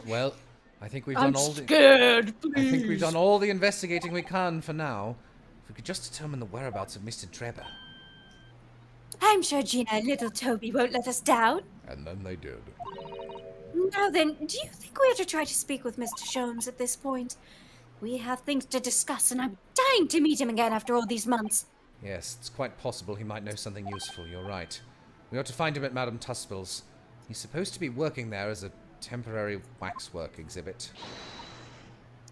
Well, I think we've I'm done all the... scared, please. I think we've done all the investigating we can for now. If we could just determine the whereabouts of Mr. Treber. I'm sure Gina and little Toby won't let us down. And then they did. Now then, do you think we ought to try to speak with Mr. Sholmes at this point? We have things to discuss, and I'm dying to meet him again after all these months. Yes, it's quite possible he might know something useful, you're right. We ought to find him at Madame Tuspel's. He's supposed to be working there as a temporary waxwork exhibit.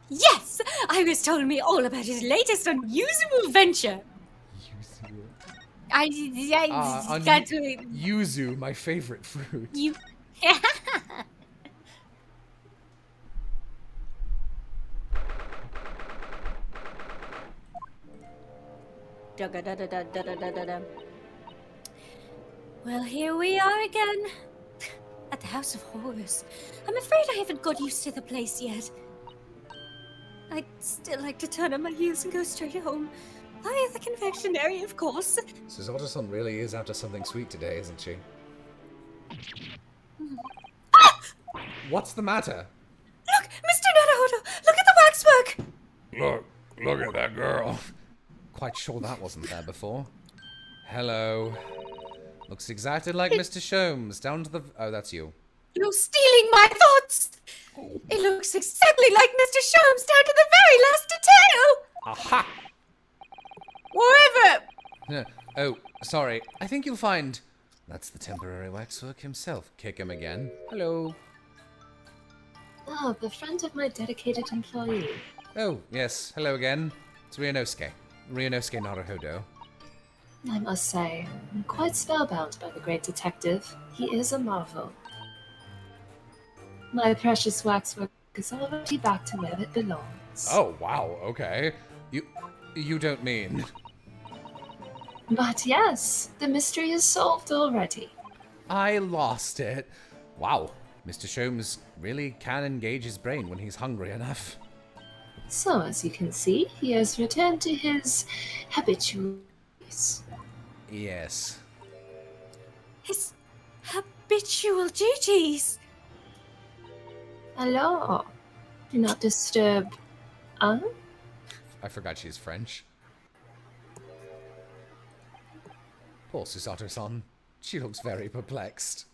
Yes! Iris told me all about his latest unusual venture. That's what Yuzu, my favorite fruit. you. Well, here we are again. At the House of Horrors. I'm afraid I haven't got used to the place yet. I'd still like to turn on my heels and go straight home. Via the confectionery, of course. Susato-san really is after something sweet today, isn't she? What's the matter? Look, Mr. Naruhodo! Look at the waxwork! Look at that girl. Quite sure that wasn't there before. Hello. Looks exactly like Mr. Sholmes, down to the... Oh, that's you. You're stealing my thoughts! It looks exactly like Mr. Sholmes down to the very last detail! Aha! Whatever! Oh, sorry. I think you'll find... That's the temporary waxwork himself. Kick him again. Hello. Oh, the friend of my dedicated employee. Oh, yes. Hello again. It's Ryunosuke. Ryunosuke Naruhodo. I must say, I'm quite spellbound by the great detective. He is a marvel. My precious waxwork is already back to where it belongs. Oh, wow. Okay. You don't mean... But yes, the mystery is solved already. I lost it. Wow. Mr. Sholmes really can engage his brain when he's hungry enough. So, as you can see, he has returned to his habitual ways. Yes. His habitual duties. Hello. Do not disturb. I forgot she's French. Poor Susato-san. She looks very perplexed.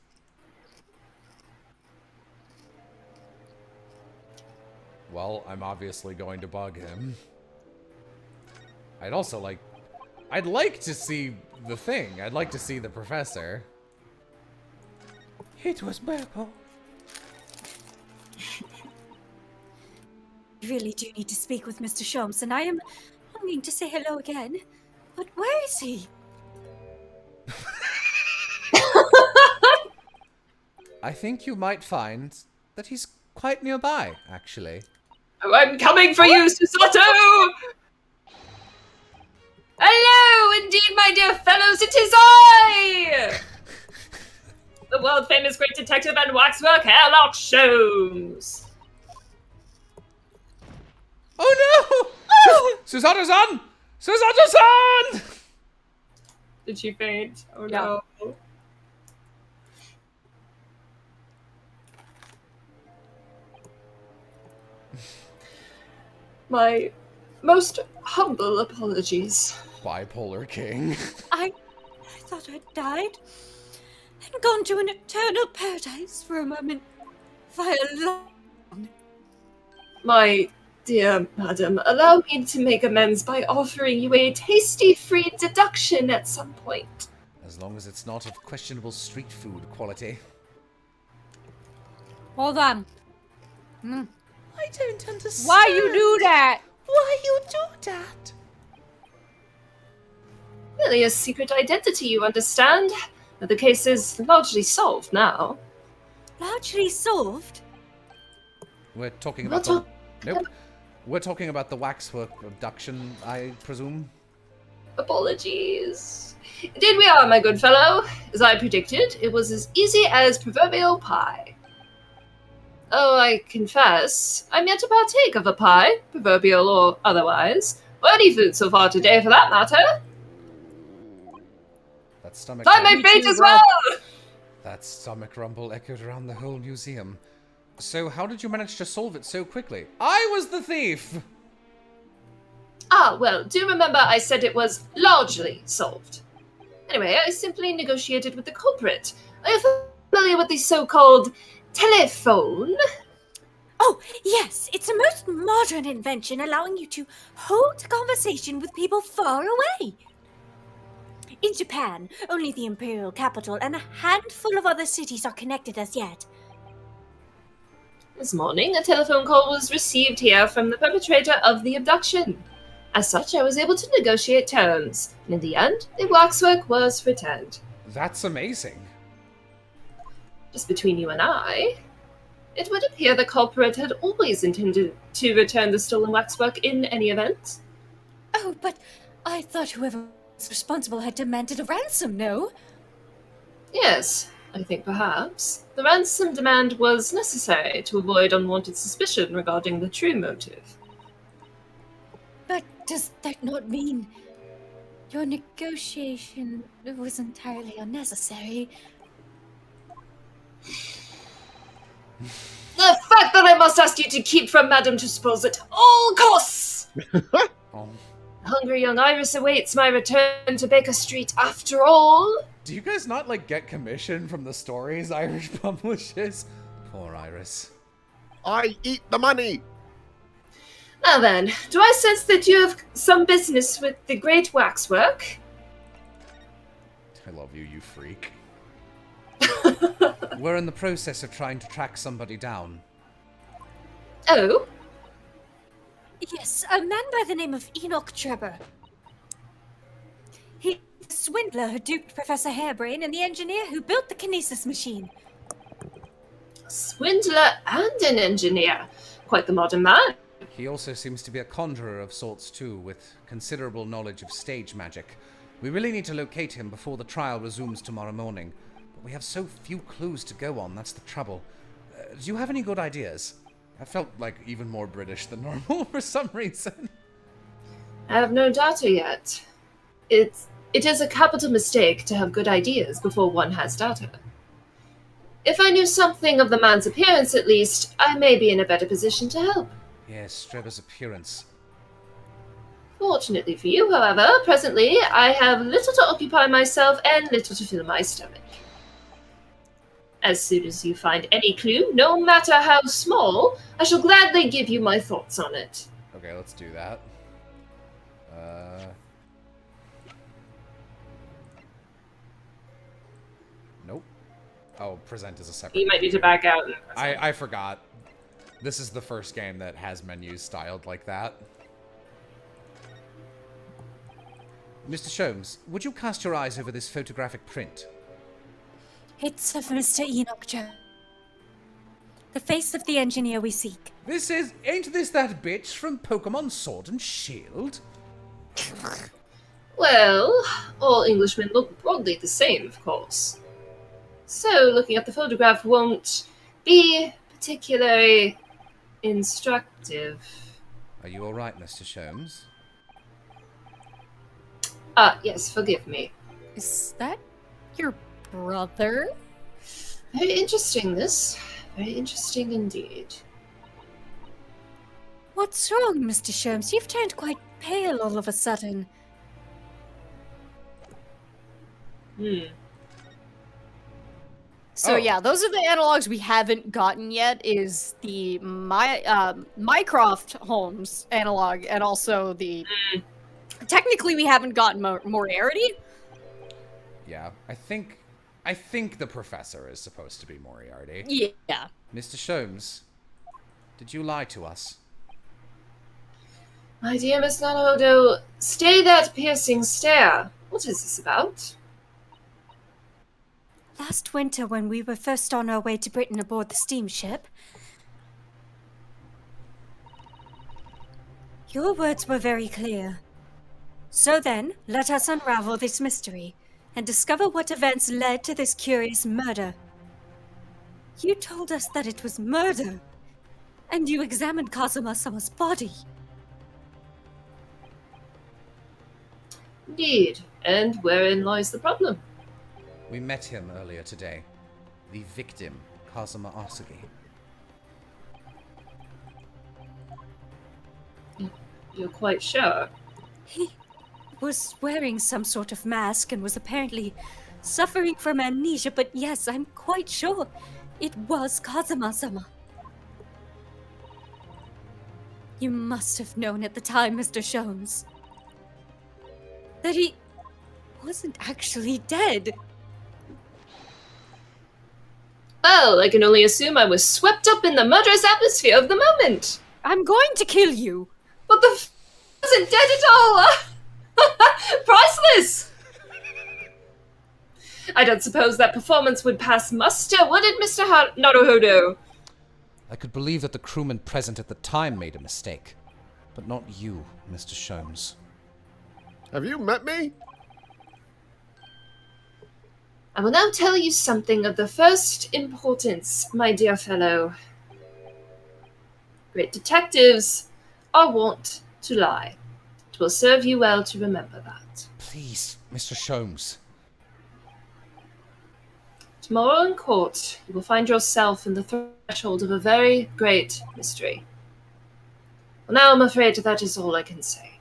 Well, I'm obviously going to bug him. I'd like to see the thing. I'd like to see the professor. It was purple. I really do need to speak with Mr. Sholmes, and I am longing to say hello again. But where is he? I think you might find that he's quite nearby, actually. Oh, I'm coming for you, Susato! Hello, indeed, my dear fellows, it is I! The world-famous great detective and waxwork Sherlock Holmes. Oh no! Susato-san! Susato-san! Did she faint? Oh Yeah. no. My most humble apologies. Bipolar King. I thought I'd died and gone to an eternal paradise for a moment via love. My dear madam, allow me to make amends by offering you a tasty free deduction at some point. As long as it's not of questionable street food quality. Hold on. I don't understand. Why you do that? Why you do that? Really a secret identity, you understand? The case is largely solved now. Largely solved? We're talking about the... Nope. We're talking about the waxwork abduction, I presume. Apologies. Indeed we are, my good fellow. As I predicted, it was as easy as proverbial pie. Oh, I confess, I'm yet to partake of a pie, proverbial or otherwise, or any food so far today for that matter. That stomach... Time my fate as well! That stomach rumble echoed around the whole museum. So how did you manage to solve it so quickly? I was the thief! Ah, well, do remember I said it was largely solved. Anyway, I simply negotiated with the culprit. Are you familiar with the so-called telephone? Oh, yes, it's a most modern invention allowing you to hold a conversation with people far away. In Japan, only the imperial capital and a handful of other cities are connected as yet. This morning, a telephone call was received here from the perpetrator of the abduction. As such, I was able to negotiate terms, and in the end, the waxwork was returned. That's amazing. Just between you and I, it would appear the culprit had always intended to return the stolen waxwork in any event. Oh, but I thought whoever was responsible had demanded a ransom, no? Yes, I think perhaps. The ransom demand was necessary to avoid unwanted suspicion regarding the true motive. But does that not mean your negotiation was entirely unnecessary? The fact that I must ask you to keep from Madame Tussauds at all costs! Hungry young Iris awaits my return to Baker Street after all. Do you guys not, like, get commission from the stories Irish publishes? Poor Iris. I eat the money! Now then, do I sense that you have some business with the great waxwork? I love you, you freak. We're in the process of trying to track somebody down. Oh? Yes, a man by the name of Enoch Trevor. He's the swindler who duped Professor Hairbrain and the engineer who built the kinesis machine. Swindler and an engineer. Quite the modern man. He also seems to be a conjurer of sorts too, with considerable knowledge of stage magic. We really need to locate him before the trial resumes tomorrow morning. But we have so few clues to go on, that's the trouble. Do you have any good ideas? I felt like even more British than normal for some reason. I have no data yet. It is a capital mistake to have good ideas before one has data. If I knew something of the man's appearance at least, I may be in a better position to help. Yes, Trevor's appearance. Fortunately for you, however, presently I have little to occupy myself and little to fill my stomach. As soon as you find any clue, no matter how small, I shall gladly give you my thoughts on it. Okay, let's do that. Nope. Oh, present is a separate. You might need to back out. I forgot. This is the first game that has menus styled like that. Mr. Sholmes, would you cast your eyes over this photographic print? It's of Mr. Enoch Trevor. The face of the engineer we seek. Ain't this that bitch from Pokemon Sword and Shield? Well, all Englishmen look broadly the same, of course. So, looking at the photograph won't be particularly instructive. Are you alright, Mr. Sholmes? Yes, forgive me. Is that your brother? Very interesting, this. Very interesting indeed. What's wrong, Mr. Sholmes? You've turned quite pale all of a sudden. So yeah, those are the analogs we haven't gotten yet. Is the Mycroft Holmes analog, and also the. Technically, we haven't gotten Moriarty. Yeah, I think the professor is supposed to be Moriarty. Yeah. Mr. Sholmes, did you lie to us? My dear Miss Naruhodo, stay that piercing stare. What is this about? Last winter, when we were first on our way to Britain aboard the steamship, your words were very clear. So then, let us unravel this mystery and discover what events led to this curious murder. You told us that it was murder, and you examined Kazuma-sama's body. Indeed. And wherein lies the problem? We met him earlier today. The victim, Kazuma Asagi. You're quite sure? He was wearing some sort of mask and was apparently suffering from amnesia, but yes, I'm quite sure it was Kazuma-sama. You must have known at the time, Mr. Sholmes, that he wasn't actually dead. Well, I can only assume I was swept up in the murderous atmosphere of the moment. I'm going to kill you. But the wasn't dead at all. Priceless. I don't suppose that performance would pass muster, would it, Mr. Naruhodo? I could believe that the crewmen present at the time made a mistake, but not you, Mr. Sholmes. Have you met me? I will now tell you something of the first importance, my dear fellow. Great detectives are wont to lie. It will serve you well to remember that. Please, Mr. Sholmes. Tomorrow in court, you will find yourself in the threshold of a very great mystery. Well, now I'm afraid that is all I can say.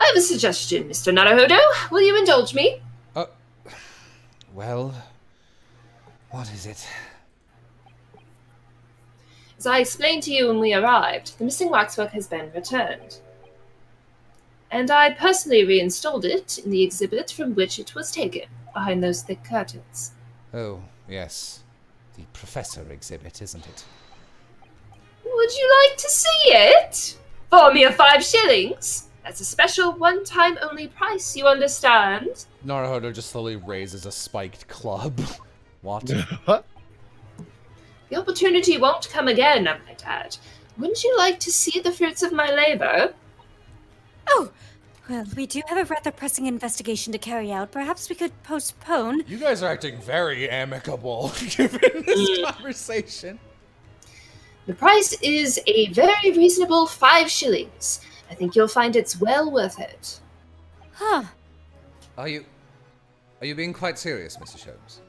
I have a suggestion, Mr. Naruhodo. Will you indulge me? Well, what is it? As I explained to you when we arrived, the missing waxwork has been returned. And I personally reinstalled it in the exhibit from which it was taken, behind those thick curtains. Oh, yes. The professor exhibit, isn't it? Would you like to see it? For a mere 5 shillings? That's a special one-time only price, you understand? Naruhodo just slowly raises a spiked club. What? The opportunity won't come again, I might add. Wouldn't you like to see the fruits of my labor? Oh, well, we do have a rather pressing investigation to carry out. Perhaps we could postpone. You guys are acting very amicable given this conversation. The price is a very reasonable 5 shillings. I think you'll find it's well worth it. Huh. Are you being quite serious, Mr. Sholmes?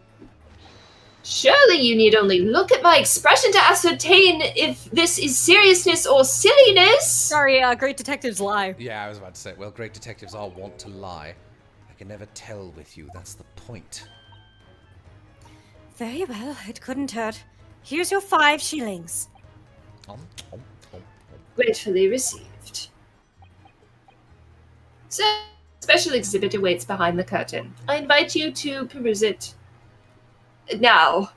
Surely you need only look at my expression to ascertain if this is seriousness or silliness. Sorry, great detectives lie. Yeah, I was about to say, well, great detectives all want to lie. I can never tell with you, that's the point. Very well, it couldn't hurt. Here's your 5 shillings. Gratefully received. So, special exhibit awaits behind the curtain. I invite you to peruse it now.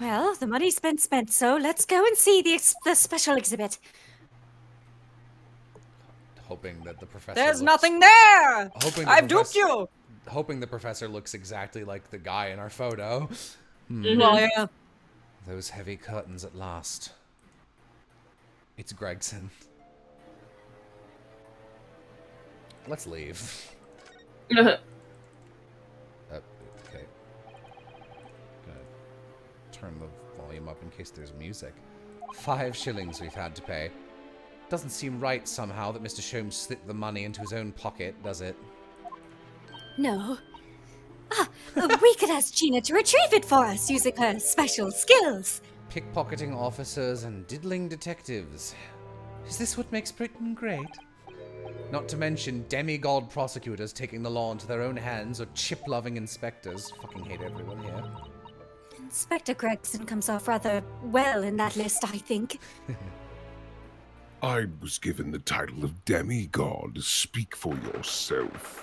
Well, the money's been spent, so let's go and see the special exhibit. hoping that the professor. There's looks, nothing there. Hoping I've duped you. Hoping the professor looks exactly like the guy in our photo. Well, yeah. Those heavy curtains at last. It's Gregson. Let's leave. Okay. Gonna turn the volume up in case there's music. 5 shillings we've had to pay. Doesn't seem right somehow that Mr. Sholmes slipped the money into his own pocket, does it? No. We could ask Gina to retrieve it for us using her special skills. Pickpocketing officers and diddling detectives. Is this what makes Britain great? Not to mention demigod prosecutors taking the law into their own hands or chip-loving inspectors. Fucking hate everyone here. Inspector Gregson comes off rather well in that list, I think. I was given the title of demigod. Speak for yourself.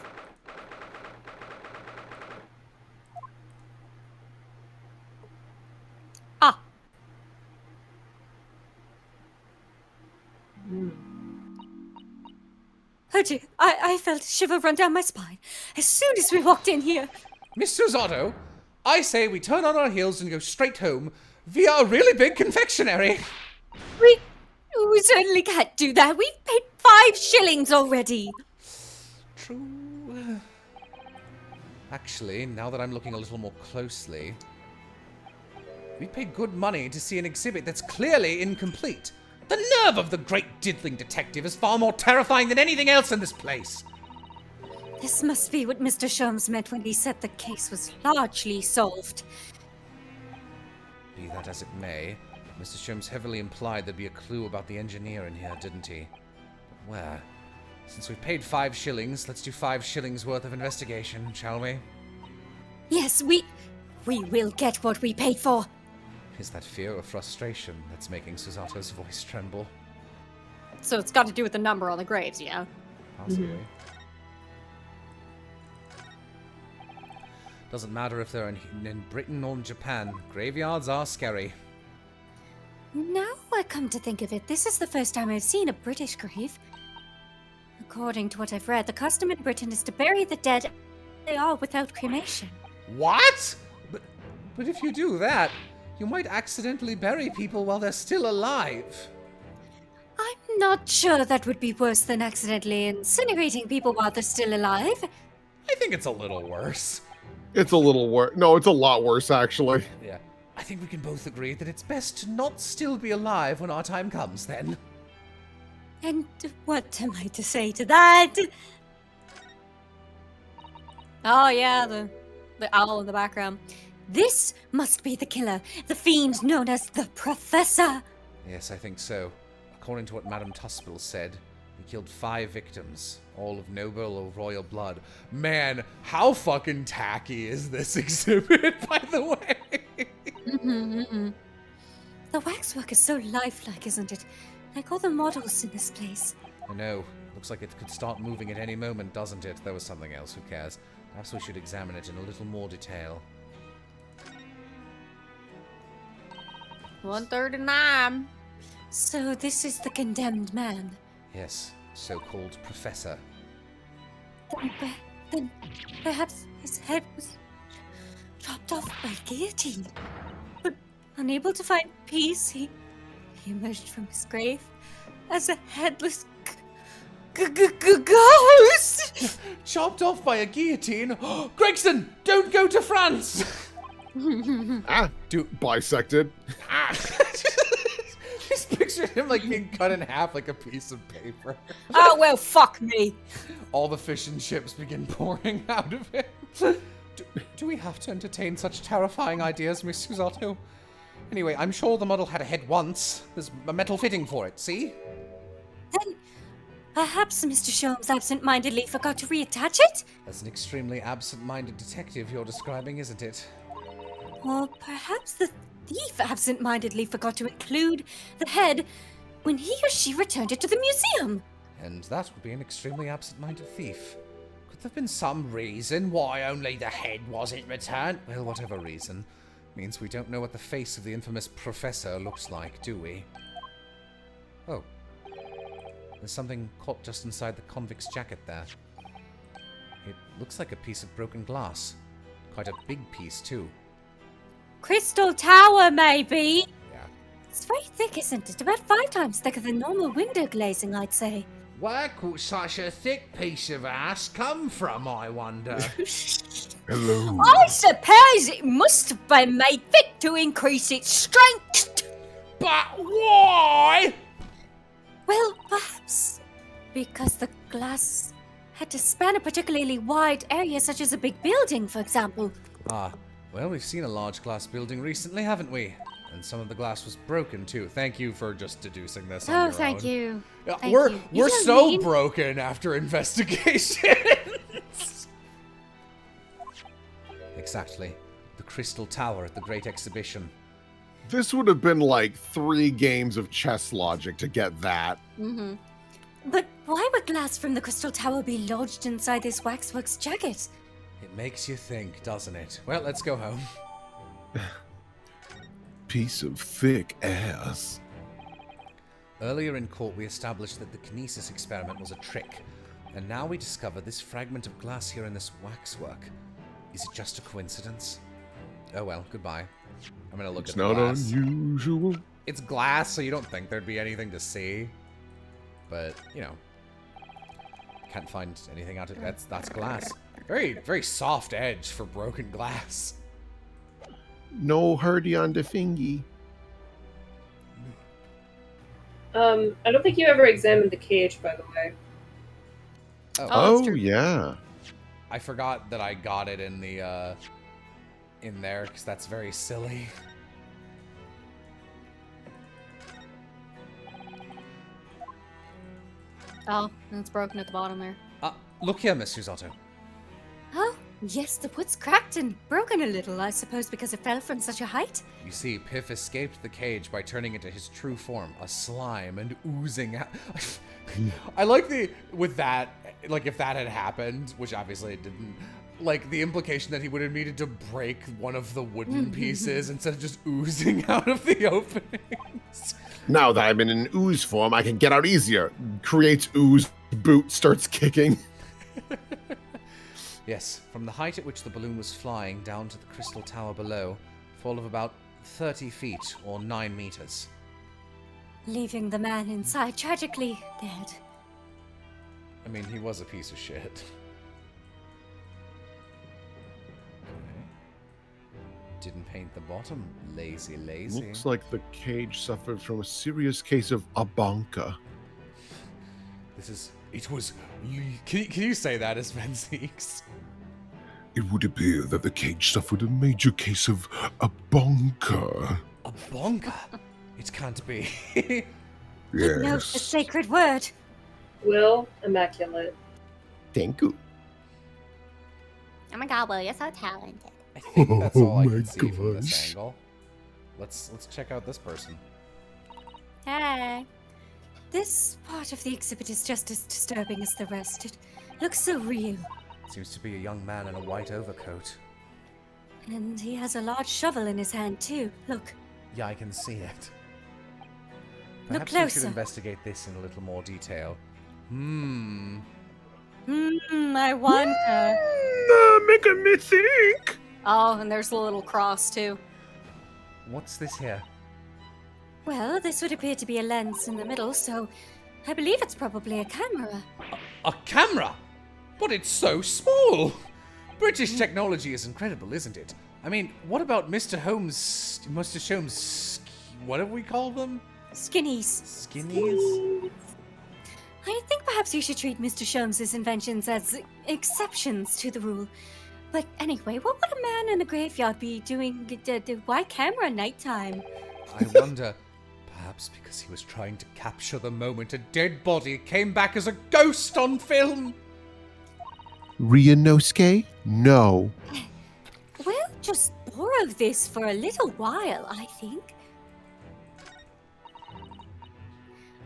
Oh dear, I felt a shiver run down my spine as soon as we walked in here. Mr. Zotto, I say we turn on our heels and go straight home via a really big confectionery. We certainly can't do that. We've paid 5 shillings already. True. Actually, now that I'm looking a little more closely, we paid good money to see an exhibit that's clearly incomplete. The nerve of the great diddling detective is far more terrifying than anything else in this place. This must be what Mr. Sholmes meant when he said the case was largely solved. Be that as it may, Mr. Sholmes heavily implied there'd be a clue about the engineer in here, didn't he? But where? Since we paid 5 shillings, let's do 5 shillings worth of investigation, shall we? Yes, we will get what we paid for. Is that fear or frustration that's making Susato's voice tremble? So it's got to do with the number on the graves, yeah? Possibly. Doesn't matter if they're in Britain or in Japan. Graveyards are scary. Now I come to think of it, this is the first time I've seen a British grave. According to what I've read, the custom in Britain is to bury the dead they are without cremation. What? But if you do that, you might accidentally bury people while they're still alive. I'm not sure that would be worse than accidentally incinerating people while they're still alive. I think it's a little worse. It's a little worse. No, it's a lot worse, actually. Yeah. I think we can both agree that it's best to not still be alive when our time comes, then. And what am I to say to that? Oh, yeah, the owl in the background. This must be the killer, the fiend known as the Professor. Yes, I think so. According to what Madame Tuspel said, he killed 5 victims, all of noble or royal blood. Man, how fucking tacky is this exhibit, by the way? The waxwork is so lifelike, isn't it? Like all the models in this place. I know. Looks like it could start moving at any moment, doesn't it? There was something else, who cares? Perhaps we should examine it in a little more detail. 139. So this is the condemned man. Yes, so-called professor. Then perhaps his head was chopped off by guillotine. But unable to find peace, he emerged from his grave as a headless ghost. Chopped off by a guillotine? Gregson, don't go to France! Bisected. Just picture him like being cut in half like a piece of paper. Oh, well, fuck me. All the fish and chips begin pouring out of him. Do we have to entertain such terrifying ideas, Miss Susato? Anyway, I'm sure the model had a head once. There's a metal fitting for it, see? Then perhaps Mr. Sholmes absent-mindedly forgot to reattach it? That's an extremely absent-minded detective you're describing, isn't it? Or perhaps the thief absent-mindedly forgot to include the head when he or she returned it to the museum. And that would be an extremely absent-minded thief. Could there have been some reason why only the head wasn't returned? Well, whatever reason. Means we don't know what the face of the infamous professor looks like, do we? Oh. There's something caught just inside the convict's jacket there. It looks like a piece of broken glass. Quite a big piece, too. Crystal tower, maybe? Yeah. It's very thick, isn't it? About 5 times thicker than normal window glazing, I'd say. Where could such a thick piece of ass come from, I wonder? Hello. I suppose it must have been made thick to increase its strength. But why? Well, perhaps because the glass had to span a particularly wide area, such as a big building, for example. Ah, well, we've seen a large glass building recently, haven't we? And some of the glass was broken, too. Thank you for just deducing this on your Thank own. you. Yeah, Thank we're you. we're You don't so mean- broken after investigation. Exactly. The Crystal Tower at the Great Exhibition. This would have been like 3 games of chess logic to get that. Mm-hmm. But why would glass from the Crystal Tower be lodged inside this waxworks jacket? It makes you think, doesn't it? Well, let's go home. Piece of thick ass. Earlier in court, we established that the kinesis experiment was a trick. And now we discover this fragment of glass here in this waxwork. Is it just a coincidence? Oh well, goodbye. I'm gonna look It's at the not glass. unusual. It's glass, so you don't think there'd be anything to see. But, you know. Can't find anything out of it. That's glass. Very, very soft edge for broken glass. No hurdy on the fingy. I don't think you ever examined the cage, by the way. Oh, that's true. Yeah. I forgot that I got it in the, in there, because that's very silly. Oh, and it's broken at the bottom there. Look here, Miss Susato. Oh, yes, the wood's cracked and broken a little, I suppose, because it fell from such a height. You see, Piff escaped the cage by turning into his true form, a slime, and oozing out. I like with that, like, if that had happened, which obviously it didn't, like, the implication that he would have needed to break one of the wooden pieces instead of just oozing out of the openings. Now that I'm in an ooze form, I can get out easier. Creates ooze, boot starts kicking. Yes, from the height at which the balloon was flying down to the crystal tower below, fall of about 30 feet or 9 meters. Leaving the man inside tragically dead. I mean, he was a piece of shit. Didn't paint the bottom. Lazy. Looks like the cage suffered from a serious case of abanka. It was. Can you say that as Venzeeks? It would appear that the cage suffered a major case of abanka. A bonka? It can't be. Note the Yes. sacred word. Will, immaculate. Thank you. Oh my god, Will, you're so talented. I think that's all I Oh can my see from this gosh. angle. Let's check out this person. Hey. This part of the exhibit is just as disturbing as the rest. It looks so real. Seems to be a young man in a white overcoat. And he has a large shovel in his hand, too. Look. Yeah, I can see it. Look Perhaps we should closer. investigate this in a little more detail. I wonder. Making me think. Oh, and there's a little cross, too. What's this here? Well, this would appear to be a lens in the middle, so I believe it's probably a camera. A camera? But it's so small! British technology is incredible, isn't it? I mean, what about Mr. Holmes... what do we call them? Skinnies. Skinnies? I think perhaps you should treat Mr. Sholmes's inventions as exceptions to the rule. But anyway, what would a man in a graveyard be doing? Why camera nighttime? I wonder... Perhaps because he was trying to capture the moment a dead body came back as a ghost on film? Ryunosuke? No. We'll just borrow this for a little while, I think.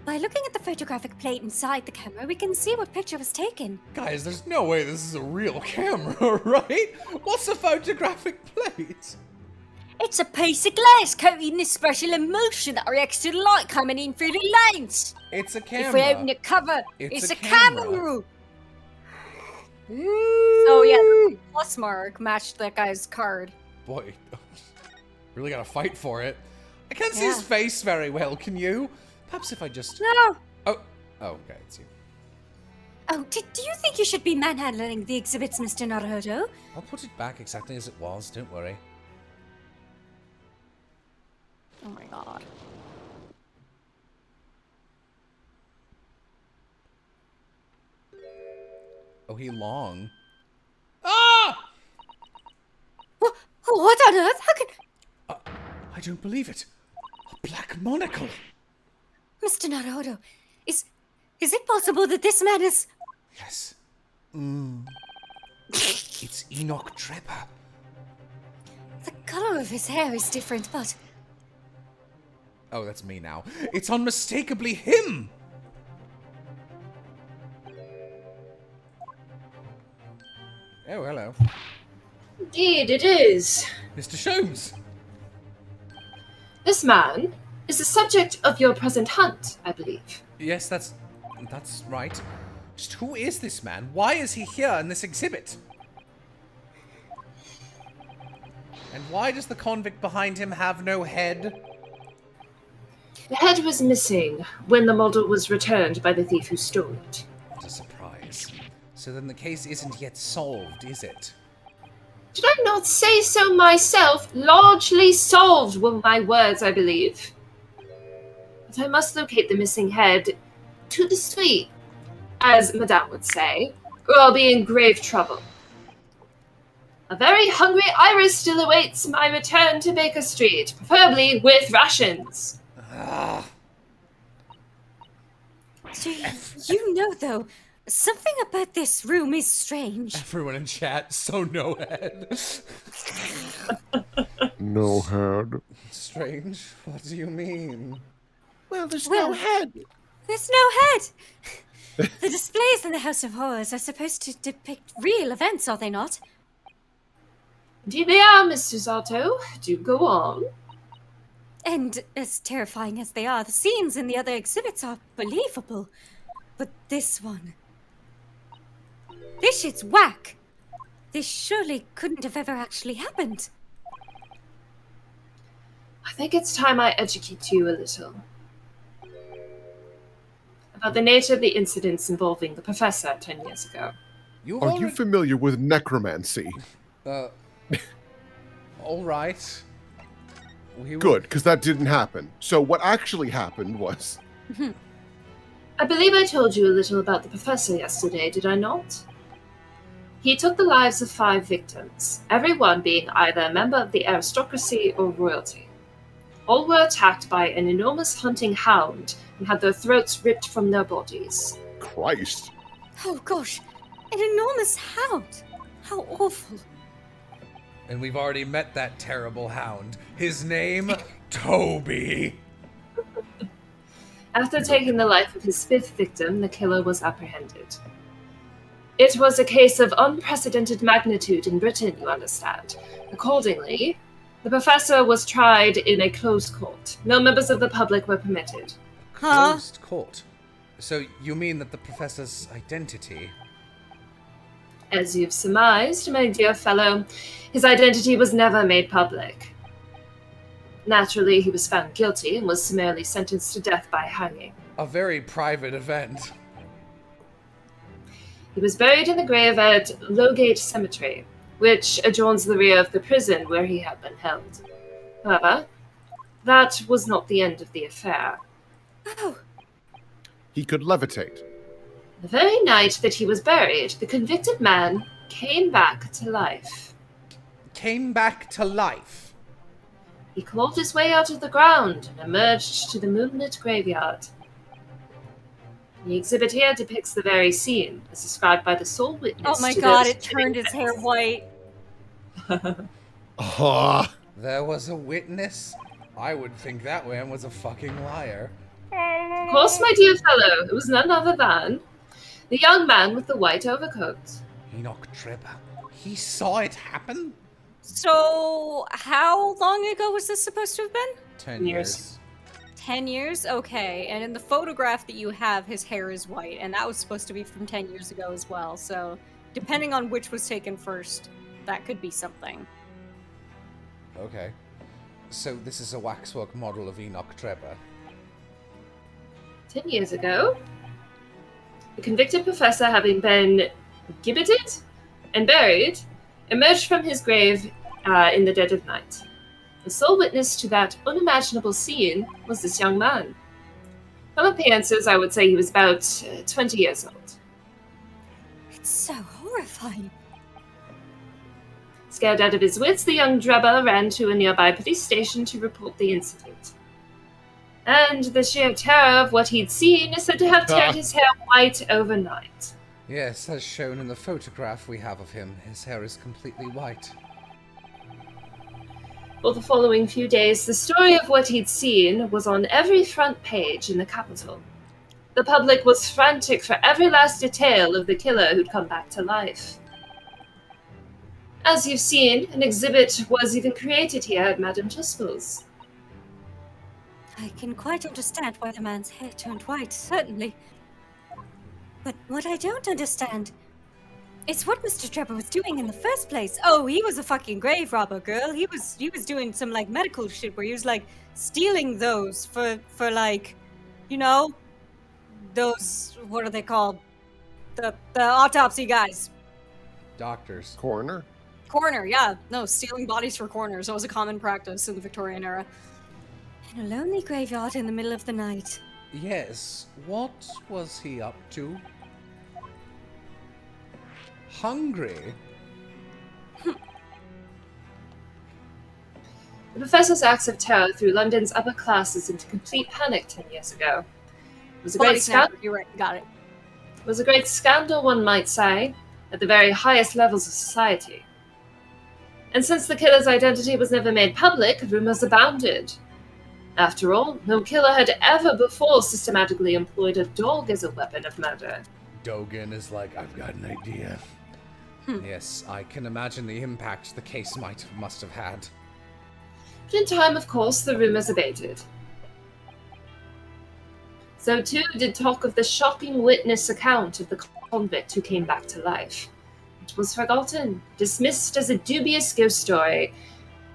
By looking at the photographic plate inside the camera, we can see what picture was taken. Guys, there's no way this is a real camera, right? What's a photographic plate? It's a piece of glass coated in a special emulsion that reacts to the light coming in through the lens. It's a camera. If we open the cover, it's a camera. So yeah, the plus mark matched that guy's card. Boy, really gotta fight for it. I can't see his face very well, can you? Perhaps if I just... No. Oh, okay, it's you. Oh, do you think you should be manhandling the exhibits, Mr. Naruto? I'll put it back exactly as it was, don't worry. Oh my god. Oh, he long. Ah! What on earth? How can... I don't believe it. A black monocle. Mr. Naruto, is it possible that this man is... Yes. It's Enoch Trepper. The color of his hair is different, but... Oh, that's me now. It's unmistakably him! Oh, hello. Indeed, it is. Mr. Sholmes! This man is the subject of your present hunt, I believe. Yes, that's right. Just who is this man? Why is he here in this exhibit? And why does the convict behind him have no head? The head was missing when the model was returned by the thief who stole it. What a surprise. So then the case isn't yet solved, is it? Did I not say so myself? Largely solved were my words, I believe. But I must locate the missing head to the street, as Madame would say, or I'll be in grave trouble. A very hungry Iris still awaits my return to Baker Street, preferably with rations. So you know, though, something about this room is strange. Everyone in chat, so no head. No head. Strange? What do you mean? Well, there's no head. There's no head. The displays in the House of Horrors are supposed to depict real events, are they not? Indeed they are, Mr. Zato. Do go on. And as terrifying as they are, the scenes in the other exhibits are believable. But this one... This shit's whack. This surely couldn't have ever actually happened. I think it's time I educate you a little about the nature of the incidents involving the professor 10 years ago. Are you familiar with necromancy? All right. Good, because that didn't happen. So what actually happened was... I believe I told you a little about the professor yesterday, did I not? He took the lives of 5 victims, every one being either a member of the aristocracy or royalty. All were attacked by an enormous hunting hound and had their throats ripped from their bodies. Christ. Oh gosh, an enormous hound. How awful. And we've already met that terrible hound. His name, Toby. After taking the life of his 5th victim, the killer was apprehended. It was a case of unprecedented magnitude in Britain, you understand. Accordingly, the professor was tried in a closed court. No members of the public were permitted. Closed court? So you mean that the professor's identity... As you've surmised, my dear fellow, his identity was never made public. Naturally, he was found guilty and was summarily sentenced to death by hanging. A very private event. He was buried in the grave at Lowgate Cemetery, which adjoins the rear of the prison where he had been held. However, that was not the end of the affair. Oh. He could levitate. The very night that he was buried, the convicted man came back to life. Came back to life? He clawed his way out of the ground and emerged to the moonlit graveyard. The exhibit here depicts the very scene, as described by the sole witness. Oh my god, it turned his hair white. There was a witness? I would think that man was a fucking liar. Of course, my dear fellow, it was none other than the young man with the white overcoat. Enoch Trepper. He saw it happen? So, how long ago was this supposed to have been? 10 years. 10 years? Okay. And in the photograph that you have, his hair is white, and that was supposed to be from 10 years ago as well. So, depending on which was taken first, that could be something. Okay. So this is a waxwork model of Enoch Trevor. 10 years ago, the convicted professor, having been gibbeted and buried, emerged from his grave in the dead of night. The sole witness to that unimaginable scene was this young man. From appearances, I would say he was about 20 years old. It's so horrifying. Scared out of his wits, the young Drebber ran to a nearby police station to report the incident. And the sheer terror of what he'd seen is said to have turned his hair white overnight. Yes, as shown in the photograph we have of him, his hair is completely white. For the following few days, the story of what he'd seen was on every front page in the capital. The public was frantic for every last detail of the killer who'd come back to life. As you've seen, an exhibit was even created here at Madame Tussel's. I can quite understand why the man's hair turned white, certainly. But what I don't understand is what Mr. Trevor was doing in the first place. Oh, he was a fucking grave robber, girl. He was doing some like medical shit where he was like stealing those for like, you know, those, what are they called? The autopsy guys. Doctors. Coroner? Coroner, yeah. No, stealing bodies for coroners. That was a common practice in the Victorian era. In a lonely graveyard in the middle of the night. Yes, what was he up to? Hungry? The professor's acts of terror threw London's upper classes into complete panic 10 years ago. It was a great scandal. You're right, got it. It was a great scandal, one might say, at the very highest levels of society. And since the killer's identity was never made public, rumors abounded. After all, no killer had ever before systematically employed a dog as a weapon of murder. Dogan is like, I've got an idea. Yes, I can imagine the impact the case must have had. But in time, of course, the rumors abated. So too did talk of the shocking witness account of the convict who came back to life. It was forgotten, dismissed as a dubious ghost story,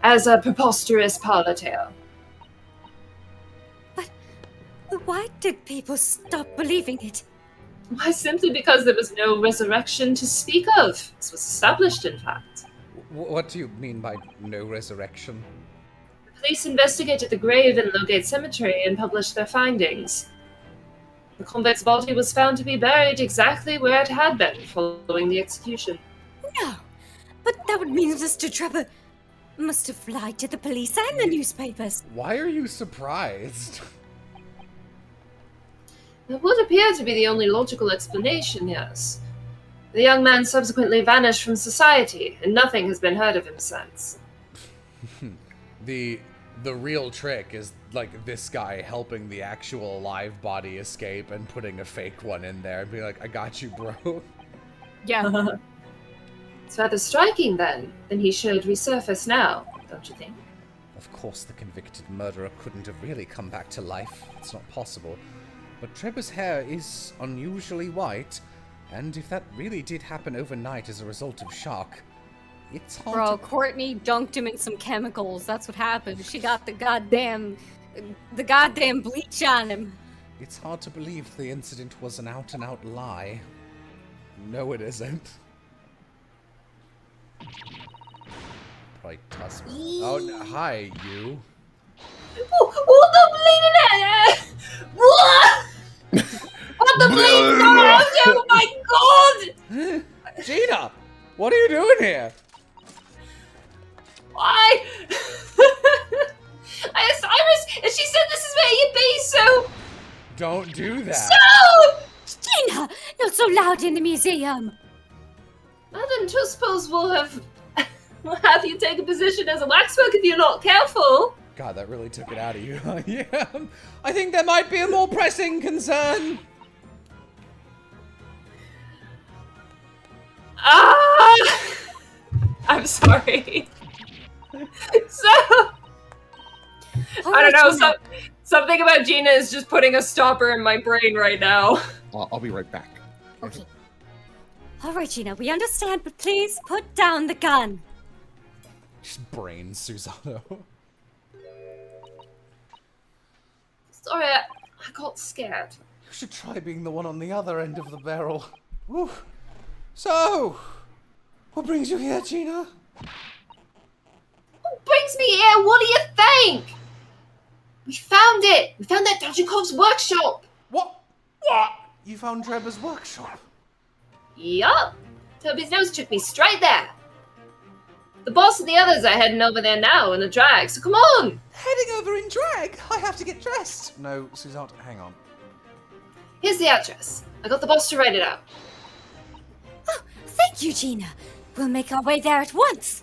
as a preposterous parlor tale. But why did people stop believing it? Why, simply because there was no resurrection to speak of. This was established, in fact. What do you mean by no resurrection? The police investigated the grave in Lowgate Cemetery and published their findings. The convict's body was found to be buried exactly where it had been following the execution. No, but that would mean Mr. Trevor must have lied to the police and the newspapers. Why are you surprised? It would appear to be the only logical explanation, yes. The young man subsequently vanished from society, and nothing has been heard of him since. The real trick is, like, this guy helping the actual live body escape and putting a fake one in there and be like, I got you, bro. Yeah. It's rather striking, then, that he should resurface now, don't you think? Of course the convicted murderer couldn't have really come back to life. It's not possible. But Trevor's hair is unusually white, and if that really did happen overnight as a result of shock, it's hard Bro, Courtney dunked him in some chemicals. That's what happened. She got the goddamn bleach on him. It's hard to believe the incident was an out-and-out lie. No, it isn't. Probably Tusk. Oh, hi, you. What the bleeding What the bleeding Oh my god! Gina! What are you doing here? Why? I asked Iris, and she said this is where you'd be, so... Don't do that. So! Gina, not so loud in the museum. Madame Tuspos will have you take a position as a waxwork if you're not careful. God, that really took it out of you. Yeah, I think there might be a more pressing concern. I'm sorry. So I don't know. Something about Gina is just putting a stopper in my brain right now. I'll be right back. Okay. All right, Gina, we understand, but please put down the gun. Just brains Susanoo. Sorry, I got scared. You should try being the one on the other end of the barrel. Woo. So, what brings you here, Gina? What brings me here? What do you think? We found it! We found that Dodgekov's workshop! What? What? You found Trevor's workshop? Yup. Toby's nose took me straight there. The boss and the others are heading over there now in a drag, so come on! Heading over in drag? I have to get dressed. No, Suzanne, hang on. Here's the address. I got the boss to write it out. Oh, thank you, Gina. We'll make our way there at once.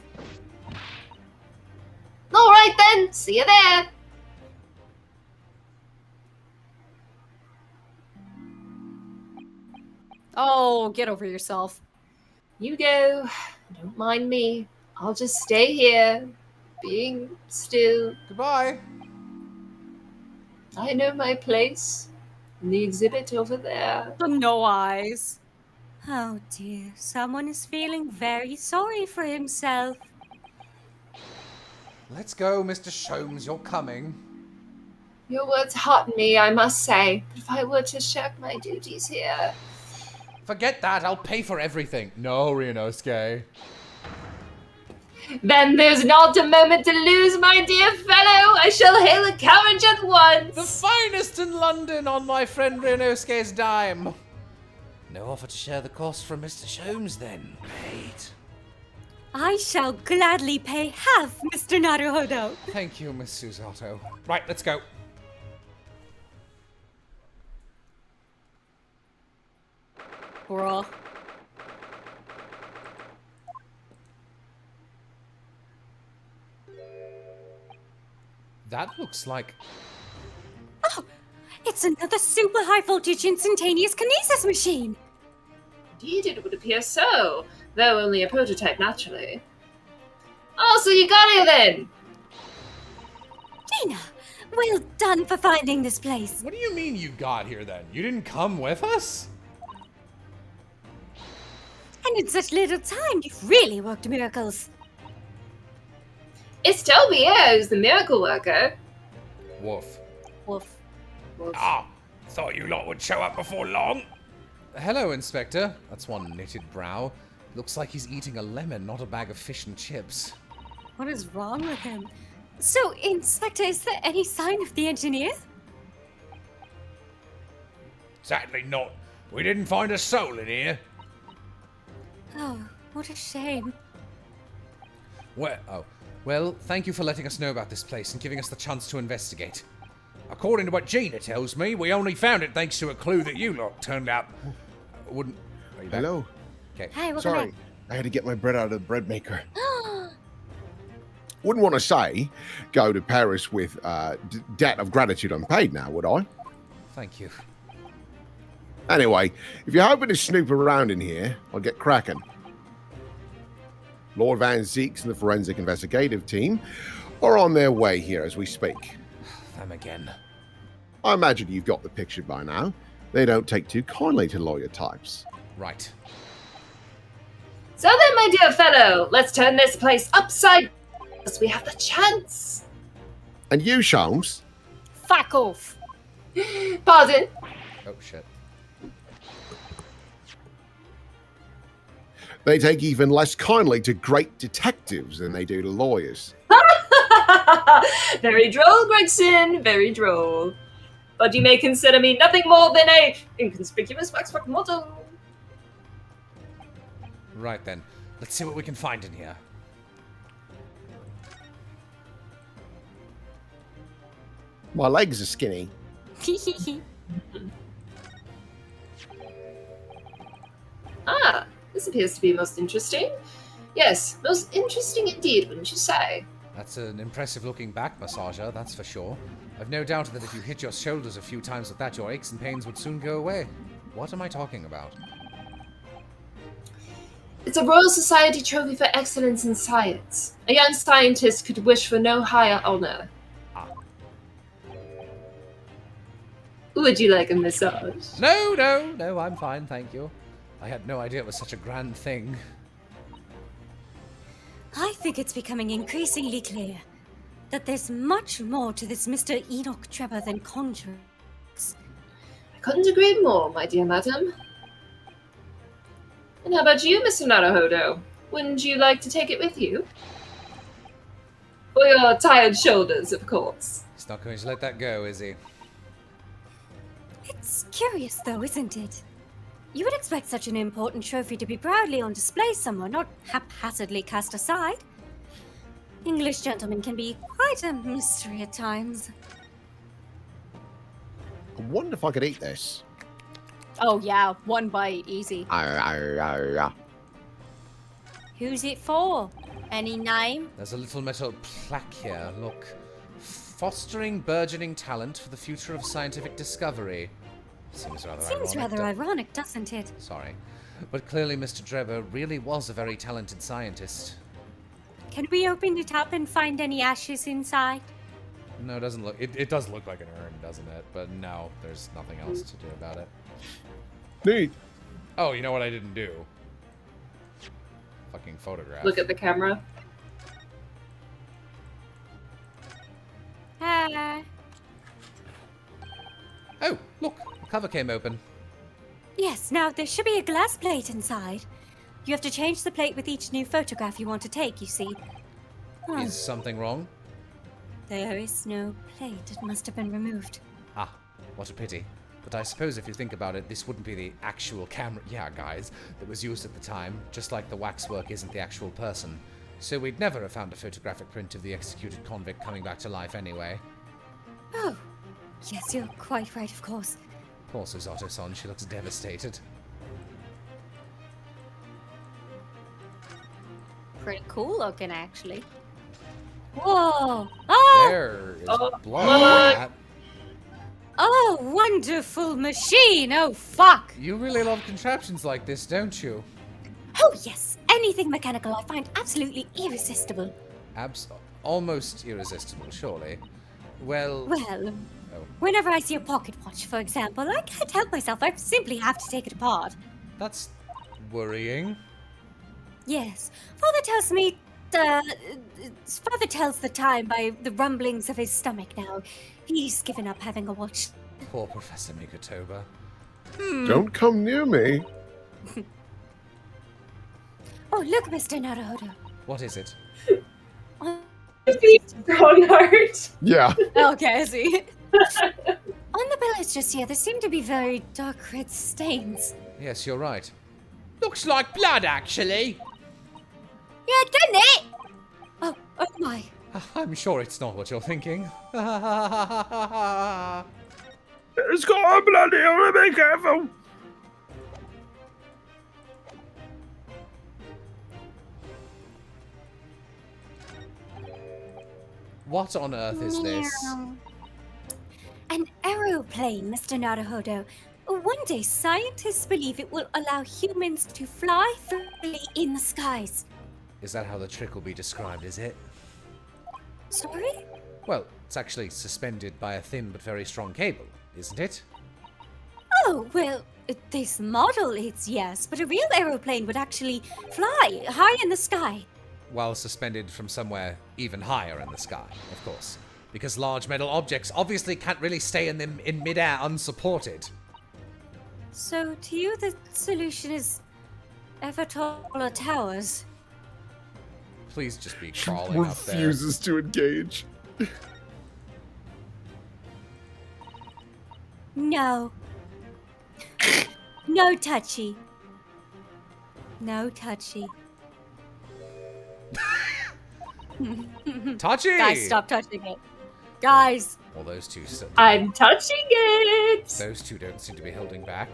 Alright then, see you there! Oh, get over yourself. You go. Don't mind me. I'll just stay here, being still. Goodbye. I know my place. In the exhibit over there. The no eyes. Oh dear, someone is feeling very sorry for himself. Let's go, Mr. Sholmes. You're coming. Your words hearten me, I must say. But if I were to shirk my duties here... Forget that. I'll pay for everything. No, Ryunosuke. Then there's not a moment to lose, my dear fellow. I shall hail a carriage at once. The finest in London on my friend Ryunosuke's dime. No offer to share the cost from Mr. Sholmes, then. Great. I shall gladly pay half, Mr. Naruhodo. Thank you, Miss Susato. Right, let's go. Bruh. That looks like... Oh, it's another super high voltage instantaneous kinesis machine. Indeed, it would appear so, though only a prototype, naturally. Oh, so you got here then? Gina, well done for finding this place. What do you mean you got here, then? You didn't come with us? And in such little time, you've really worked miracles. It's Toby here who's the miracle worker. Woof. Woof. Ah, thought you lot would show up before long. Hello, Inspector. That's one knitted brow. Looks like he's eating a lemon, not a bag of fish and chips. What is wrong with him? So, Inspector, is there any sign of the engineer? Sadly not. We didn't find a soul in here. Oh, what a shame. Well, thank you for letting us know about this place and giving us the chance to investigate. According to what Gina tells me, we only found it thanks to a clue that you lot turned up. Wouldn't... Are you back? Hello. Okay. Hi, welcome Sorry, back. I had to get my bread out of the bread maker. Wouldn't want to say go to Paris with debt of gratitude unpaid now, would I? Thank you. Anyway, if you're hoping to snoop around in here, I'll get cracking. Lord Van Zeeks and the forensic investigative team are on their way here as we speak. Them again. I imagine you've got the picture by now. They don't take too kindly to lawyer types. Right. So then, my dear fellow, let's turn this place upside down as we have the chance. And you, Sholmes? Fuck off. Pardon? Oh, shit. They take even less kindly to great detectives than they do to lawyers. Very droll, Gregson, very droll. But you may consider me nothing more than a inconspicuous waxwork model. Right then. Let's see what we can find in here. My legs are skinny. Ah, this appears to be most interesting. Yes, most interesting indeed, wouldn't you say? That's an impressive looking back massager, that's for sure. I've no doubt that if you hit your shoulders a few times with that, your aches and pains would soon go away. What am I talking about? It's a Royal Society trophy for excellence in science. A young scientist could wish for no higher honor. Would you like a massage? No, I'm fine, thank you. I had no idea it was such a grand thing. I think it's becoming increasingly clear that there's much more to this Mr. Enoch Trevor than conjuring. I couldn't agree more, my dear madam. And how about you, Mr. Naruhodo? Wouldn't you like to take it with you? For your tired shoulders, of course. He's not going to let that go, is he? It's curious, though, isn't it? You would expect such an important trophy to be proudly on display somewhere, not haphazardly cast aside. English gentlemen can be quite a mystery at times. I wonder if I could eat this. Oh yeah, one bite, easy. Who's it for? Any name? There's a little metal plaque here, look. Fostering burgeoning talent for the future of scientific discovery. Seems rather ironic, doesn't it? Sorry. But clearly Mr. Trevor really was a very talented scientist. Can we open it up and find any ashes inside? No, it doesn't look... It does look like an urn, doesn't it? But no, there's nothing else to do about it. Neat. Oh, you know what I didn't do? Fucking photograph. Look at the camera. Hi. Oh, look! The cover came open. Yes, now there should be a glass plate inside. You have to change the plate with each new photograph you want to take, you see. Oh, Is something wrong? there is no plate. It must have been removed. Ah, what a pity. But I suppose if you think about it, this wouldn't be the actual camera, yeah, guys, that was used at the time, just like the waxwork isn't the actual person. So we'd never have found a photographic print of the executed convict coming back to life anyway. Oh, yes, you're quite right, of course. Poor Susato-san, she looks devastated. Pretty cool looking, actually. Whoa! Oh! There is Oh, blood on that. Oh, wonderful machine! Oh, fuck! You really love contraptions like this, don't you? Oh, yes. Anything mechanical I find absolutely irresistible. Almost irresistible, surely. Well... Well, Oh. whenever I see a pocket watch, for example, I can't help myself. I simply have to take it apart. That's worrying. Yes. Father tells me... Father tells the time by the rumblings of his stomach now. He's given up having a watch. Poor Professor Mikotoba. Don't come near me. Oh, look, Mr. Naruhodo. What is it? Ronard. Yeah. Okay, I see. On the pillows just here, there seem to be very dark red stains. Yes, you're right. Looks like blood, actually. Yeah, didn't it? Oh my. I'm sure it's not what you're thinking. It's got a bloody on it, be careful! What on earth is this? An aeroplane, Mr. Naruhodo. One day, scientists believe it will allow humans to fly freely in the skies. Is that how the trick will be described, is it? Sorry? Well, it's actually suspended by a thin but very strong cable, isn't it? Oh, well, this model is yes, but a real aeroplane would actually fly high in the sky. While suspended from somewhere even higher in the sky, of course. Because large metal objects obviously can't really stay in midair unsupported. So, to you, the solution is ever taller towers. Please just be crawling up there. Refuses to engage. No. No touchy. No touchy. Touchy! Guys, stop touching it. Guys! Well, those two... I'm touching it! Those two don't seem to be holding back.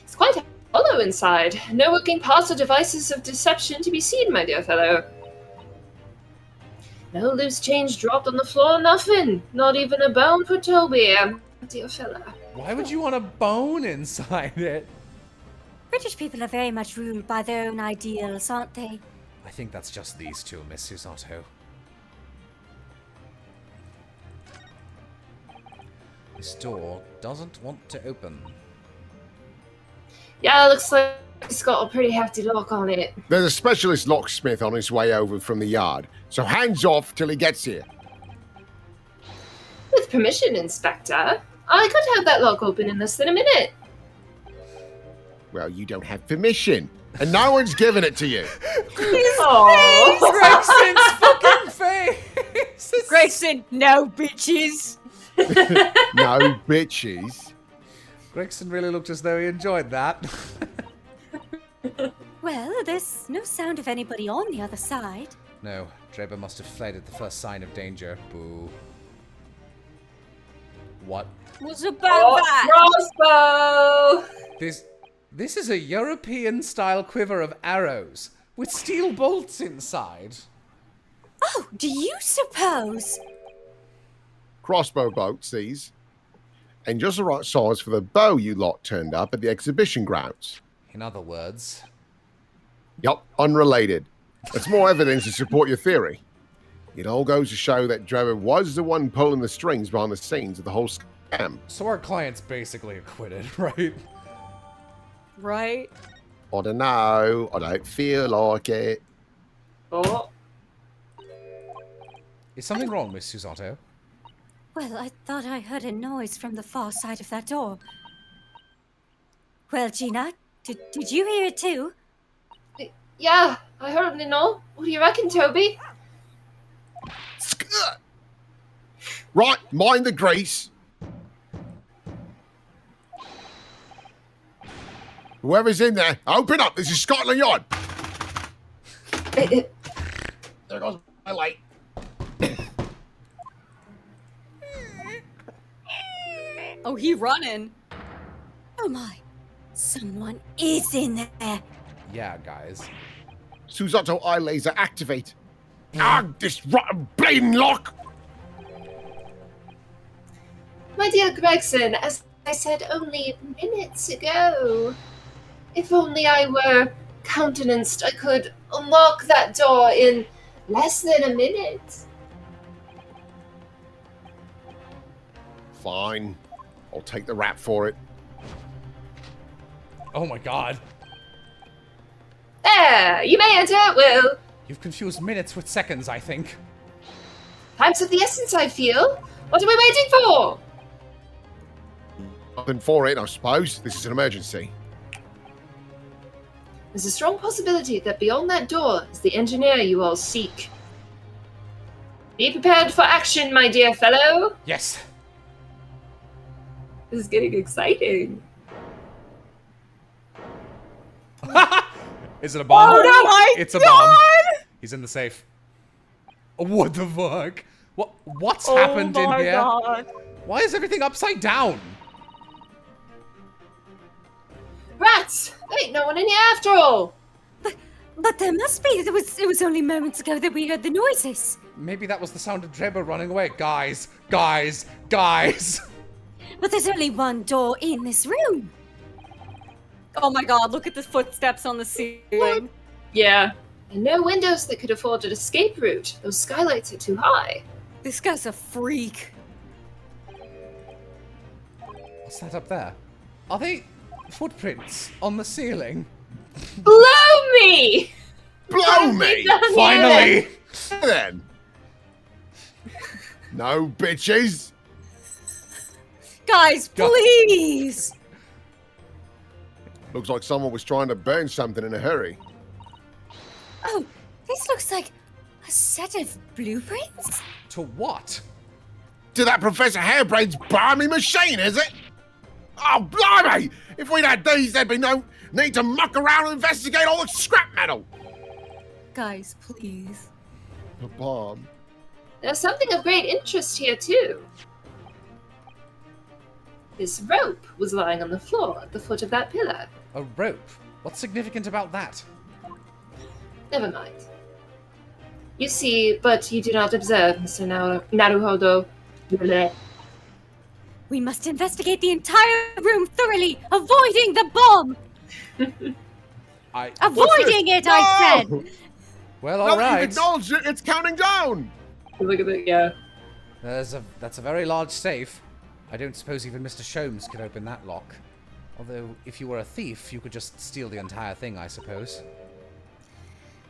It's quite hollow inside. No working parts or devices of deception to be seen, my dear fellow. No loose change dropped on the floor, nothing. Not even a bone for Toby, dear fellow. Why would you want a bone inside it? British people are very much ruled by their own ideals, aren't they? I think that's just these two, Miss Susato. This door doesn't want to open. Yeah, it looks like it's got a pretty hefty lock on it. There's a specialist locksmith on his way over from the yard, so hands off till he gets here. With permission, Inspector, I could have that lock open in less than a minute. Well, you don't have permission, and no one's giving it to you. Oh, Gregson's fucking face! Gregson, no bitches. No bitches. Gregson really looked as though he enjoyed that. Well, there's no sound of anybody on the other side. No, Draber must have fled at the first sign of danger. Boo. What? What's about that? crossbow! This is a European-style quiver of arrows with steel bolts inside. Oh, do you suppose? Crossbow bolts, these. And just the right size for the bow you lot turned up at the exhibition grounds. In other words... Yup, unrelated. That's more evidence to support your theory. It all goes to show that Draber was the one pulling the strings behind the scenes of the whole scam. So our client's basically acquitted, right? Right? I don't know. I don't feel like it. Oh, Is something wrong, Miss Susato? Well, I thought I heard a noise from the far side of that door. Well, Gina, did you hear it too? yeah, I heard it, no? What do you reckon, Toby? Right, mind the grease. Whoever's in there, open up. This is Scotland Yard. There goes my light. Oh, he running. Oh my, someone is in there. Yeah, guys. Susato eye laser activate. Ah, this rotten blatant lock. My dear Gregson, as I said only minutes ago, if only I were countenanced, I could unlock that door in less than a minute. Fine. I'll take the rap for it. Oh my god. There, you may enter at will. You've confused minutes with seconds, I think. Time's of the essence, I feel. What are we waiting for? Nothing for it, I suppose. This is an emergency. There's a strong possibility that beyond that door is the engineer you all seek. Be prepared for action, my dear fellow. Yes. This is getting exciting. Is it a bomb? Oh no, my It's a God! bomb. He's in the safe. What the fuck? What's happened in here? God. Why is everything upside down? Rats! There ain't no one in here after all. But there must be. It was only moments ago that we heard the noises. Maybe that was the sound of Draber running away. Guys, guys, guys. But there's only one door in this room. Oh my god, look at the footsteps on the ceiling. Yeah. And no windows that could afford an escape route. Those skylights are too high. This guy's a freak. What's that up there? Are they footprints on the ceiling? Blow me! Blow me! Finally! Then. No bitches. Guys, God. please! Looks like someone was trying to burn something in a hurry. Oh, this looks like a set of blueprints? To what? To that Professor Hairbrain's barmy machine, is it? Oh, blimey! If we'd had these, there'd be no need to muck around and investigate all the scrap metal. Guys, please. A bomb. There's something of great interest here, too. This rope was lying on the floor at the foot of that pillar. A rope? What's significant about that? Never mind. You see, but you do not observe, Mr. Naruhodo. Bleh. We must investigate the entire room thoroughly, avoiding the bomb. Avoiding it, I said! Well, No, all you've right. acknowledged it. It's counting down. Look at it, yeah. That's a very large safe. I don't suppose even Mr. Sholmes could open that lock. Although, if you were a thief, you could just steal the entire thing, I suppose.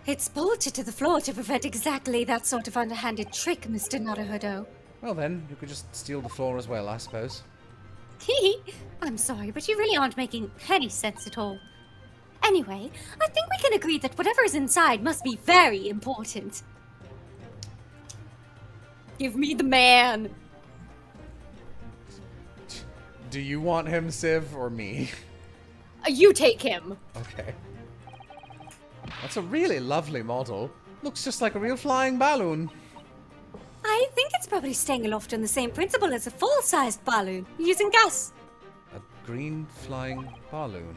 It's bolted to the floor to prevent exactly that sort of underhanded trick, Mr. Naruhodo. Well then, you could just steal the floor as well, I suppose. I'm sorry, but you really aren't making any sense at all. Anyway, I think we can agree that whatever is inside must be very important. Give me the man. Do you want him, Civ, or me? You take him. Okay. That's a really lovely model. Looks just like a real flying balloon. I think it's probably staying aloft on the same principle as a full-sized balloon, using gas. A green flying balloon.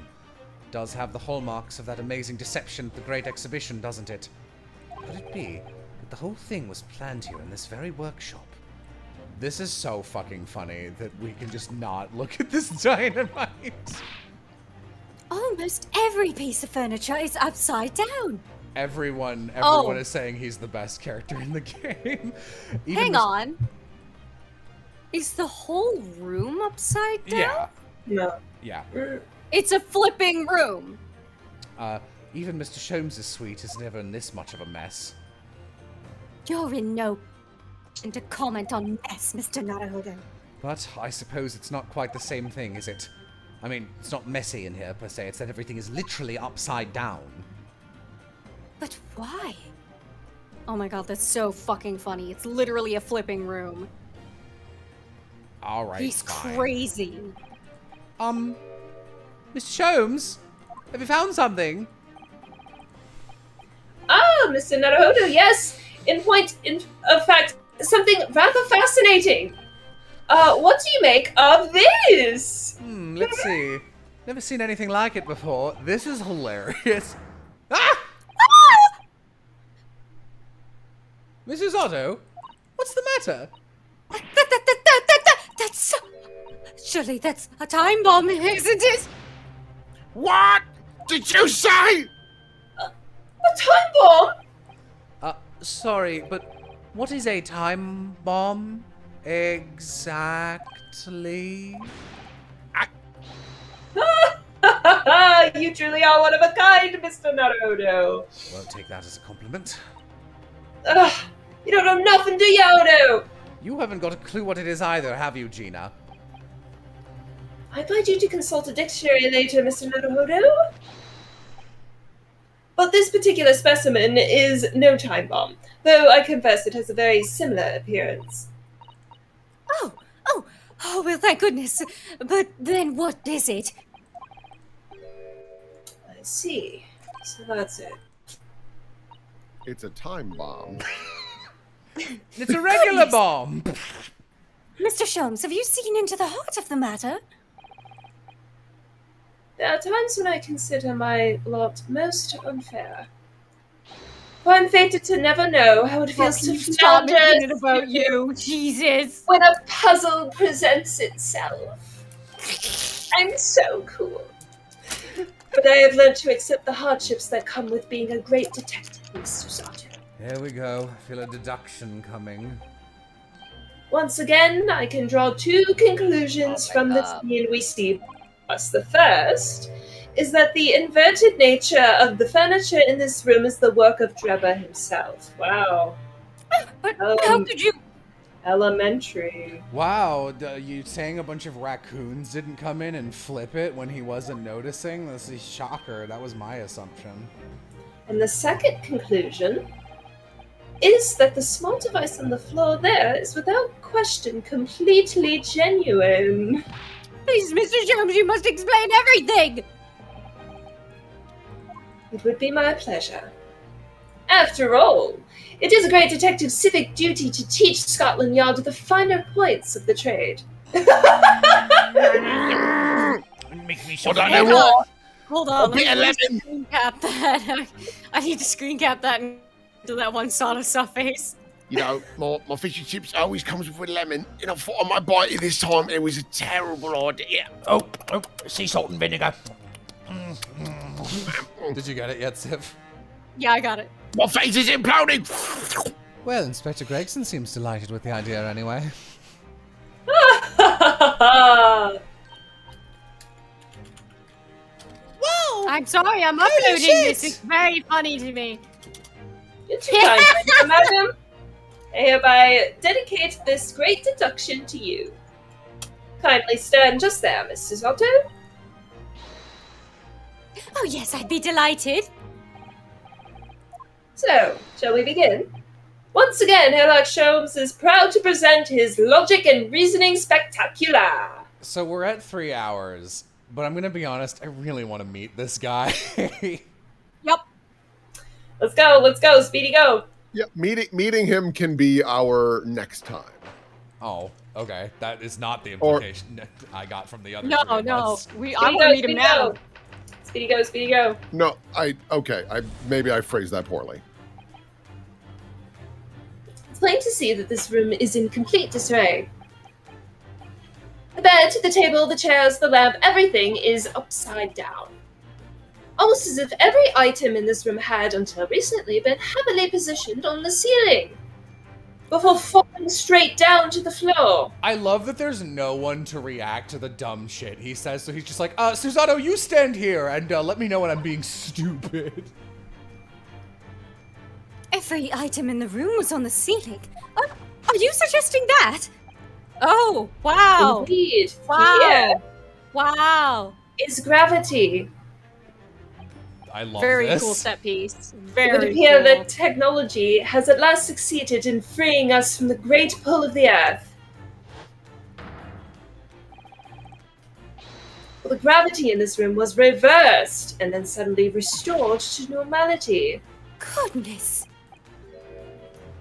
Does have the hallmarks of that amazing deception at the Great Exhibition, doesn't it? Could it be that the whole thing was planned here in this very workshop? This is so fucking funny that we can just not look at this dynamite. Almost every piece of furniture is upside down. Everyone is saying he's the best character in the game. Hang on. Is the whole room upside down? Yeah. No. Yeah. It's a flipping room. Even Mr. Sholmes' suite is never in this much of a mess. You're in no position to comment on mess, Mr. Naruhodo. But I suppose it's not quite the same thing, is it? I mean, it's not messy in here, per se. It's that everything is literally upside down. But why? Oh my god, that's so fucking funny. It's literally a flipping room. Alright, He's fine. crazy. Mr. Sholmes? Have you found something? Ah, Mr. Naruhodo, yes. In fact, something rather fascinating. What do you make of this? Let's see. Never seen anything like it before. This is hilarious. Ah! Mrs. Otto? What's the matter? That's so... Surely that's a time bomb, isn't it? What did you say? A time bomb? Sorry, but what is a time bomb exactly? You truly are one of a kind, Mr. Naruhodo. Won't take that as a compliment. Ugh, you don't know nothing, do you, Odo? You haven't got a clue what it is either, have you, Gina? I'd like you to consult a dictionary later, Mr. Naruhodo. But this particular specimen is no time bomb, though I confess it has a very similar appearance. Oh, well, thank goodness. But then what is it? I see. So that's it. It's a time bomb. It's a regular bomb! Mr. Sholmes, have you seen into the heart of the matter? There are times when I consider my lot most unfair. For I'm fated to never know how it feels to Stop making it flounder about you, Jesus. when a puzzle presents itself. I'm so cool. But I have learned to accept the hardships that come with being a great detective, Mr. Sato. Here we go. I feel a deduction coming. Once again, I can draw two conclusions from the scene we see. The first is that the inverted nature of the furniture in this room is the work of Drebber himself. Wow. But how could you... Elementary. Wow, you saying a bunch of raccoons didn't come in and flip it when he wasn't noticing? This is a shocker. That was my assumption. And the second conclusion is that the small device on the floor there is without question completely genuine. Please, Mr. Sholmes, you must explain everything! It would be my pleasure. After all, it is a great detective's civic duty to teach Scotland Yard the finer points of the trade. Make me so Hold on, A bit of let me lemon. screen cap that. I need to screen cap that into that one sawdust face. You know, my fish and chips always comes with a lemon, and I thought I might bite it this time, and it was a terrible idea. Oh, sea salt and vinegar. Did you get it yet, Sif? Yeah, I got it. My face is imploding! Well, Inspector Gregson seems delighted with the idea anyway. Whoa! I'm sorry, I'm uploading this. It's very funny to me. You're too kind, my dear madam. I hereby dedicate this great deduction to you. Kindly stand just there, Mrs. Otto. Oh, yes, I'd be delighted. So, shall we begin? Once again, Sherlock Holmes is proud to present his logic and reasoning spectacular. So we're at 3 hours, but I'm gonna be honest, I really want to meet this guy. Yep. Let's go, Speedy, go. Yeah, meeting him can be our next time. Oh, okay. That is not the implication I got from the other. No, 3 no. months. I want to meet him now. Speedy, go, Speedy, go. No, maybe I phrased that poorly. It's plain to see that this room is in complete disarray. The bed, the table, the chairs, the lamp, everything is upside down. Almost as if every item in this room had, until recently, been heavily positioned on the ceiling, before falling straight down to the floor. I love that there's no one to react to the dumb shit he says, so he's just like, Susanoo, you stand here and let me know when I'm being stupid. Every item in the room was on the ceiling. Are you suggesting that? Oh, wow. Indeed. Wow. Here Wow. is gravity. I love Very this. cool set piece. It Very would appear cool. that technology has at last succeeded in freeing us from the great pull of the earth. Well, the gravity in this room was reversed and then suddenly restored to normality. Goodness.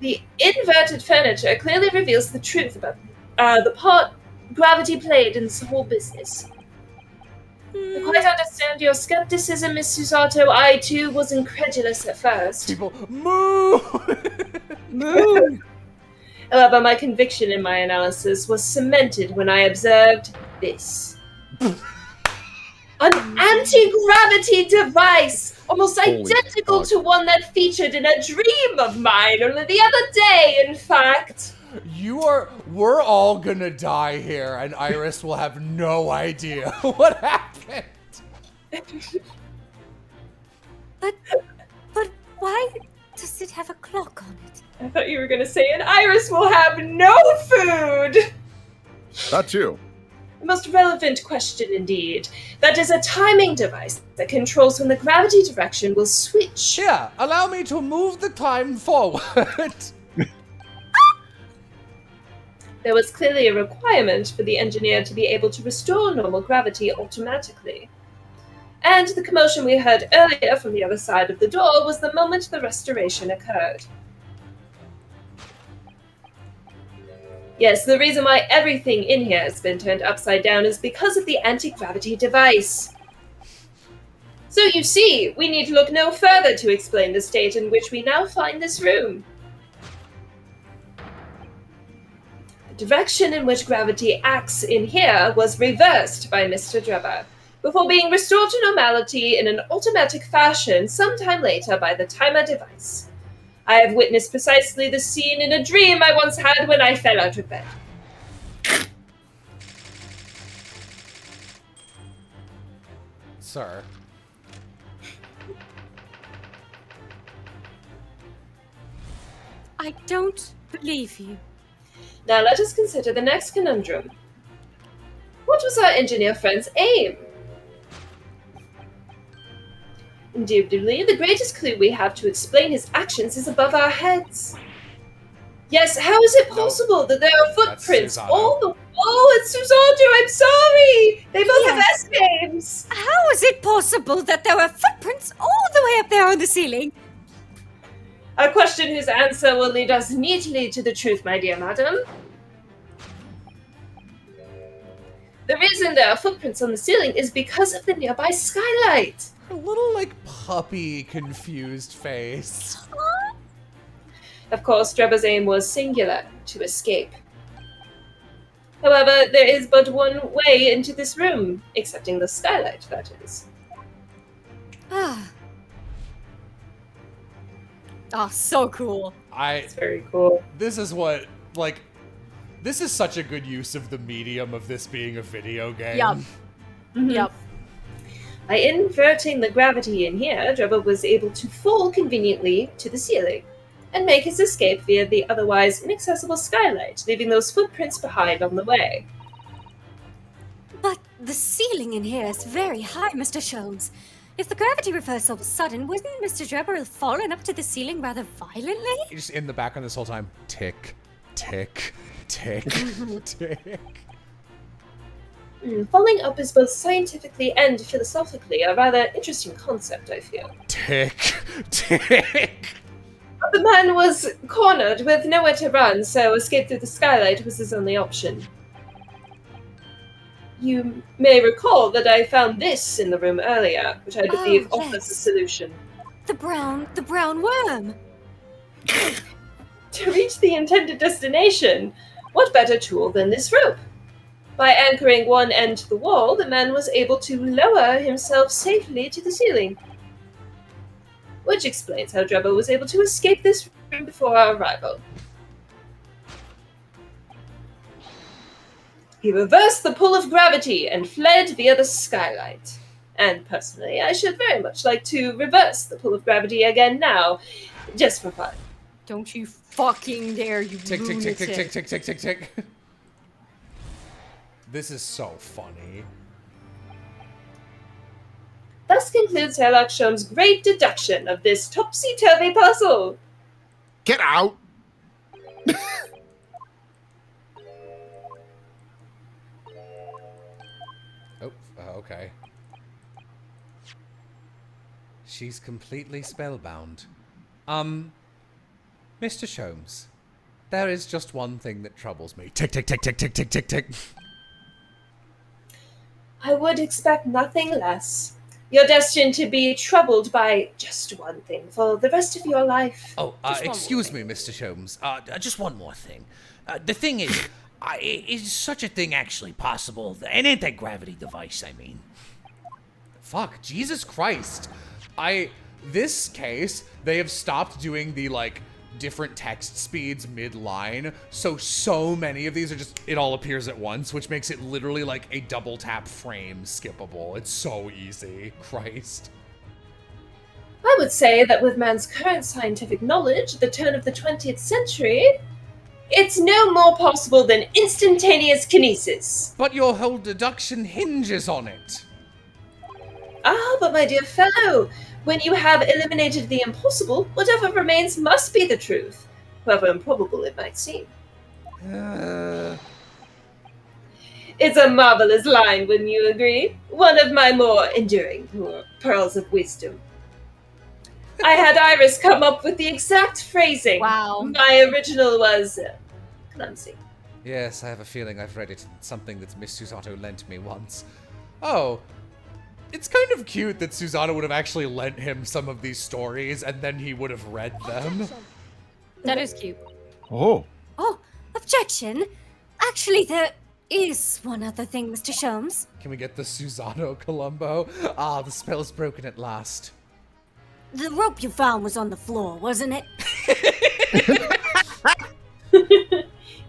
The inverted furniture clearly reveals the truth about the part gravity played in this whole business. I quite understand your skepticism, Miss Susato. I, too, was incredulous at first. People, moo! Moo! However, my conviction in my analysis was cemented when I observed this. An anti-gravity device, almost identical to one that featured in a dream of mine only the other day, in fact. We're all gonna die here, and Iris will have no idea what happened. But why does it have a clock on it? I thought you were gonna say, and Iris will have no food! That too. The most relevant question indeed. That is a timing device that controls when the gravity direction will switch. Yeah, allow me to move the time forward. There was clearly a requirement for the engineer to be able to restore normal gravity automatically. And the commotion we heard earlier from the other side of the door was the moment the restoration occurred. Yes, the reason why everything in here has been turned upside down is because of the anti-gravity device. So you see, we need look no further to explain the state in which we now find this room. The direction in which gravity acts in here was reversed by Mr. Drebber, before being restored to normality in an automatic fashion sometime later by the timer device. I have witnessed precisely the scene in a dream I once had when I fell out of bed. Sir. I don't believe you. Now let us consider the next conundrum. What was our engineer friend's aim? Indubitably, the greatest clue we have to explain his actions is above our heads. Yes, how is it possible that there are footprints all the... Oh, it's Susanoo, I'm sorry! They both have S names! How is it possible that there were footprints all the way up there on the ceiling? A question whose answer will lead us neatly to the truth, my dear madam. The reason there are footprints on the ceiling is because of the nearby skylight. A little, like, puppy confused face. Of course, Drebber's aim was singular, to escape. However, there is but one way into this room, excepting the skylight, that is. Ah, Oh, so cool. It's very cool. This is what, like, this is such a good use of the medium of this being a video game. Yep. Yep. By inverting the gravity in here, Drebber was able to fall conveniently to the ceiling and make his escape via the otherwise inaccessible skylight, leaving those footprints behind on the way. But the ceiling in here is very high, Mr. Sholmes. If the gravity reversal was sudden, wouldn't Mr. Drebber have fallen up to the ceiling rather violently? Just in the background this whole time. Tick, tick, tick, tick. Falling up is both scientifically and philosophically a rather interesting concept, I feel. Tick, tick. The man was cornered with nowhere to run, so escape through the skylight was his only option. You may recall that I found this in the room earlier, which I believe offers a solution. The brown worm. To reach the intended destination, what better tool than this rope? By anchoring one end to the wall, the man was able to lower himself safely to the ceiling. Which explains how Drebber was able to escape this room before our arrival. He reversed the pull of gravity and fled via the skylight. And personally, I should very much like to reverse the pull of gravity again now, just for fun. Don't you fucking dare, you Tick, tick, lunatic. tick, tick, tick, tick, tick, tick, tick. This is so funny. Thus concludes Sherlock Sholmes' great deduction of this topsy-turvy puzzle. Get out! Okay. She's completely spellbound. Mr. Sholmes, there is just one thing that troubles me. Tick, tick, tick, tick, tick, tick, tick, tick. I would expect nothing less. You're destined to be troubled by just one thing for the rest of your life. Oh, excuse me, Mr. Sholmes. Just one more thing. The thing is such a thing actually possible? An anti-gravity device, I mean. Fuck, Jesus Christ. This case, they have stopped doing the, like, different text speeds mid-line, so many of these are just, it all appears at once, which makes it literally like a double tap frame skippable. It's so easy. Christ. I would say that with man's current scientific knowledge at the turn of the 20th century, it's no more possible than instantaneous kinesis. But your whole deduction hinges on it. Ah, but my dear fellow, when you have eliminated the impossible, whatever remains must be the truth, however improbable it might seem. It's a marvelous line, wouldn't you agree? One of my more enduring pearls of wisdom. I had Iris come up with the exact phrasing. Wow. My original was clumsy. Yes, I have a feeling I've read it in something that Miss Susato lent me once. Oh, it's kind of cute that Susato would have actually lent him some of these stories and then he would have read them. That is cute. Oh. Oh, objection. Actually, there is one other thing, Mr. Sholmes. Can we get the Susato Columbo? Ah, the spell's broken at last. The rope you found was on the floor, wasn't it?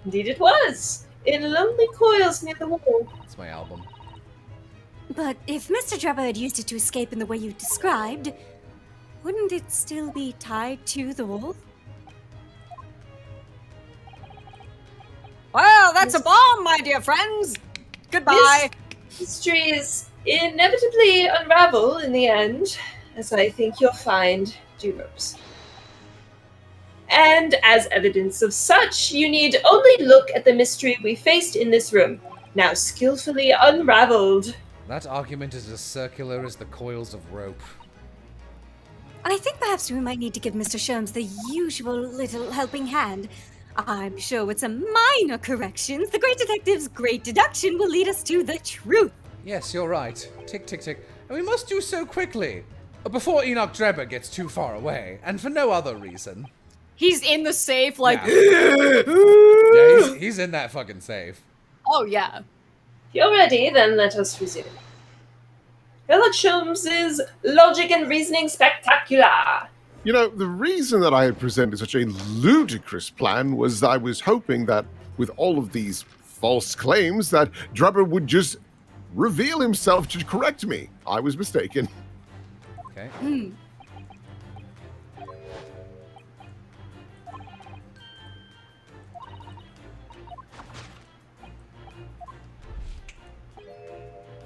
Indeed it was, in lonely coils near the wall. It's my album. But if Mr. Drebber had used it to escape in the way you described, wouldn't it still be tied to the wall? Well, that's a bomb, my dear friends. Goodbye. This mysteries inevitably unravel in the end, as I think you'll find, Dewropes. And as evidence of such, you need only look at the mystery we faced in this room, now skillfully unraveled. That argument is as circular as the coils of rope. I think perhaps we might need to give Mr. Sholmes the usual little helping hand. I'm sure with some minor corrections, the great detective's great deduction will lead us to the truth. Yes, you're right. Tick, tick, tick. And we must do so quickly, before Enoch Drebber gets too far away, and for no other reason. He's in the safe, like... Yeah, he's in that fucking safe. Oh, yeah. If you're ready, then let us resume. Sherlock Sholmes' logic and reasoning spectacular. You know, the reason that I had presented such a ludicrous plan was I was hoping that with all of these false claims that Drebber would just reveal himself to correct me. I was mistaken. Okay.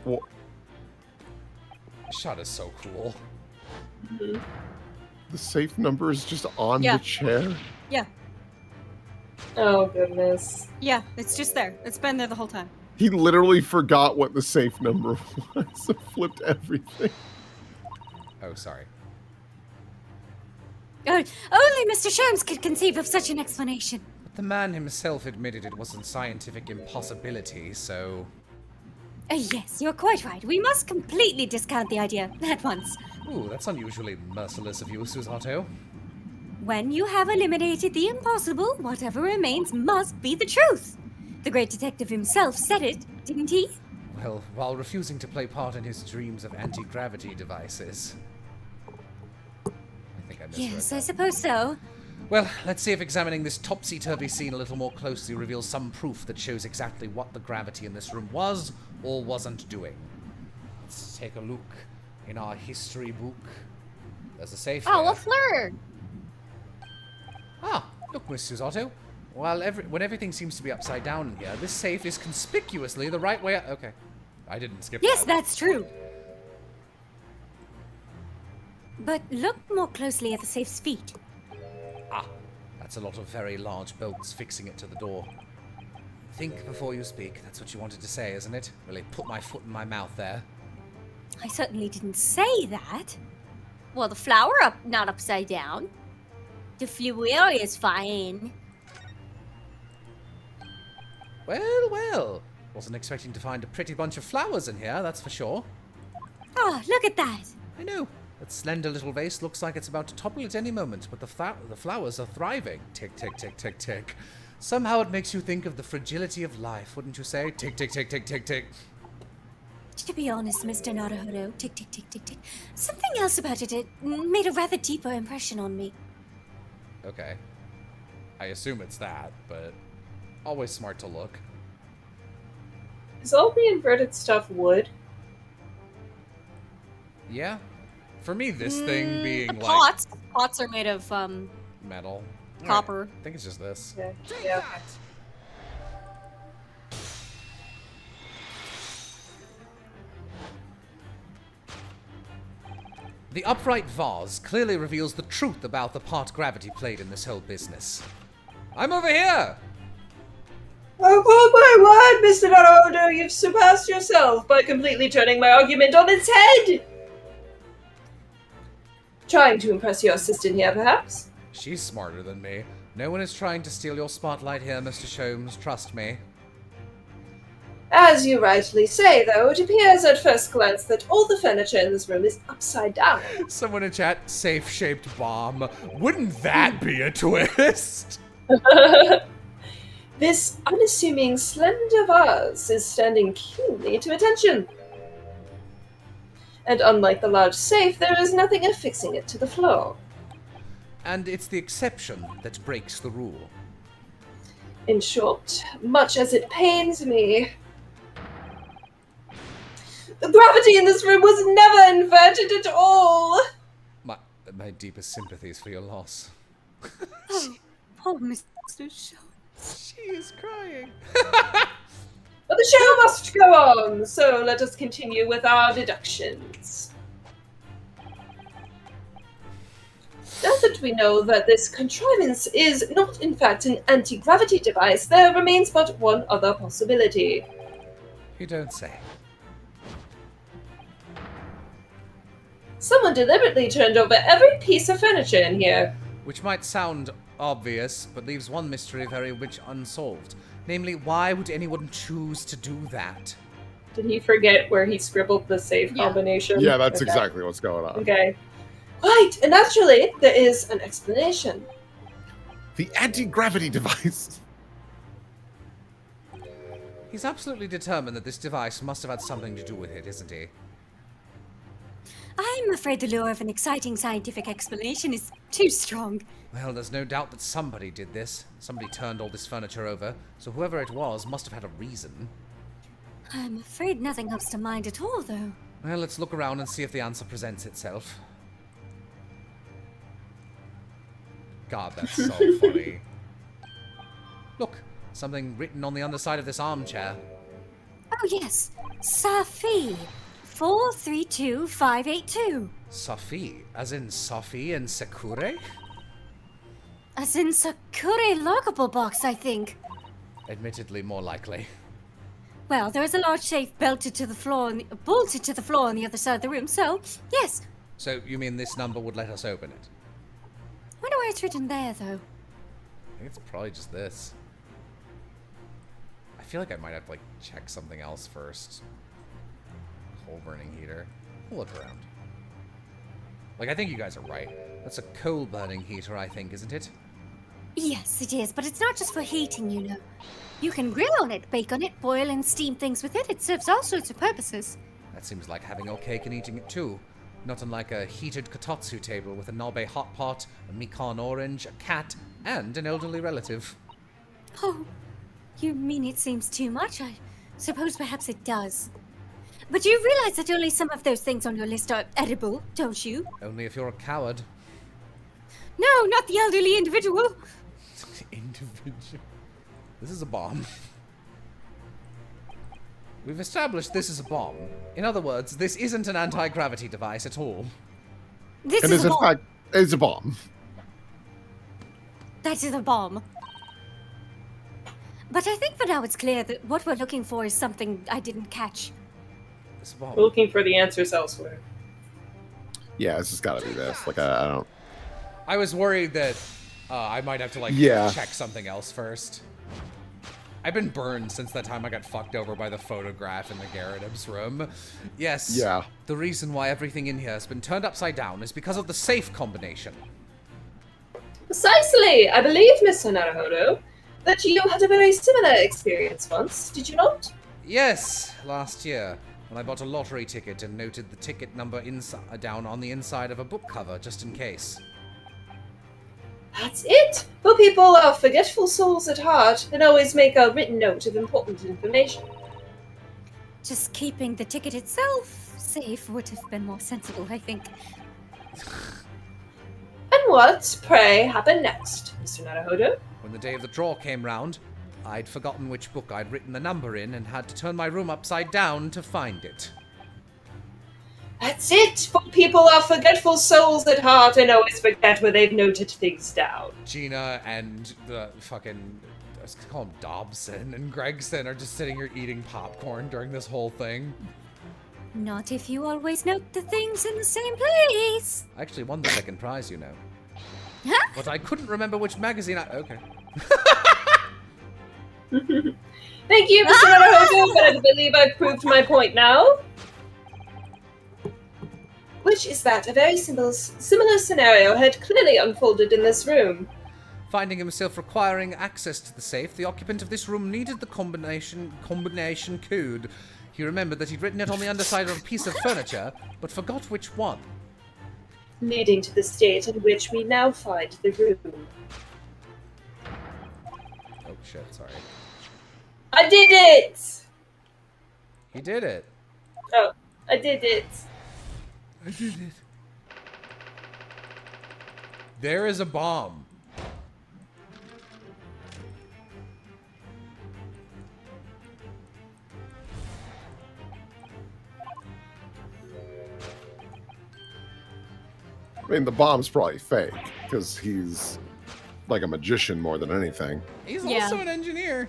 What? Shot is so cool. The safe number is just on Yeah. the chair? Yeah. Oh, goodness. Yeah, it's just there. It's been there the whole time. He literally forgot what the safe number was, so flipped everything. Oh, sorry. Only Mr. Sholmes could conceive of such an explanation. But the man himself admitted it wasn't scientific impossibility, so... Yes, you're quite right. We must completely discount the idea at once. Ooh, that's unusually merciless of you, Susato. When you have eliminated the impossible, whatever remains must be the truth. The great detective himself said it, didn't he? Well, while refusing to play part in his dreams of anti-gravity devices. I think I misread Yes, that. I suppose so. Well, let's see if examining this topsy-turvy scene a little more closely reveals some proof that shows exactly what the gravity in this room was or wasn't doing. Let's take a look in our history book. There's a safe Oh, here. a flirt! Ah, look, Miss Susato. When everything seems to be upside down in here, this safe is conspicuously the right way. Okay, I didn't skip Yes, that. that's true. But look more closely at the safe's feet. Ah, that's a lot of very large bolts fixing it to the door. Think before you speak. That's what you wanted to say, isn't it? Really put my foot in my mouth there. I certainly didn't say that. Well, the flower not upside down. The flower is fine. Well, well. Wasn't expecting to find a pretty bunch of flowers in here, that's for sure. Oh, look at that. I know. That slender little vase looks like it's about to topple at any moment, but the flowers are thriving. Tick, tick, tick, tick, tick. Somehow it makes you think of the fragility of life, wouldn't you say? Tick, tick, tick, tick, tick, tick. To be honest, Mr. Naruhodo, tick, tick, tick, tick, tick. Something else about it made a rather deeper impression on me. Okay. I assume it's that, but always smart to look. Is all the inverted stuff wood? Yeah. For me, this thing being The like pots. Pots are made of, metal. copper. Alright, I think it's just this. Yeah. Yeah. The upright vase clearly reveals the truth about the part gravity played in this whole business. I'm over here! Oh my word, Mr. Naruhodo, you've surpassed yourself by completely turning my argument on its head! Trying to impress your assistant here, perhaps? She's smarter than me. No one is trying to steal your spotlight here, Mr. Sholmes, trust me. As you rightly say, though, it appears at first glance that all the furniture in this room is upside down. Someone in chat, safe-shaped bomb. Wouldn't that be a twist? This unassuming slender vase is standing keenly to attention. And unlike the large safe, there is nothing affixing it to the floor. And it's the exception that breaks the rule. In short, much as it pains me, the gravity in this room was never inverted at all! My deepest sympathies for your loss. Oh, Mr. Sholmes. She is crying. But the show must go on, so let us continue with our deductions. Now that we know that this contrivance is not in fact an anti-gravity device, there remains but one other possibility. You don't say. Someone deliberately turned over every piece of furniture in here. Which might sound obvious, but leaves one mystery very much unsolved. Namely, why would anyone choose to do that? Did he forget where he scribbled the safe combination? Yeah, that's Okay. exactly what's going on. Okay. Right, and naturally, there is an explanation. The anti-gravity device. He's absolutely determined that this device must have had something to do with it, isn't he? I I'm afraid the lure of an exciting scientific explanation is too strong. Well, there's no doubt that somebody did this. Somebody turned all this furniture over, so whoever it was must have had a reason. I'm afraid nothing comes to mind at all, though. Well, let's look around and see if the answer presents itself. God, that's so funny. Look, something written on the underside of this armchair. Oh, yes. Safi. 432582. Safi, as in Safi and Sakure? As in Sakure lockable box, I think. Admittedly, more likely. Well, there is a large safe bolted to the floor on the other side of the room, so, yes. So, you mean this number would let us open it? Wonder why it's written there, though. I think it's probably just this. I feel like I might have to, like, check something else first. Coal burning heater. We'll look around. Like, I think you guys are right. That's a coal burning heater, I think, isn't it? Yes, it is, but it's not just for heating, you know. You can grill on it, bake on it, boil and steam things with it. It serves all sorts of purposes. That seems like having your cake and eating it too. Not unlike a heated kotatsu table with a nabe hot pot, a mikan orange, a cat, and an elderly relative. Oh, you mean it seems too much? I suppose perhaps it does. But you realize that only some of those things on your list are edible, don't you? Only if you're a coward. No, not the elderly individual. Individual. This is a bomb. We've established this is a bomb. In other words, this isn't an anti-gravity device at all. This It is is, a in bomb. fact, it's a bomb. That is a bomb. But I think for now it's clear that what we're looking for is something I didn't catch. It's a bomb. We're looking for the answers elsewhere. Yeah, it's just gotta be this. Like, I don't... I was worried that I might have to, like, check something else first. I've been burned since that time I got fucked over by the photograph in the Garretib's room. Yes. Yeah. The reason why everything in here has been turned upside down is because of the safe combination. Precisely! I believe, Mr. Naruhodo, that you had a very similar experience once, did you not? Yes, last year, when I bought a lottery ticket and noted the ticket number down on the inside of a book cover, just in case. That's it! For people are forgetful souls at heart and always make a written note of important information. Just keeping the ticket itself safe would have been more sensible, I think. And what, pray, happened next, Mr. Naruhodo? When the day of the draw came round, I'd forgotten which book I'd written the number in and had to turn my room upside down to find it. That's it! For people are forgetful souls at heart and always forget where they've noted things down. Gina and the fucking, let's call him Dobson and Gregson are just sitting here eating popcorn during this whole thing. Not if you always note the things in the same place. I actually won the second prize, you know. Huh? But I couldn't remember which magazine Okay. Thank you, Mr. Naruhodo, but I believe I've proved my point now. Which is that a very similar scenario had clearly unfolded in this room. Finding himself requiring access to the safe, the occupant of this room needed the combination code. He remembered that he'd written it on the underside of a piece of furniture, but forgot which one. Leading to the state in which we now find the room. Oh shit, sorry. I did it! He did it. Oh, I did it. I did it. There is a bomb. I mean, the bomb's probably fake, because he's like a magician more than anything. He's Yeah. also an engineer.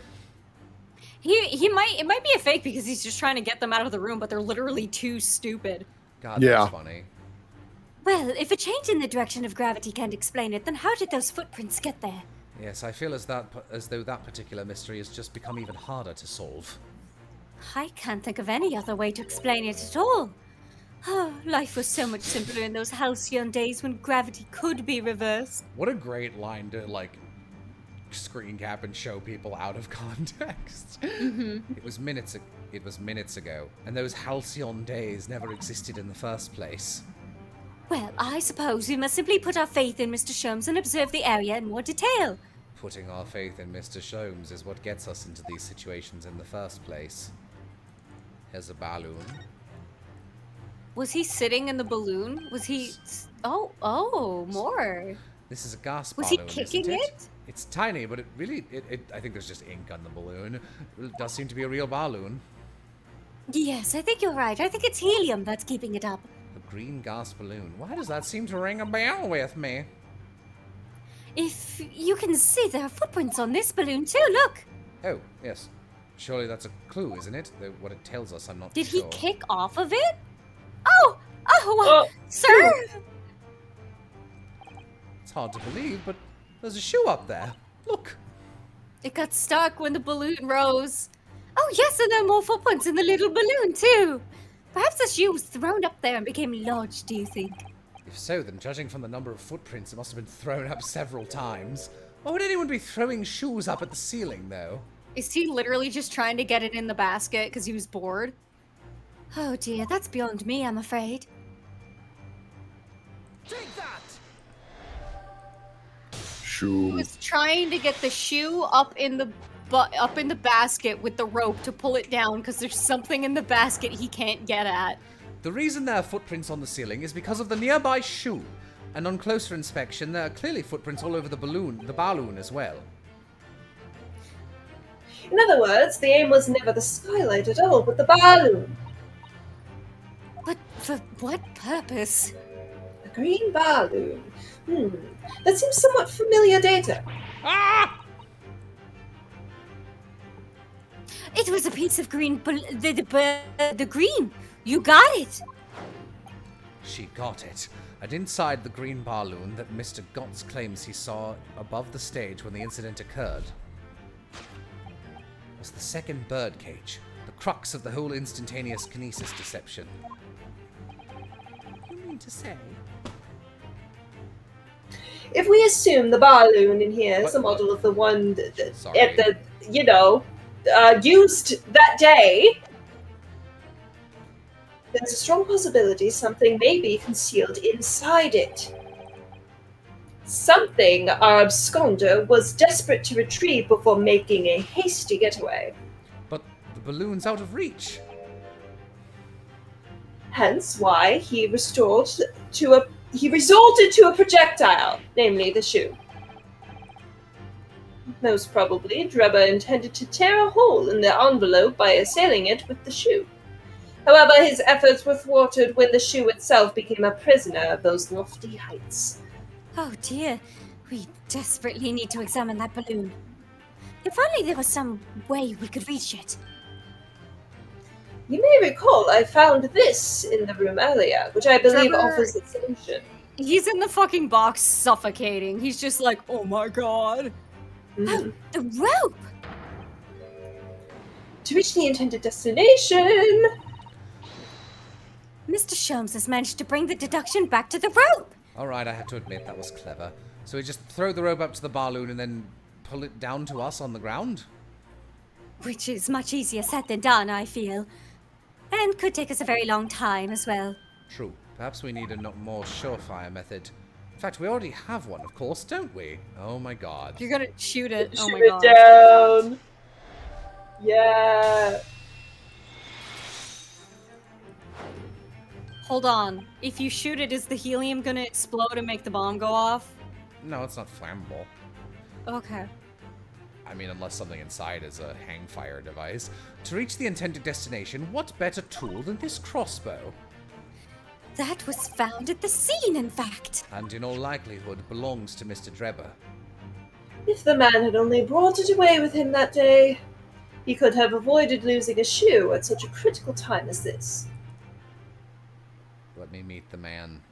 It might be a fake because he's just trying to get them out of the room, but they're literally too stupid. God, Yeah. that's funny. Well, if a change in the direction of gravity can't explain it, then how did those footprints get there? Yes, I feel as though that particular mystery has just become even harder to solve. I can't think of any other way to explain it at all. Oh, life was so much simpler in those halcyon days when gravity could be reversed. What a great line to, like, screen cap and show people out of context. It was minutes ago, and those halcyon days never existed in the first place. Well, I suppose we must simply put our faith in Mr. Sholmes and observe the area in more detail. Putting our faith in Mr. Sholmes is what gets us into these situations in the first place. Here's a balloon. Was he sitting in the balloon? Was he... Oh, more. This is a gas Was he balloon, kicking isn't it? It's tiny, but it really... I think there's just ink on the balloon. It does seem to be a real balloon. Yes, I think you're right. I think it's helium that's keeping it up. A green gas balloon. Why does that seem to ring a bell with me? If you can see, there are footprints on this balloon too, look! Oh, yes. Surely that's a clue, isn't it? What it tells us, I'm not Did sure. he kick off of it? Sir! It's hard to believe, but there's a shoe up there. Look. It got stuck when the balloon rose. Oh yes, and there are more footprints in the little balloon too! Perhaps the shoe was thrown up there and became lodged, do you think? If so, then judging from the number of footprints, it must have been thrown up several times. Why would anyone be throwing shoes up at the ceiling, though? Is he literally just trying to get it in the basket because he was bored? Oh dear, that's beyond me, I'm afraid. Take that! He Shoe. was trying to get the shoe up in the basket with the rope to pull it down because there's something in the basket he can't get at. The reason there are footprints on the ceiling is because of the nearby shoe. And on closer inspection, there are clearly footprints all over the balloon as well. In other words, the aim was never the skylight at all, but the balloon. But for what purpose? A green balloon. That seems somewhat familiar data. Ah! It was a piece of green, the green. You got it. She got it. And inside the green balloon that Mr. Gotts claims he saw above the stage when the incident occurred was the second bird cage, the crux of the whole instantaneous kinesis deception. What do you mean to say? If we assume the balloon in here is a model of the one used that day, there's a strong possibility something may be concealed inside it. Something our absconder was desperate to retrieve before making a hasty getaway. But the balloon's out of reach. Hence why he resorted to a projectile, namely the shoe. Most probably, Drebber intended to tear a hole in the envelope by assailing it with the shoe. However, his efforts were thwarted when the shoe itself became a prisoner of those lofty heights. Oh dear, we desperately need to examine that balloon. If only there was some way we could reach it. You may recall I found this in the room earlier, which I believe Trevor- offers a solution. He's in the fucking box suffocating. He's just like, oh my god. Oh, the rope! To reach the intended destination... Mr. Sholmes has managed to bring the deduction back to the rope! Alright, I have to admit, that was clever. So we just throw the rope up to the balloon and then pull it down to us on the ground? Which is much easier said than done, I feel. And could take us a very long time as well. True. Perhaps we need a more surefire method. In fact, we already have one, of course, don't we? Oh my god. You're gonna shoot it. Oh Shoot my it god. down! Yeah! Hold on. If you shoot it, is the helium gonna explode and make the bomb go off? No, it's not flammable. Okay. I mean, unless something inside is a hang fire device. To reach the intended destination, what better tool than this crossbow? That was found at the scene, in fact. And in all likelihood belongs to Mr. Drebber. If the man had only brought it away with him that day, he could have avoided losing a shoe at such a critical time as this. Let me meet the man.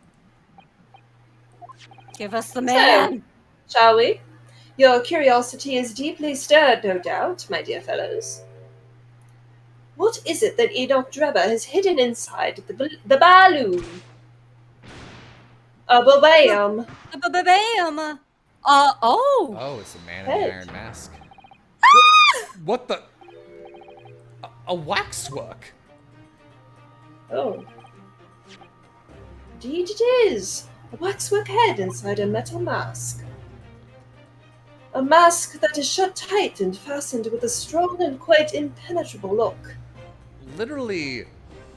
Give us the man. Shall we? Your curiosity is deeply stirred, no doubt, my dear fellows. What is it that Enoch Drebber has hidden inside the balloon? A bam. Bam. Oh, it's the man in the iron mask. What the? A waxwork? Oh. Indeed it is. A waxwork head inside a metal mask. A mask that is shut tight and fastened with a strong and quite impenetrable look. Literally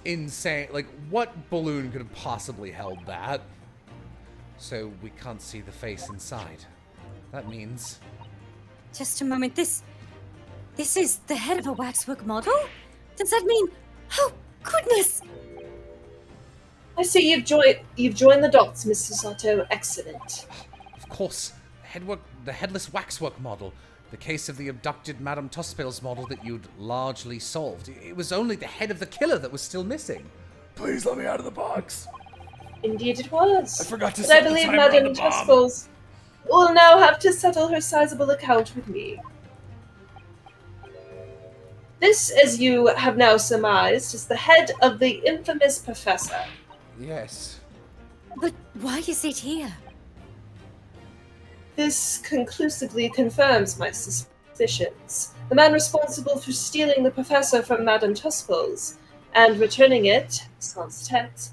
insane. Like, what balloon could have possibly held that? So we can't see the face inside. That means... Just a moment. This is the head of a waxwork model? Does that mean... Oh, goodness! I see you've joined the dots, Mr. Sato. Excellent. Of course, the headless waxwork model. The case of the abducted Madame Tussville's model that you'd largely solved. It was only the head of the killer that was still missing. Please let me out of the box. Indeed it was. I forgot to But set I the believe timer on the Madame bomb. Tussville's will now have to settle her sizable account with me. This, as you have now surmised, is the head of the infamous professor. Yes. But why is it here? This conclusively confirms my suspicions. The man responsible for stealing the professor from Madame Tussville's and returning it, sans tête,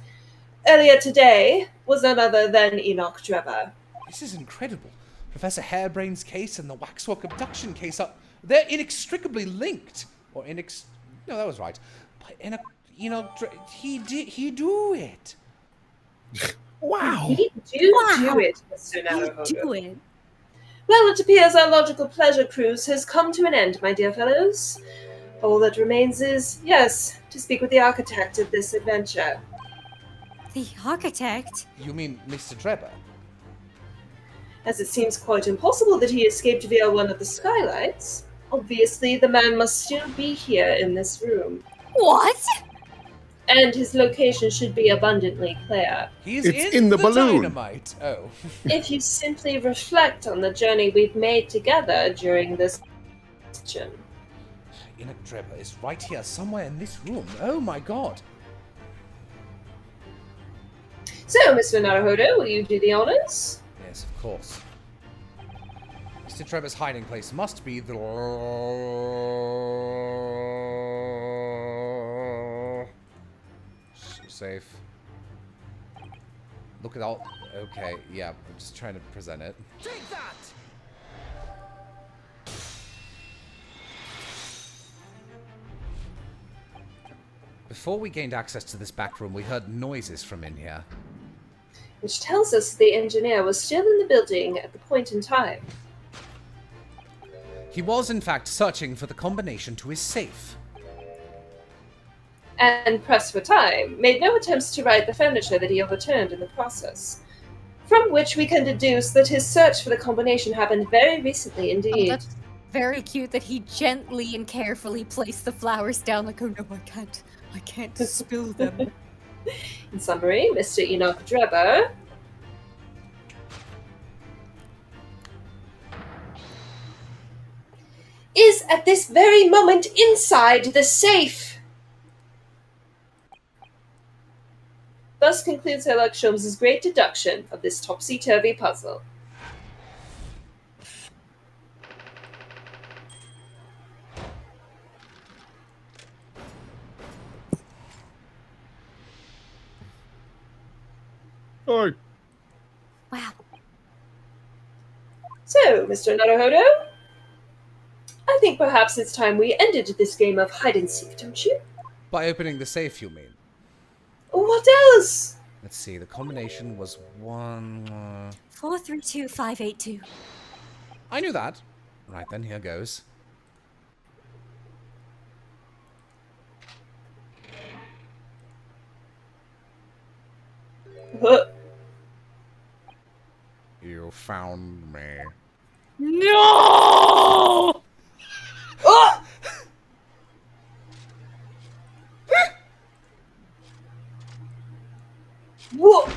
earlier today was none other than Enoch Drebber. This is incredible. Professor Hairbrain's case and the waxwork abduction case they're inextricably linked. Or no, that was right. But he do it. Wow. He do it, Mr. Naruhodo. Do it. Well, it appears our logical pleasure cruise has come to an end, my dear fellows. All that remains is, yes, to speak with the architect of this adventure. The architect? You mean Mr. Drebber? As it seems quite impossible that he escaped via one of the skylights, obviously the man must still be here in this room. What? And his location should be abundantly clear. He's It's in the balloon. Dynamite. Oh. If you simply reflect on the journey we've made together during this question. Enoch Drebber is right here, somewhere in this room. Oh my god. So, Mr. Naruhodo, will you do the honors? Yes, of course. Mr. Drebber's hiding place must be the... Safe. Look at all... Okay, yeah, I'm just trying to present it. Take that! Before we gained access to this back room, we heard noises from in here. Which tells us the engineer was still in the building at the point in time. He was, in fact, searching for the combination to his safe. And, pressed for time, made no attempts to right the furniture that he overturned in the process. From which we can deduce that his search for the combination happened very recently indeed. Oh, that's very cute that he gently and carefully placed the flowers down like, oh no, I can't spill them. In summary, Mr. Enoch Drebber is at this very moment inside the safe. Thus concludes Sherlock Holmes' great deduction of this topsy-turvy puzzle. Hi. Wow. So, Mr. Naruhodo, I think perhaps it's time we ended this game of hide-and-seek, don't you? By opening the safe, you mean? What else? Let's see, the combination was 432582. I knew that. Right then, here goes. You found me. No! Oh! Whoa!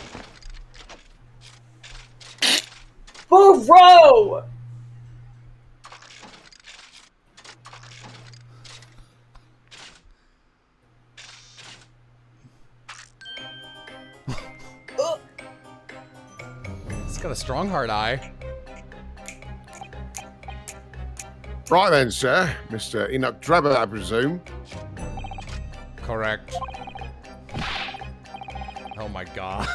Bro! It's got a strong hard eye. Right then, sir. Mr. Enoch Drebber, I presume. Correct. Oh my god.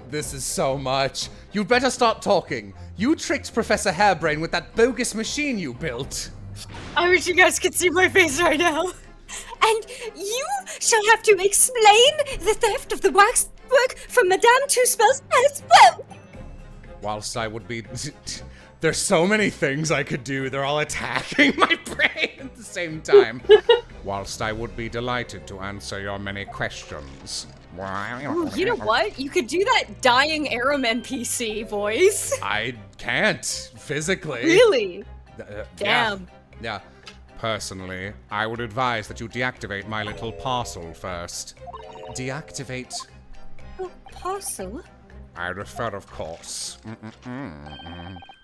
This is so much. You'd better stop talking. You tricked Professor Hairbrain with that bogus machine you built. I wish you guys could see my face right now. And you shall have to explain the theft of the waxwork from Madame Two Spells as well. Whilst I would be... There's so many things I could do. They're all attacking my brain at the same time. Whilst I would be delighted to answer your many questions. Ooh, you know what? You could do that dying Aram NPC voice. I can't, physically. Really? Damn. Damn. Yeah. Personally, I would advise that you deactivate my little parcel first. Deactivate? Oh, parcel? I refer, of course,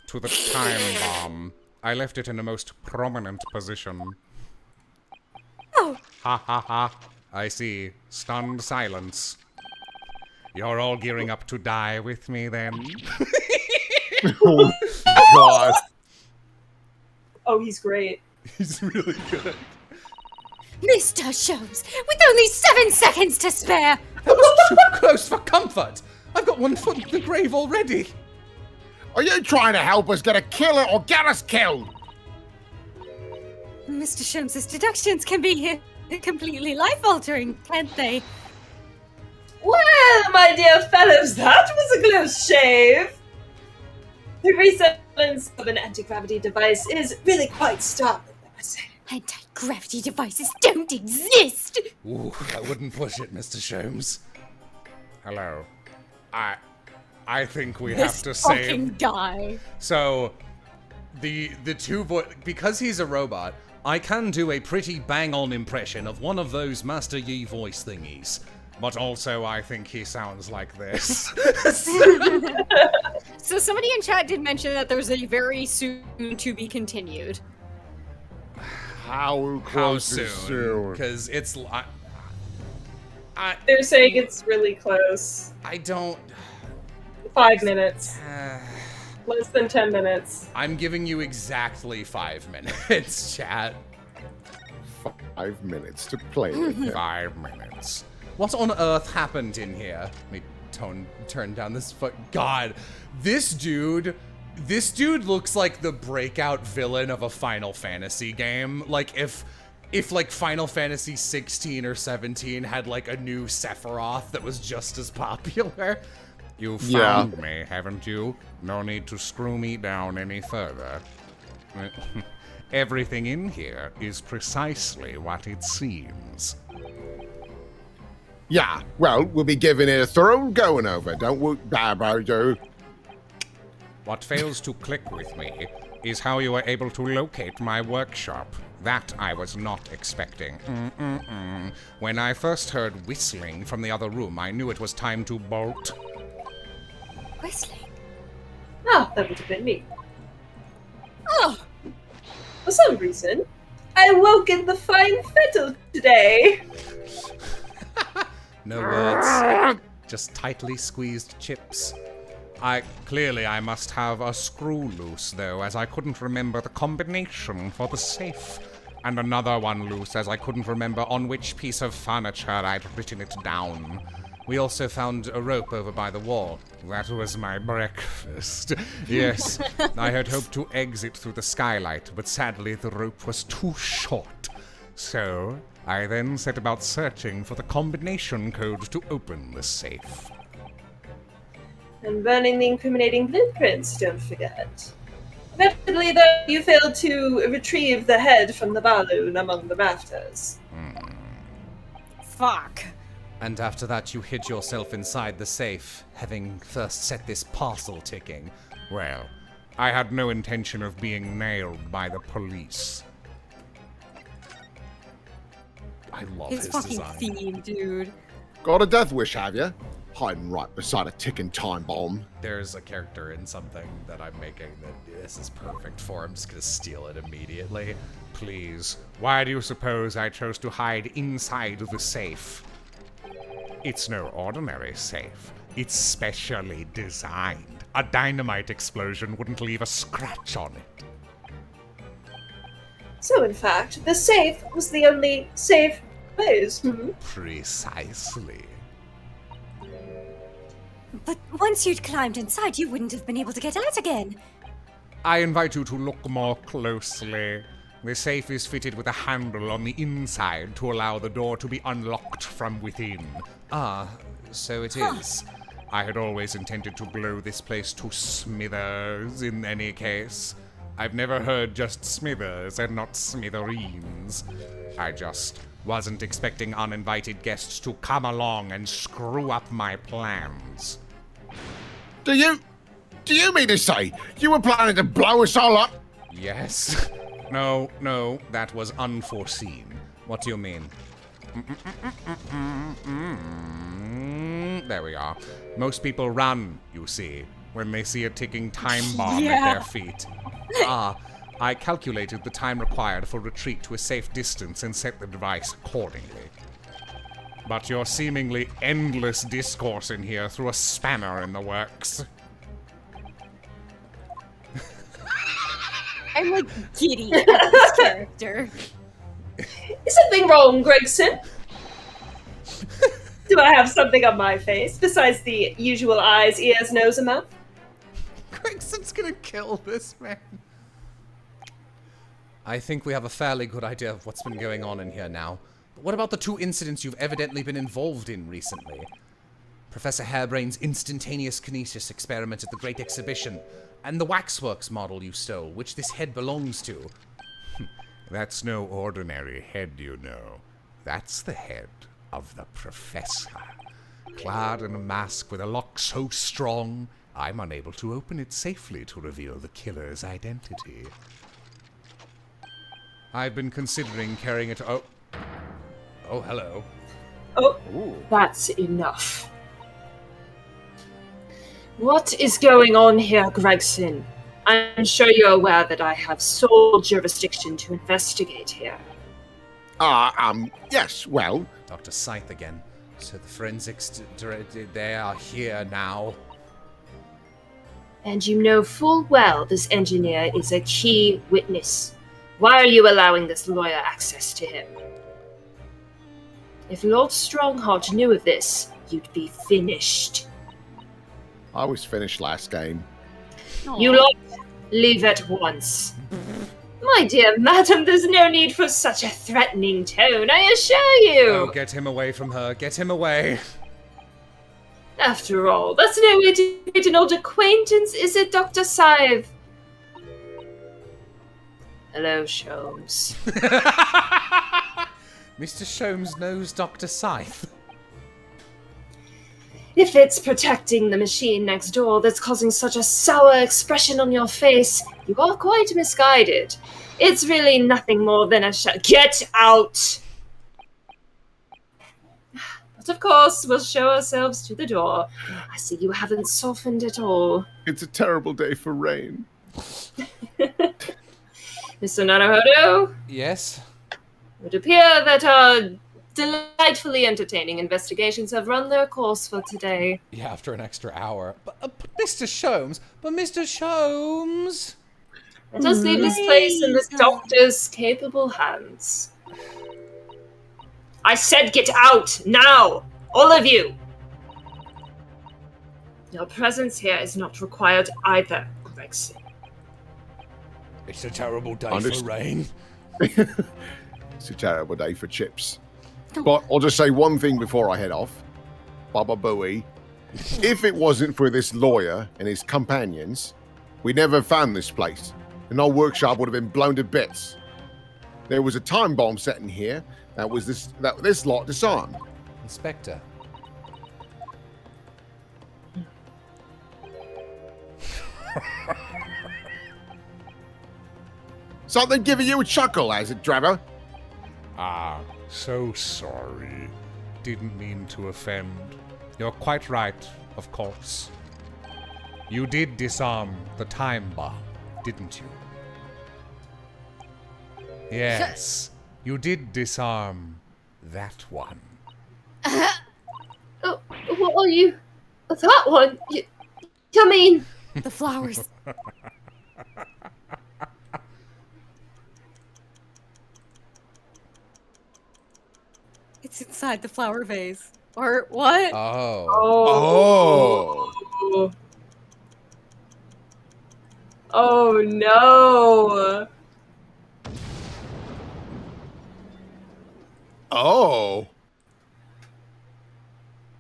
to the time bomb. I left it in a most prominent position. Oh. Ha ha ha. I see. Stunned silence. You're all gearing up to die with me, then? Oh, God. Oh, he's great. He's really good. Mr. Sholmes, with only 7 seconds to spare! That was too close for comfort! I've got 1 foot in the grave already! Are you trying to help us get a killer or get us killed? Mr. Sholmes' deductions can be completely life-altering, can't they? Well, my dear fellows, that was a close shave. The resemblance of an anti-gravity device is really quite startling, I must say. Anti-gravity devices don't exist! Ooh, I wouldn't push it, Mr. Sholmes. Hello. I think we have to save... fucking guy. So, the two because he's a robot, I can do a pretty bang-on impression of one of those Master Yi voice thingies. But also, I think he sounds like this. So somebody in chat did mention that there's a very soon to be continued. How close is soon? Because it's... They're saying it's really close. I don't... 5 minutes. Less than 10 minutes. I'm giving you exactly 5 minutes, chat. 5 minutes to play with him. 5 minutes. What on earth happened in here? Let me turn down this God, this dude looks like the breakout villain of a Final Fantasy game. Like if like Final Fantasy 16 or 17 had like a new Sephiroth that was just as popular. You found me, haven't you? No need to screw me down any further. Everything in here is precisely what it seems. Yeah, well, we'll be giving it a thorough going over, don't we, Babo? What fails to click with me is how you were able to locate my workshop. That I was not expecting. When I first heard whistling from the other room, I knew it was time to bolt. Whistling? Ah, that would have been me. Oh! For some reason, I woke in the fine fettle today. No words. Just tightly squeezed chips. Clearly I must have a screw loose, though, as I couldn't remember the combination for the safe. And another one loose, as I couldn't remember on which piece of furniture I'd written it down. We also found a rope over by the wall. That was my breakfast. Yes, I had hoped to exit through the skylight, but sadly the rope was too short. So, I then set about searching for the combination code to open the safe. And burning the incriminating blueprints, don't forget. Regrettably, though, you failed to retrieve the head from the balloon among the rafters. Fuck. And after that you hid yourself inside the safe, having first set this parcel ticking. Well, I had no intention of being nailed by the police. I love his fucking design. theme, dude. Got a death wish, have you? Hiding right beside a ticking time bomb. There's a character in something that I'm making that this is perfect for. I'm just gonna steal it immediately. Please, why do you suppose I chose to hide inside the safe? It's no ordinary safe. It's specially designed. A dynamite explosion wouldn't leave a scratch on it. So, in fact, the safe was the only safe place. Precisely. But once you'd climbed inside, you wouldn't have been able to get out again. I invite you to look more closely. The safe is fitted with a handle on the inside to allow the door to be unlocked from within. Ah, so it is. I had always intended to blow this place to smithers in any case. I've never heard just smithers and not smithereens. I just wasn't expecting uninvited guests to come along and screw up my plans. Do you mean to say you were planning to blow us all up? Yes. No, that was unforeseen. What do you mean? There we are. Most people run, you see, when they see a ticking time bomb at their feet. I calculated the time required for retreat to a safe distance and set the device accordingly. But your seemingly endless discourse in here threw a spanner in the works. I'm like giddy at this character. Is something wrong, Gregson? Do I have something on my face besides the usual eyes, ears, nose, and mouth? Gregson's gonna kill this man. I think we have a fairly good idea of what's been going on in here now. But what about the 2 incidents you've evidently been involved in recently? Professor Hairbrain's instantaneous kinesis experiment at the Great Exhibition, and the Waxworks model you stole, which this head belongs to. That's no ordinary head, you know. That's the head of the Professor. Clad in a mask with a lock so strong, I'm unable to open it safely to reveal the killer's identity. I've been considering carrying it. Oh, hello. Oh, that's enough. What is going on here, Gregson? I'm sure you're aware that I have sole jurisdiction to investigate here. Yes, well... Dr. Scythe again. So the forensics director, they are here now. And you know full well this engineer is a key witness. Why are you allowing this lawyer access to him? If Lord Strongheart knew of this, you'd be finished. I was finished last game. Aww. You lot, leave at once. My dear madam, there's no need for such a threatening tone, I assure you. Oh, get him away from her. Get him away. After all, that's no way to meet an old acquaintance, is it, Dr. Scythe? Hello, Sholmes. Mr. Sholmes knows Dr. Scythe. If it's protecting the machine next door that's causing such a sour expression on your face, you are quite misguided. It's really nothing more than a Get out! But of course, we'll show ourselves to the door. I see you haven't softened at all. It's a terrible day for rain. Mr. Naruhodo? Yes? It would appear that our delightfully entertaining investigations have run their course for today. Yeah, after an extra hour. But Mr. Sholmes! Let us leave this place in the doctor's capable hands. I said get out, now! All of you! Your presence here is not required either, Gregson. It's a terrible day for rain. It's a terrible day for chips. But I'll just say one thing before I head off. Baba Booey. If it wasn't for this lawyer and his companions, we'd never have found this place. And our workshop would have been blown to bits. There was a time bomb set in here that was this lot disarmed. Inspector. Something giving you a chuckle, has it, Trevor? So sorry. Didn't mean to offend. You're quite right, of course. You did disarm the time bomb, didn't you? Yes, you did disarm that one. Oh, what are you? That one? You mean? The flowers. It's inside the flower vase. Or what? Oh. Oh. Oh no! Oh.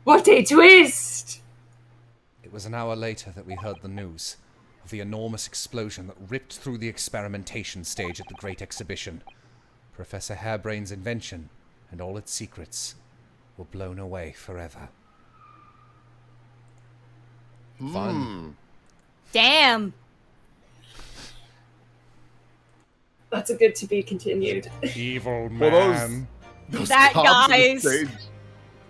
What a twist! It was an hour later that we heard the news of the enormous explosion that ripped through the experimentation stage at the Great Exhibition. Professor Harebrain's invention and all its secrets were blown away forever. Fun. Damn. That's a good to be continued. Evil man. Well, those That cops on the guy's- stage.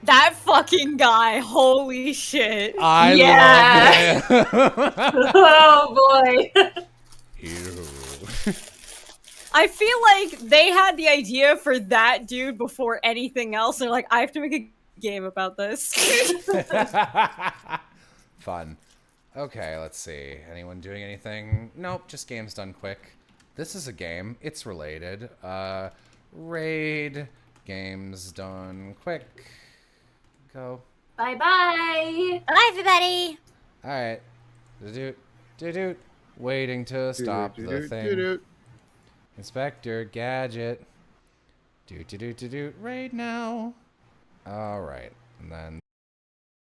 That fucking guy. Holy shit. I Yeah. love it. Oh boy! Ew. I feel like they had the idea for that dude before anything else. They're like, I have to make a game about this. Fun. Okay, let's see. Anyone doing anything? Nope, just games done quick. This is a game. It's related. Raid. Games done quick. Go. Bye bye! Bye, everybody. Alright. Do-do. Waiting to stop the thing. Inspector Gadget. Do. Raid now. Alright. And then